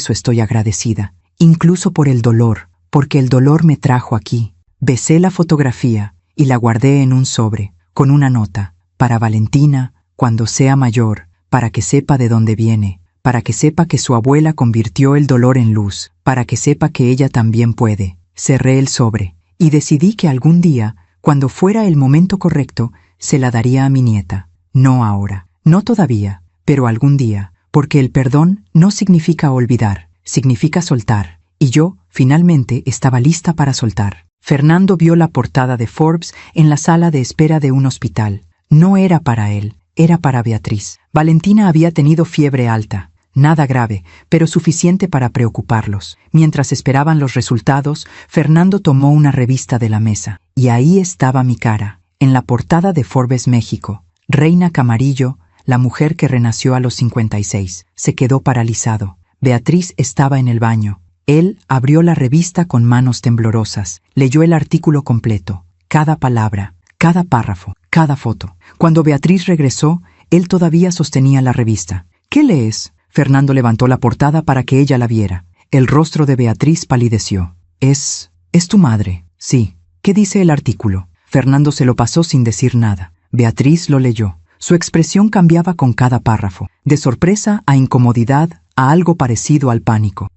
estoy agradecida. Incluso por el dolor. Porque el dolor me trajo aquí. Besé la fotografía y la guardé en un sobre, con una nota. Para Valentina, cuando sea mayor, para que sepa de dónde viene, para que sepa que su abuela convirtió el dolor en luz, para que sepa que ella también puede. Cerré el sobre y decidí que algún día, cuando fuera el momento correcto, se la daría a mi nieta. No ahora, no todavía, pero algún día, porque el perdón no significa olvidar, significa soltar. Y yo, finalmente, estaba lista para soltar. Fernando vio la portada de Forbes en la sala de espera de un hospital. No era para él, era para Beatriz. Valentina había tenido fiebre alta. Nada grave, pero suficiente para preocuparlos. Mientras esperaban los resultados, Fernando tomó una revista de la mesa. Y ahí estaba mi cara, en la portada de Forbes México. Reina Camarillo, la mujer que renació a los 56. Se quedó paralizado. Beatriz estaba en el baño. Él abrió la revista con manos temblorosas, leyó el artículo completo, cada palabra, cada párrafo, cada foto. Cuando Beatriz regresó, él todavía sostenía la revista. ¿Qué lees? Fernando levantó la portada para que ella la viera. El rostro de Beatriz palideció. ¿Es tu madre? Sí. ¿Qué dice el artículo? Fernando se lo pasó sin decir nada. Beatriz lo leyó. Su expresión cambiaba con cada párrafo, de sorpresa a incomodidad, a algo parecido al pánico.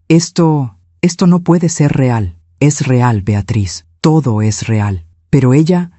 Esto no puede ser real. Es real, Beatriz. Todo es real. Pero ella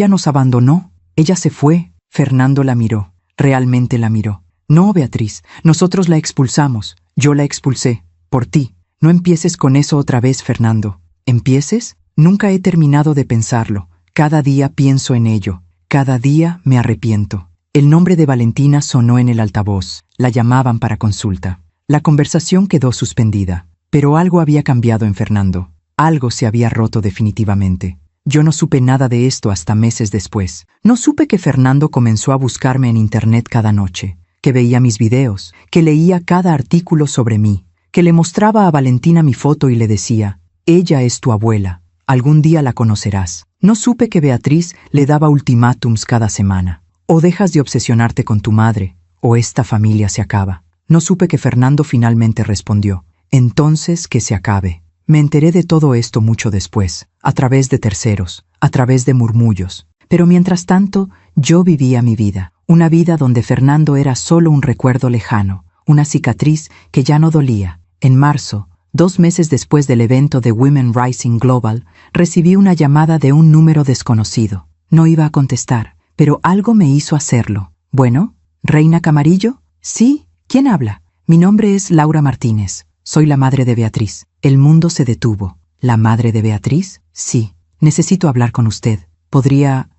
nos abandonó. Ella se fue. Fernando la miró. Realmente la miró. No, Beatriz. Nosotros la expulsamos. Yo la expulsé. Por ti. No empieces con eso otra vez, Fernando. ¿Empieces? Nunca he terminado de pensarlo. Cada día pienso en ello. Cada día me arrepiento. El nombre de Valentina sonó en el altavoz. La llamaban para consulta. La conversación quedó suspendida. Pero algo había cambiado en Fernando. Algo se había roto definitivamente. Yo no supe nada de esto hasta meses después. No supe que Fernando comenzó a buscarme en internet cada noche, que veía mis videos, que leía cada artículo sobre mí, que le mostraba a Valentina mi foto y le decía: ella es tu abuela, algún día la conocerás. No supe que Beatriz le daba ultimátums cada semana. O dejas de obsesionarte con tu madre, o esta familia se acaba. No supe que Fernando finalmente respondió: entonces que se acabe. Me enteré de todo esto mucho después, a través de terceros, a través de murmullos. Pero mientras tanto, yo vivía mi vida. Una vida donde Fernando era solo un recuerdo lejano, una cicatriz que ya no dolía. En marzo, 2 meses después del evento de Women Rising Global, recibí una llamada de un número desconocido. No iba a contestar, pero algo me hizo hacerlo. «Bueno, ¿Reina Camarillo?» «Sí, ¿quién habla?» «Mi nombre es Laura Martínez. Soy la madre de Beatriz». El mundo se detuvo. ¿La madre de Beatriz? Sí. Necesito hablar con usted. ¿Podría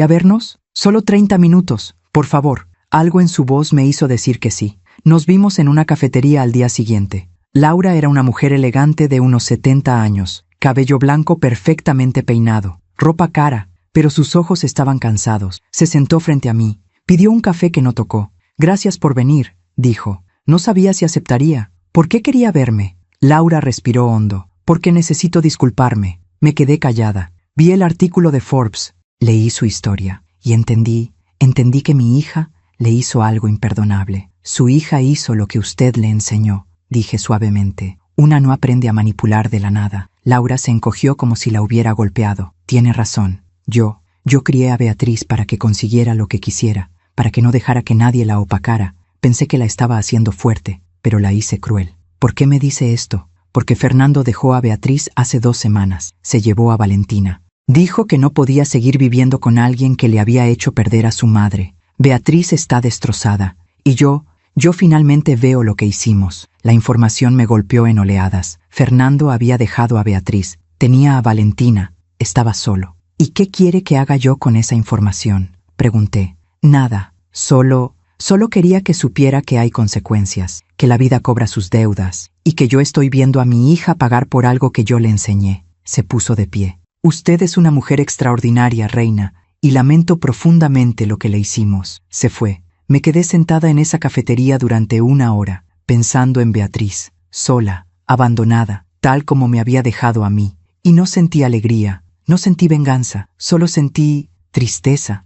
vernos? Solo 30 minutos, por favor. Algo en su voz me hizo decir que sí. Nos vimos en una cafetería al día siguiente. Laura era una mujer elegante de unos 70 años, cabello blanco perfectamente peinado, ropa cara, pero sus ojos estaban cansados. Se sentó frente a mí. Pidió un café que no tocó. «Gracias por venir», dijo. No sabía si aceptaría. ¿Por qué quería verme? Laura respiró hondo. «Porque necesito disculparme». Me quedé callada. Vi el artículo de Forbes. Leí su historia. Y entendí que mi hija le hizo algo imperdonable. «Su hija hizo lo que usted le enseñó», dije suavemente. «Una no aprende a manipular de la nada». Laura se encogió como si la hubiera golpeado. «Tiene razón. Yo crié a Beatriz para que consiguiera lo que quisiera, para que no dejara que nadie la opacara. Pensé que la estaba haciendo fuerte, pero la hice cruel». «¿Por qué me dice esto?» «Porque Fernando dejó a Beatriz hace 2 semanas. Se llevó a Valentina. Dijo que no podía seguir viviendo con alguien que le había hecho perder a su madre. Beatriz está destrozada. Y yo finalmente veo lo que hicimos». La información me golpeó en oleadas. Fernando había dejado a Beatriz. Tenía a Valentina. Estaba solo. «¿Y qué quiere que haga yo con esa información?», pregunté. «Nada. Solo quería que supiera que hay consecuencias, que la vida cobra sus deudas, y que yo estoy viendo a mi hija pagar por algo que yo le enseñé». Se puso de pie. «Usted es una mujer extraordinaria, reina, y lamento profundamente lo que le hicimos». Se fue. Me quedé sentada en esa cafetería durante 1 hora, pensando en Beatriz, sola, abandonada, tal como me había dejado a mí. Y no sentí alegría, no sentí venganza, solo sentí tristeza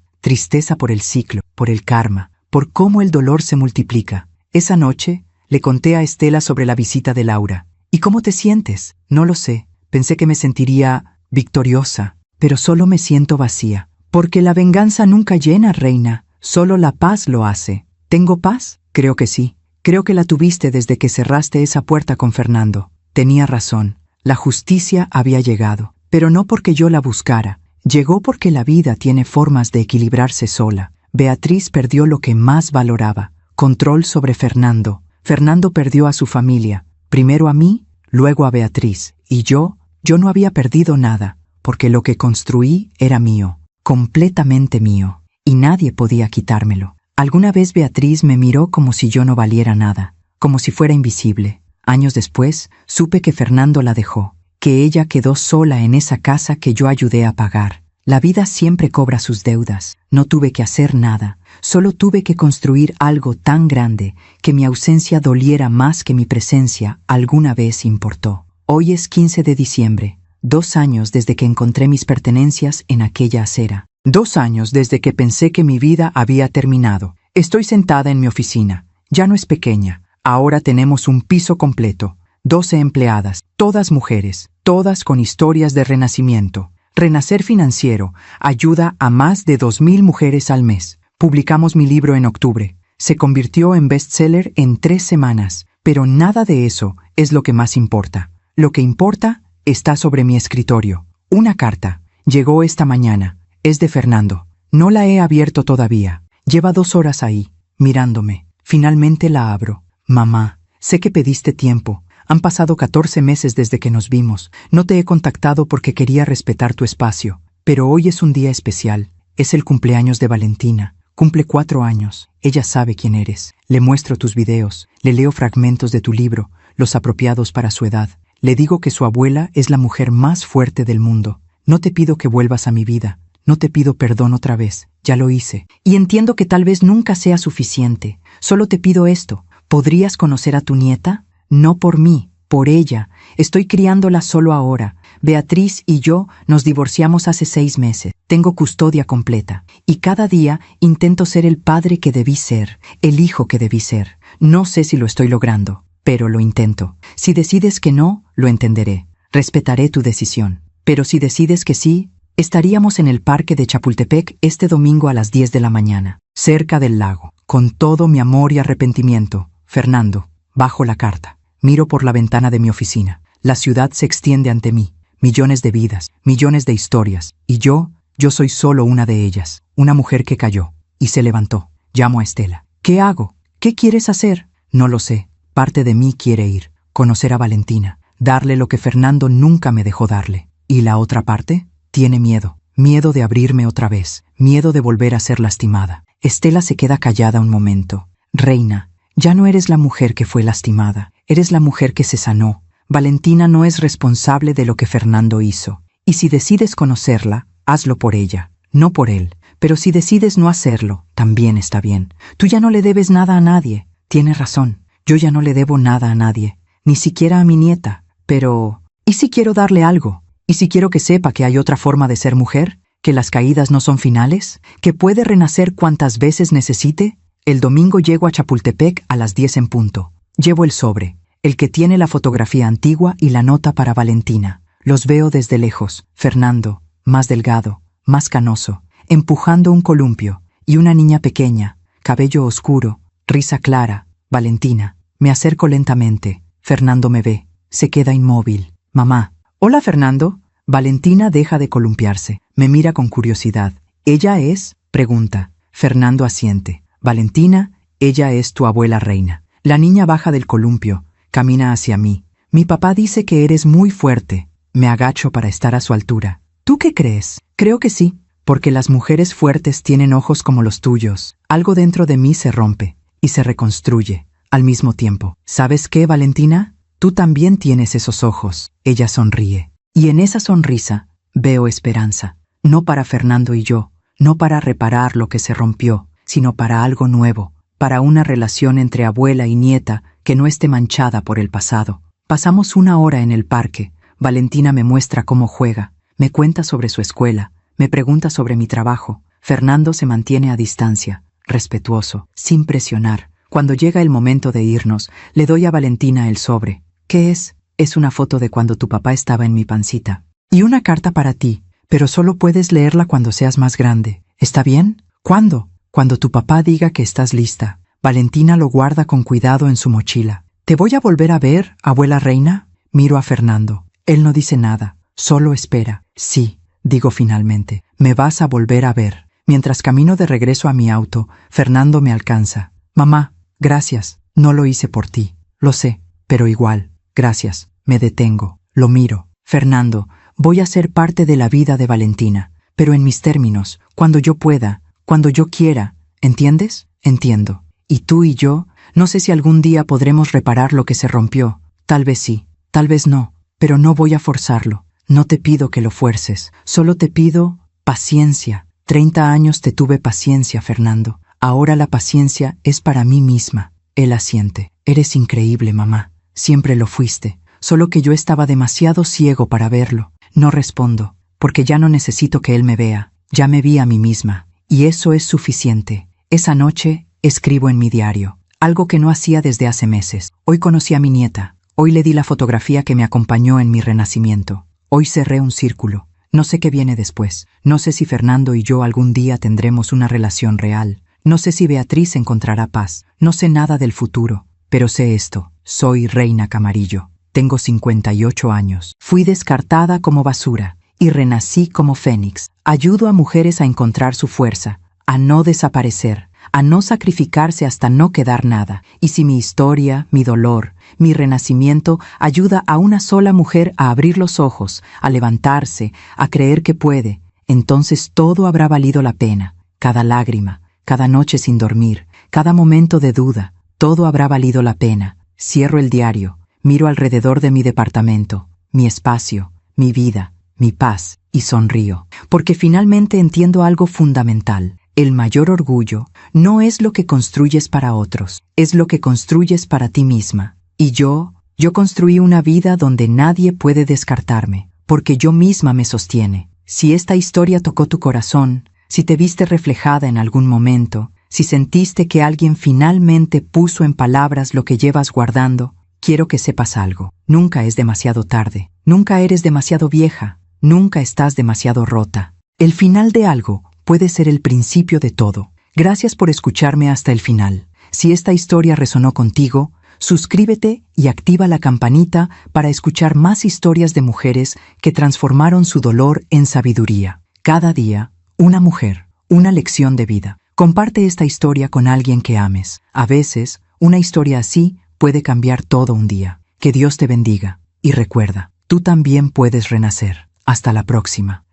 por el ciclo, por el karma, por cómo el dolor se multiplica. Esa noche le conté a Estela sobre la visita de Laura. «¿Y cómo te sientes?» «No lo sé. Pensé que me sentiría victoriosa, pero solo me siento vacía. Porque la venganza nunca llena, reina. Solo la paz lo hace». «¿Tengo paz?» «Creo que sí. Creo que la tuviste desde que cerraste esa puerta con Fernando». Tenía razón. La justicia había llegado, pero no porque yo la buscara. Llegó porque la vida tiene formas de equilibrarse sola. Beatriz perdió lo que más valoraba, control sobre Fernando. Fernando perdió a su familia, primero a mí, luego a Beatriz. Y yo no había perdido nada, porque lo que construí era mío, completamente mío, y nadie podía quitármelo. Alguna vez Beatriz me miró como si yo no valiera nada, como si fuera invisible. Años después, supe que Fernando la dejó, que ella quedó sola en esa casa que yo ayudé a pagar. La vida siempre cobra sus deudas. No tuve que hacer nada, solo tuve que construir algo tan grande que mi ausencia doliera más que mi presencia alguna vez importó. Hoy es 15 de diciembre, 2 años desde que encontré mis pertenencias en aquella acera. 2 años desde que pensé que mi vida había terminado. Estoy sentada en mi oficina. Ya no es pequeña. Ahora tenemos un piso completo. 12 empleadas, todas mujeres, todas con historias de renacimiento. Renacer Financiero ayuda a más de 2,000 mujeres al mes. Publicamos mi libro en octubre. Se convirtió en bestseller en 3 semanas, pero nada de eso es lo que más importa. Lo que importa está sobre mi escritorio. Una carta. Llegó esta mañana. Es de Fernando. No la he abierto todavía. Lleva 2 horas ahí, mirándome. Finalmente la abro. «Mamá, sé que pediste tiempo. Han pasado 14 meses desde que nos vimos. No te he contactado porque quería respetar tu espacio. Pero hoy es un día especial. Es el cumpleaños de Valentina. Cumple 4 años. Ella sabe quién eres. Le muestro tus videos. Le leo fragmentos de tu libro, los apropiados para su edad. Le digo que su abuela es la mujer más fuerte del mundo. No te pido que vuelvas a mi vida. No te pido perdón otra vez. Ya lo hice. Y entiendo que tal vez nunca sea suficiente. Solo te pido esto. ¿Podrías conocer a tu nieta? No por mí, por ella. Estoy criándola solo ahora. Beatriz y yo nos divorciamos hace 6 meses. Tengo custodia completa. Y cada día intento ser el padre que debí ser, el hijo que debí ser. No sé si lo estoy logrando, pero lo intento. Si decides que no, lo entenderé. Respetaré tu decisión. Pero si decides que sí, Estaríamos en el parque de Chapultepec este domingo a las 10 de la mañana, cerca del lago. Con todo mi amor y arrepentimiento, Fernando, bajo la carta. Miro por la ventana de mi oficina. La ciudad se extiende ante mí. Millones de vidas, millones de historias. Y yo soy solo una de ellas. Una mujer que cayó y se levantó. Llamo a Estela. ¿Qué hago? ¿Qué quieres hacer? No lo sé. Parte de mí quiere ir, conocer a Valentina, darle lo que Fernando nunca me dejó darle. ¿Y la otra parte? Tiene miedo. Miedo de abrirme otra vez. Miedo de volver a ser lastimada. Estela se queda callada un momento. Reina, ya no eres la mujer que fue lastimada. Eres la mujer que se sanó. Valentina no es responsable de lo que Fernando hizo. Y si decides conocerla, hazlo por ella, no por él. Pero si decides no hacerlo, también está bien. Tú ya no le debes nada a nadie. Tienes razón. Yo ya no le debo nada a nadie. Ni siquiera a mi nieta. Pero, ¿y si quiero darle algo? ¿Y si quiero que sepa que hay otra forma de ser mujer? ¿Que las caídas no son finales? ¿Que puede renacer cuantas veces necesite? El domingo llego a Chapultepec a las 10 en punto. Llevo el sobre, el que tiene la fotografía antigua y la nota para Valentina. Los veo desde lejos. Fernando, más delgado, más canoso, empujando un columpio, y una niña pequeña, cabello oscuro, risa clara, Valentina. Me acerco lentamente. Fernando me ve. Se queda inmóvil. Mamá. Hola, Fernando. Valentina deja de columpiarse. Me mira con curiosidad. ¿Ella es? Pregunta. Fernando asiente. Valentina, ella es tu abuela Reina. La niña baja del columpio. Camina hacia mí. Mi papá dice que eres muy fuerte. Me agacho para estar a su altura. ¿Tú qué crees? Creo que sí, porque las mujeres fuertes tienen ojos como los tuyos. Algo dentro de mí se rompe y se reconstruye al mismo tiempo. ¿Sabes qué, Valentina? Tú también tienes esos ojos. Ella sonríe. Y en esa sonrisa veo esperanza. No para Fernando y yo, no para reparar lo que se rompió, sino para algo nuevo, para una relación entre abuela y nieta que no esté manchada por el pasado. Pasamos una hora en el parque. Valentina me muestra cómo juega, me cuenta sobre su escuela, me pregunta sobre mi trabajo. Fernando se mantiene a distancia, respetuoso, sin presionar. Cuando llega el momento de irnos, le doy a Valentina el sobre. ¿Qué es? Es una foto de cuando tu papá estaba en mi pancita. Y una carta para ti, pero solo puedes leerla cuando seas más grande. ¿Está bien? ¿Cuándo? Cuando tu papá diga que estás lista. Valentina lo guarda con cuidado en su mochila. ¿Te voy a volver a ver, abuela Reina? Miro a Fernando. Él no dice nada, solo espera. Sí, digo finalmente. Me vas a volver a ver. Mientras camino de regreso a mi auto, Fernando me alcanza. Mamá, gracias. No lo hice por ti. Lo sé, pero igual. Gracias. Me detengo. Lo miro. Fernando, voy a ser parte de la vida de Valentina, pero en mis términos, cuando yo pueda, cuando yo quiera. ¿Entiendes? Entiendo. Y tú y yo, no sé si algún día podremos reparar lo que se rompió. Tal vez sí, tal vez no, pero no voy a forzarlo. No te pido que lo fuerces, solo te pido paciencia. 30 años te tuve paciencia, Fernando. Ahora la paciencia es para mí misma. Él asiente. Eres increíble, mamá. Siempre lo fuiste. Solo que yo estaba demasiado ciego para verlo. No respondo, porque ya no necesito que él me vea. Ya me vi a mí misma. Y eso es suficiente. Esa noche escribo en mi diario. Algo que no hacía desde hace meses. Hoy conocí a mi nieta. Hoy le di la fotografía que me acompañó en mi renacimiento. Hoy cerré un círculo. No sé qué viene después. No sé si Fernando y yo algún día tendremos una relación real. No sé si Beatriz encontrará paz. No sé nada del futuro. Pero sé esto. Soy Reina Camarillo. Tengo 58 años. Fui descartada como basura y renací como fénix. Ayudo a mujeres a encontrar su fuerza, a no desaparecer, a no sacrificarse hasta no quedar nada. Y si mi historia, mi dolor, mi renacimiento ayuda a una sola mujer a abrir los ojos, a levantarse, a creer que puede, entonces todo habrá valido la pena. Cada lágrima, cada noche sin dormir, cada momento de duda, todo habrá valido la pena. Cierro el diario, miro alrededor de mi departamento, mi espacio, mi vida, mi paz, y sonrío, porque finalmente entiendo algo fundamental. El mayor orgullo no es lo que construyes para otros, es lo que construyes para ti misma. Y yo construí una vida donde nadie puede descartarme, porque yo misma me sostiene. Si esta historia tocó tu corazón, si te viste reflejada en algún momento, si sentiste que alguien finalmente puso en palabras lo que llevas guardando, quiero que sepas algo. Nunca es demasiado tarde, nunca eres demasiado vieja. Nunca estás demasiado rota. El final de algo puede ser el principio de todo. Gracias por escucharme hasta el final. Si esta historia resonó contigo, suscríbete y activa la campanita para escuchar más historias de mujeres que transformaron su dolor en sabiduría. Cada día, una mujer, una lección de vida. Comparte esta historia con alguien que ames. A veces, una historia así puede cambiar todo un día. Que Dios te bendiga. Y recuerda, tú también puedes renacer. Hasta la próxima.